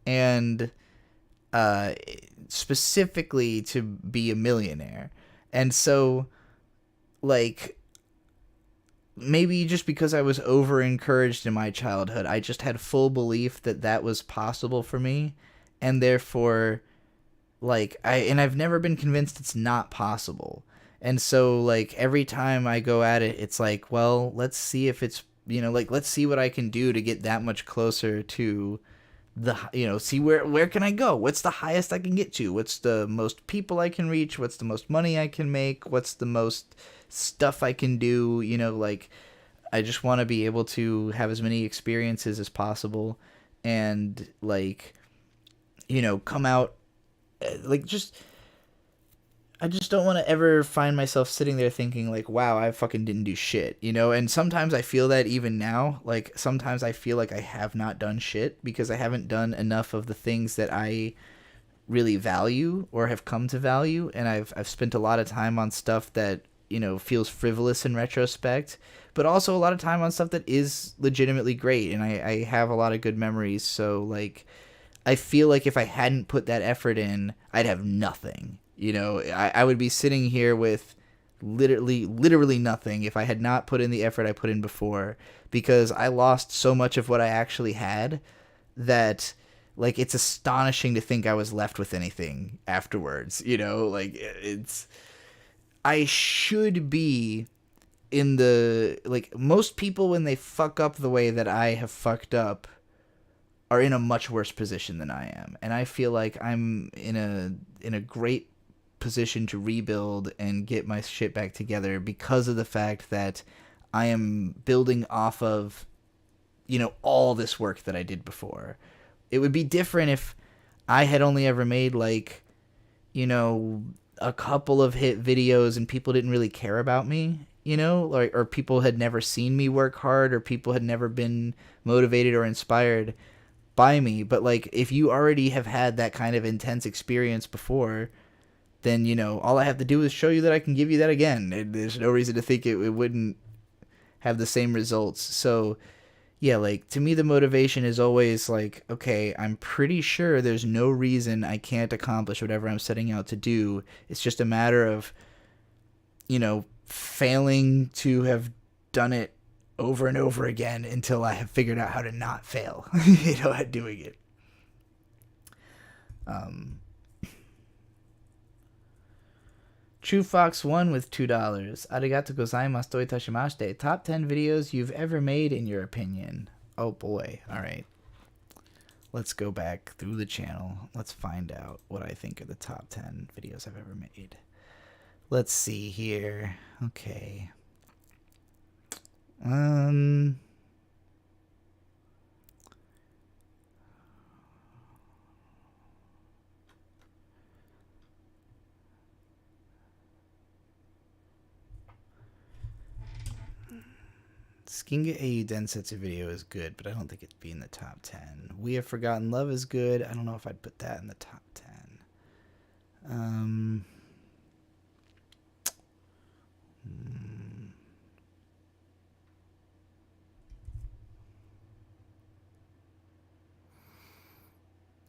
and specifically to be a millionaire. And so, like, maybe just because I was over encouraged in my childhood, I just had full belief that that was possible for me, and therefore, like, I've never been convinced it's not possible. And so, like, every time I go at it, it's like, well, let's see if it's, like, let's see what I can do to get that much closer to the, see where can I go? What's the highest I can get to? What's the most people I can reach? What's the most money I can make? What's the most stuff I can do? Like, I just want to be able to have as many experiences as possible, and, like, come out, like, I just don't want to ever find myself sitting there thinking, like, wow, I fucking didn't do shit, And sometimes I feel that even now. Like, sometimes I feel like I have not done shit because I haven't done enough of the things that I really value or have come to value. And I've spent a lot of time on stuff that, feels frivolous in retrospect, but also a lot of time on stuff that is legitimately great. And I have a lot of good memories. So, like, I feel like if I hadn't put that effort in, I'd have nothing. I would be sitting here with literally nothing if I had not put in the effort I put in before, because I lost so much of what I actually had that, like, it's astonishing to think I was left with anything afterwards, like, I should be in the, like, most people when they fuck up the way that I have fucked up are in a much worse position than I am. And I feel like I'm in a great position to rebuild and get my shit back together because of the fact that I am building off of, all this work that I did before. It would be different if I had only ever made, like, a couple of hit videos and people didn't really care about me, or people had never seen me work hard, or people had never been motivated or inspired by me. But, like, if you already have had that kind of intense experience before, then, all I have to do is show you that I can give you that again. There's no reason to think it wouldn't have the same results. So, yeah, like, to me, the motivation is always, like, okay, I'm pretty sure there's no reason I can't accomplish whatever I'm setting out to do. It's just a matter of, failing to have done it over and over again until I have figured out how to not fail, at doing it. True Fox 1 with $2. Arigato gozaimasu to itashimashite. Top 10 videos you've ever made in your opinion. Oh boy. Alright. Let's go back through the channel. Let's find out what I think are the top 10 videos I've ever made. Let's see here. Okay. Skinga AU Densetsu video is good, but I don't think it'd be in the top 10. We Have Forgotten Love is good. I don't know if I'd put that in the top 10.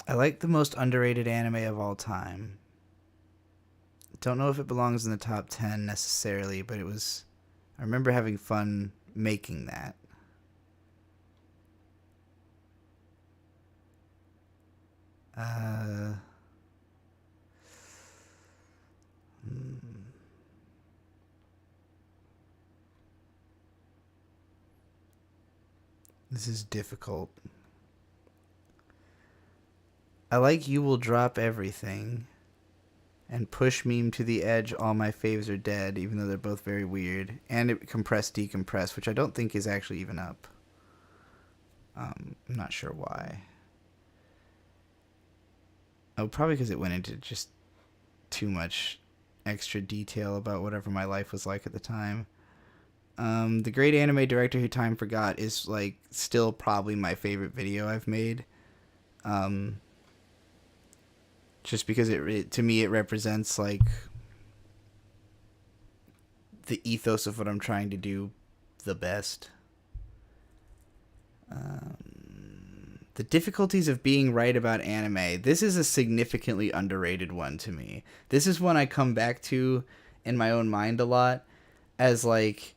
I like the most underrated anime of all time. Don't know if it belongs in the top 10 necessarily, but it was... I remember having fun making that. This is difficult. I like You Will Drop Everything and Push Meme to the Edge. All My Faves Are Dead, even though they're both very weird. And it Compress Decompress, which I don't think is actually even up. I'm not sure why. Oh, probably because it went into just too much extra detail about whatever my life was like at the time. The Great Anime Director Who Time Forgot is like still probably my favorite video I've made. Just because it to me it represents like the ethos of what I'm trying to do the best. The difficulties of being right about anime. This is a significantly underrated one to me. This is one I come back to in my own mind a lot as like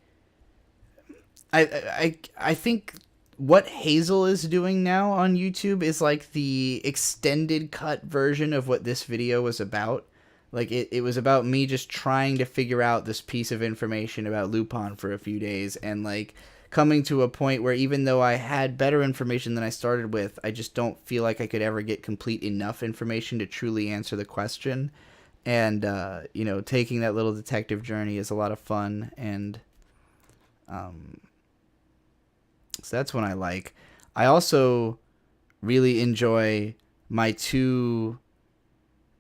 I think what Hazel is doing now on YouTube is like the extended cut version of what this video was about. Like it was about me just trying to figure out this piece of information about Lupin for a few days and like coming to a point where even though I had better information than I started with, I just don't feel like I could ever get complete enough information to truly answer the question. And, you know, taking that little detective journey is a lot of fun. And so that's one I like. I also really enjoy my two...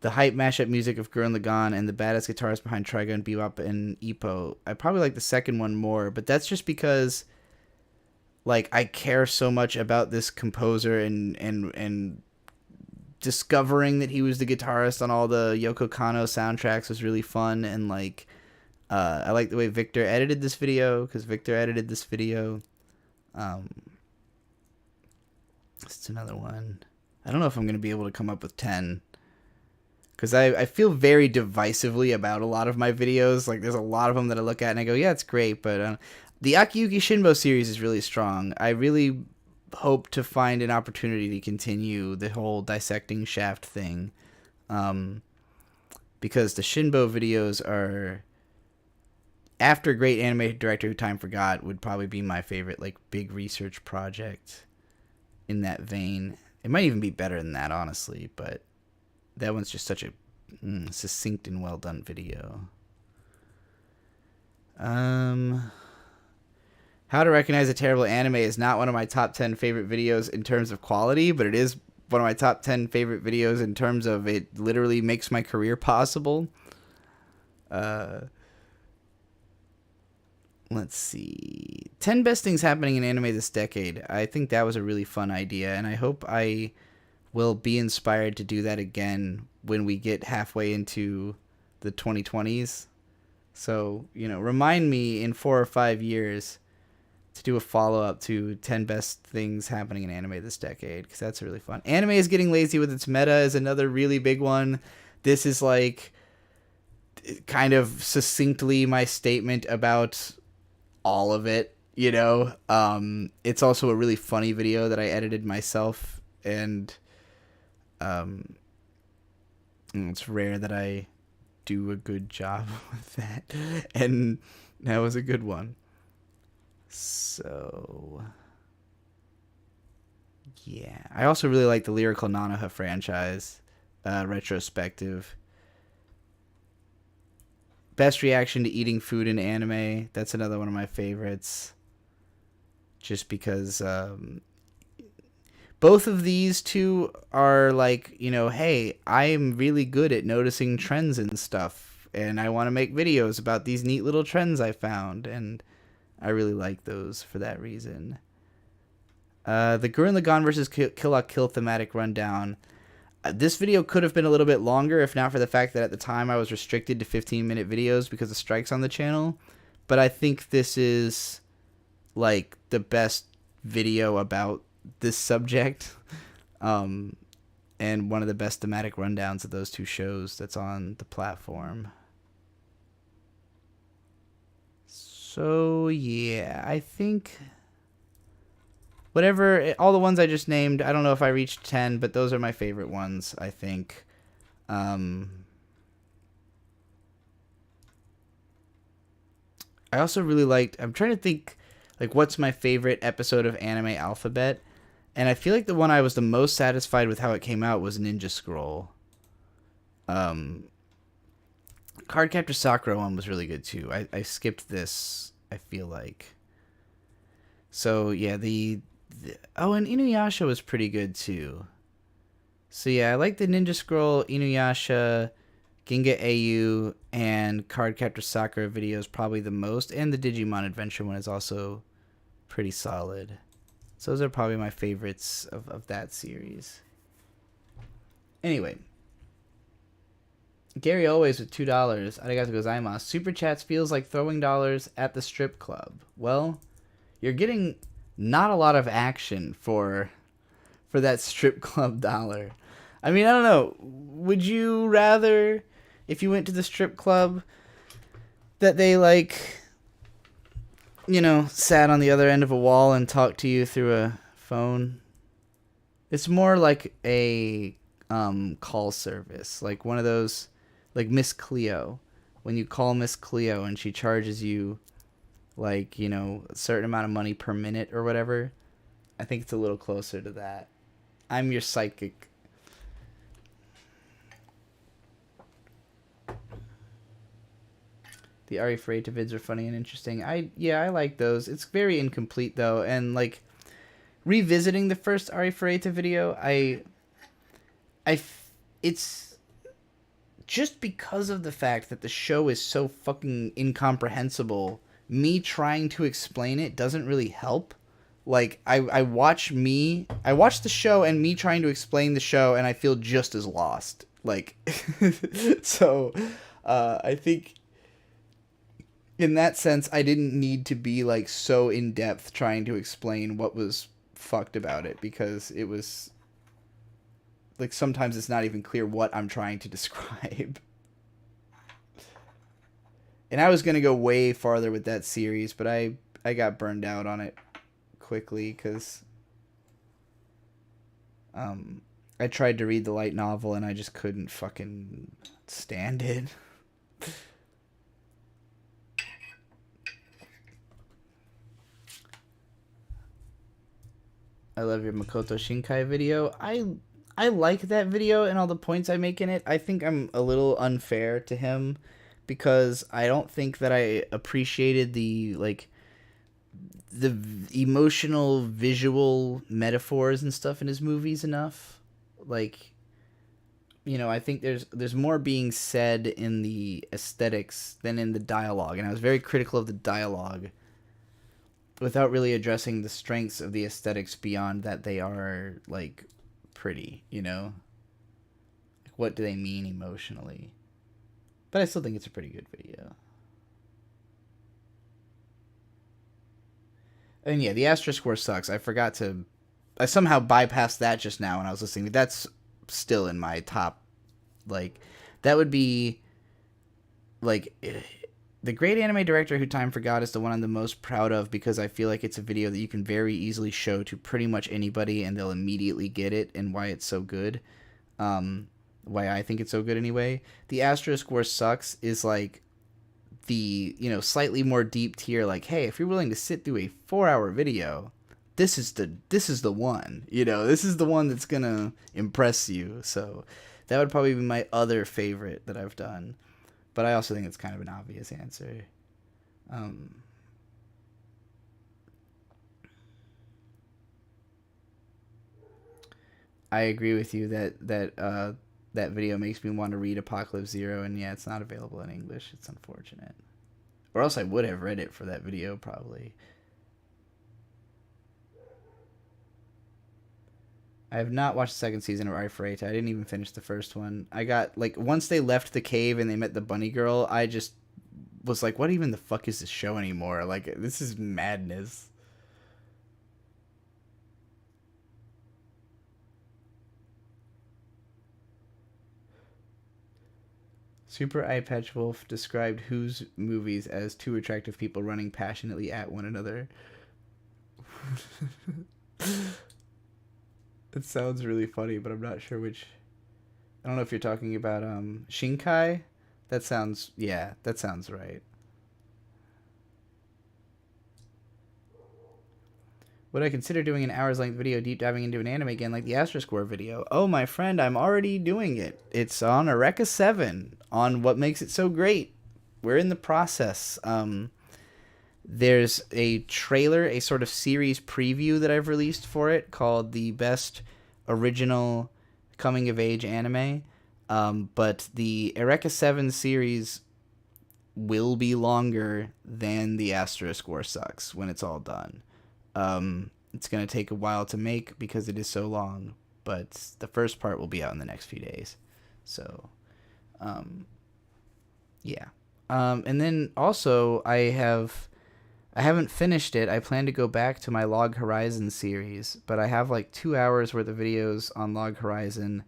the hype mashup music of Gurren Lagann and the badass guitarist behind Trigun, Bebop, and Ippo. I probably like the second one more, but that's just because like I care so much about this composer and discovering that he was the guitarist on all the Yoko Kanno soundtracks was really fun. And like I like the way Victor edited this video, because Victor edited this video. It's another one. I don't know if I'm going to be able to come up with 10. Because I feel very divisively about a lot of my videos. Like, there's a lot of them that I look at and I go, yeah, it's great. But the Akiyuki Shinbo series is really strong. I really hope to find an opportunity to continue the whole dissecting Shaft thing. Because the Shinbo videos are... after Great Anime Director Who Time Forgot would probably be my favorite, like, big research project in that vein. It might even be better than that, honestly, but... that one's just such a succinct and well done video. How to Recognize a Terrible Anime is not one of my top 10 favorite videos in terms of quality, but it is one of my top 10 favorite videos in terms of it literally makes my career possible. Let's see. 10 best things happening in anime this decade. I think that was a really fun idea, and I hope I will be inspired to do that again when we get halfway into the 2020s. So, you know, remind me in 4 or 5 years to do a follow-up to 10 best things happening in anime this decade, because that's really fun. Anime is getting lazy with its meta is another really big one. This is like kind of succinctly my statement about all of it, you know. It's also a really funny video that I edited myself, and it's rare that I do a good job with that, and that was a good one. So yeah, I also really like the Lyrical Nanoha franchise retrospective. Best reaction to eating food in anime, that's another one of my favorites, just because both of these two are like, you know, hey, I'm really good at noticing trends and stuff, and I want to make videos about these neat little trends I found. And I really like those for that reason. The Gurren Lagann versus Kill la Kill thematic rundown. This video could have been a little bit longer if not for the fact that at the time I was restricted to 15-minute videos because of strikes on the channel. But I think this is like the best video about this subject. And one of the best thematic rundowns of those two shows that's on the platform. So yeah, I think whatever, all the ones I just named, I don't know if I reached 10, but those are my favorite ones, I think. I also really liked, I'm trying to think, like, what's my favorite episode of Anime Alphabet? And I feel like the one I was the most satisfied with how it came out was Ninja Scroll. Cardcaptor Sakura one was really good, too. I skipped this, I feel like. So, yeah, oh, and Inuyasha was pretty good, too. So, yeah, I like the Ninja Scroll, Inuyasha, Ginga AU, and Cardcaptor Sakura videos probably the most. And the Digimon Adventure one is also pretty solid. So those are probably my favorites of that series. Anyway. Gary Always with $2. Arigato gozaimasu. Super chats feels like throwing dollars at the strip club. Well, you're getting not a lot of action for that strip club dollar. I mean, I don't know. Would you rather, if you went to the strip club, that they, like, you know, sat on the other end of a wall and talked to you through a phone? It's more like a call service, like one of those, like Miss Cleo. When you call Miss Cleo and she charges you, like, you know, a certain amount of money per minute or whatever. I think it's a little closer to that. I'm your psychic. The Ari Ferreira vids are funny and interesting. I like those. It's very incomplete though, and like revisiting the first Ari Ferreira video, it's just because of the fact that the show is so fucking incomprehensible. Me trying to explain it doesn't really help. Like I watch the show and me trying to explain the show, and I feel just as lost. Like, so I think in that sense, I didn't need to be like so in depth trying to explain what was fucked about it, because it was like sometimes it's not even clear what I'm trying to describe. And I was gonna go way farther with that series, but I got burned out on it quickly because I tried to read the light novel and I just couldn't fucking stand it. I love your Makoto Shinkai video. I like that video and all the points I make in it. I think I'm a little unfair to him because I don't think that I appreciated the emotional visual metaphors and stuff in his movies enough. Like, you know, I think there's more being said in the aesthetics than in the dialogue, and I was very critical of the dialogue without really addressing the strengths of the aesthetics beyond that they are, like, pretty, you know? Like, what do they mean emotionally? But I still think it's a pretty good video. And yeah, the asterisk war sucks. I somehow bypassed that just now when I was listening. That's still in my top, like, that would be, like, the great anime director who time forgot is the one I'm the most proud of, because I feel like it's a video that you can very easily show to pretty much anybody and they'll immediately get it and why it's so good. Why I think it's so good anyway. The asterisk war sucks is like the, you know, slightly more deep tier, like, hey, if you're willing to sit through a 4-hour video, this is the one, you know, this is the one that's gonna impress you. So that would probably be my other favorite that I've done. But I also think it's kind of an obvious answer. I agree with you that video makes me want to read Apocalypse Zero, and yeah, it's not available in English. It's unfortunate. Or else I would have read it for that video, probably. I have not watched the second season of Arifureta. I didn't even finish the first one. I got, like, once they left the cave and they met the bunny girl, I just was like, what even the fuck is this show anymore? Like, this is madness. Super Eye Patch Wolf described Who's movies as two attractive people running passionately at one another. It sounds really funny, but I'm not sure which. I don't know if you're talking about Shinkai. That sounds, yeah, that sounds right. Would I consider doing an hour's length video deep diving into an anime again like the Astro Score video? Oh, my friend, I'm already doing it. It's on Eureka 7 on what makes it so great. We're in the process. There's a trailer, a sort of series preview that I've released for it called the Best Original Coming of Age Anime. But the Eureka 7 series will be longer than the Astro Score Sucks when it's all done. It's going to take a while to make because it is so long, but the first part will be out in the next few days. So, yeah. And then also I haven't finished it. I plan to go back to my Log Horizon series, but I have like 2 hours worth of videos on Log Horizon.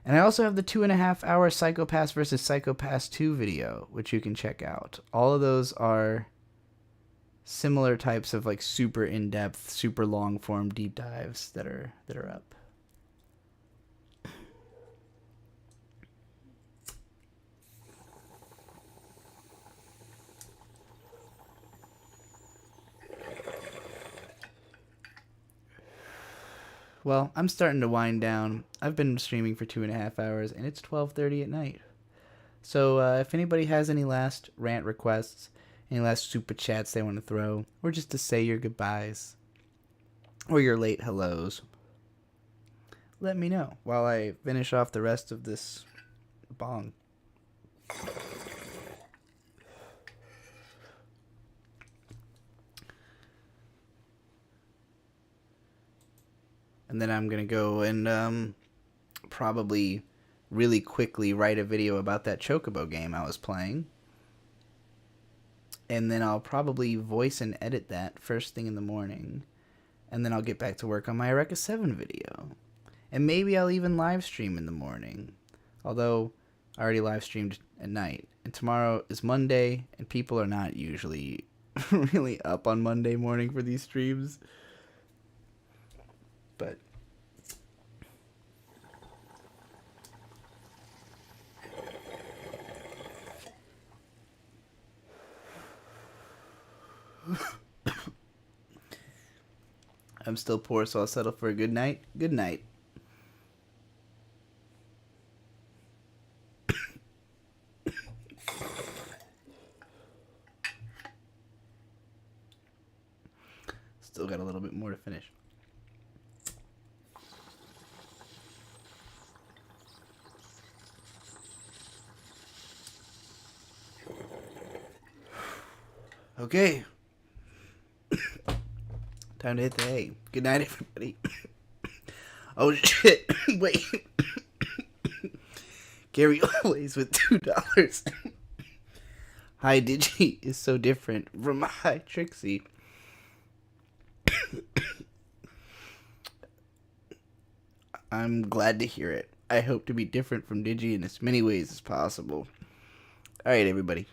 And I also have the 2.5 hour Psycho-Pass versus Psycho-Pass 2 video, which you can check out. All of those are similar types of like super in-depth, super long-form deep dives that are up. Well, I'm starting to wind down. I've been streaming for 2.5 hours, and it's 12:30 at night. So if anybody has any last rant requests, any last super chats they want to throw, or just to say your goodbyes, or your late hellos, let me know while I finish off the rest of this bong. And then I'm going to go and probably really quickly write a video about that Chocobo game I was playing. And then I'll probably voice and edit that first thing in the morning. And then I'll get back to work on my Eureka 7 video. And maybe I'll even live stream in the morning. Although I already live streamed at night. And tomorrow is Monday, and people are not usually really up on Monday morning for these streams. But I'm still poor, so I'll settle for a good night. Good night. Still got a little bit more to finish. Okay. Time to hit the hay. Good night, everybody. Oh, shit. Wait. Gary always with $2. Hi, Digi is so different from Hi, Trixie. I'm glad to hear it. I hope to be different from Digi in as many ways as possible. Alright, everybody.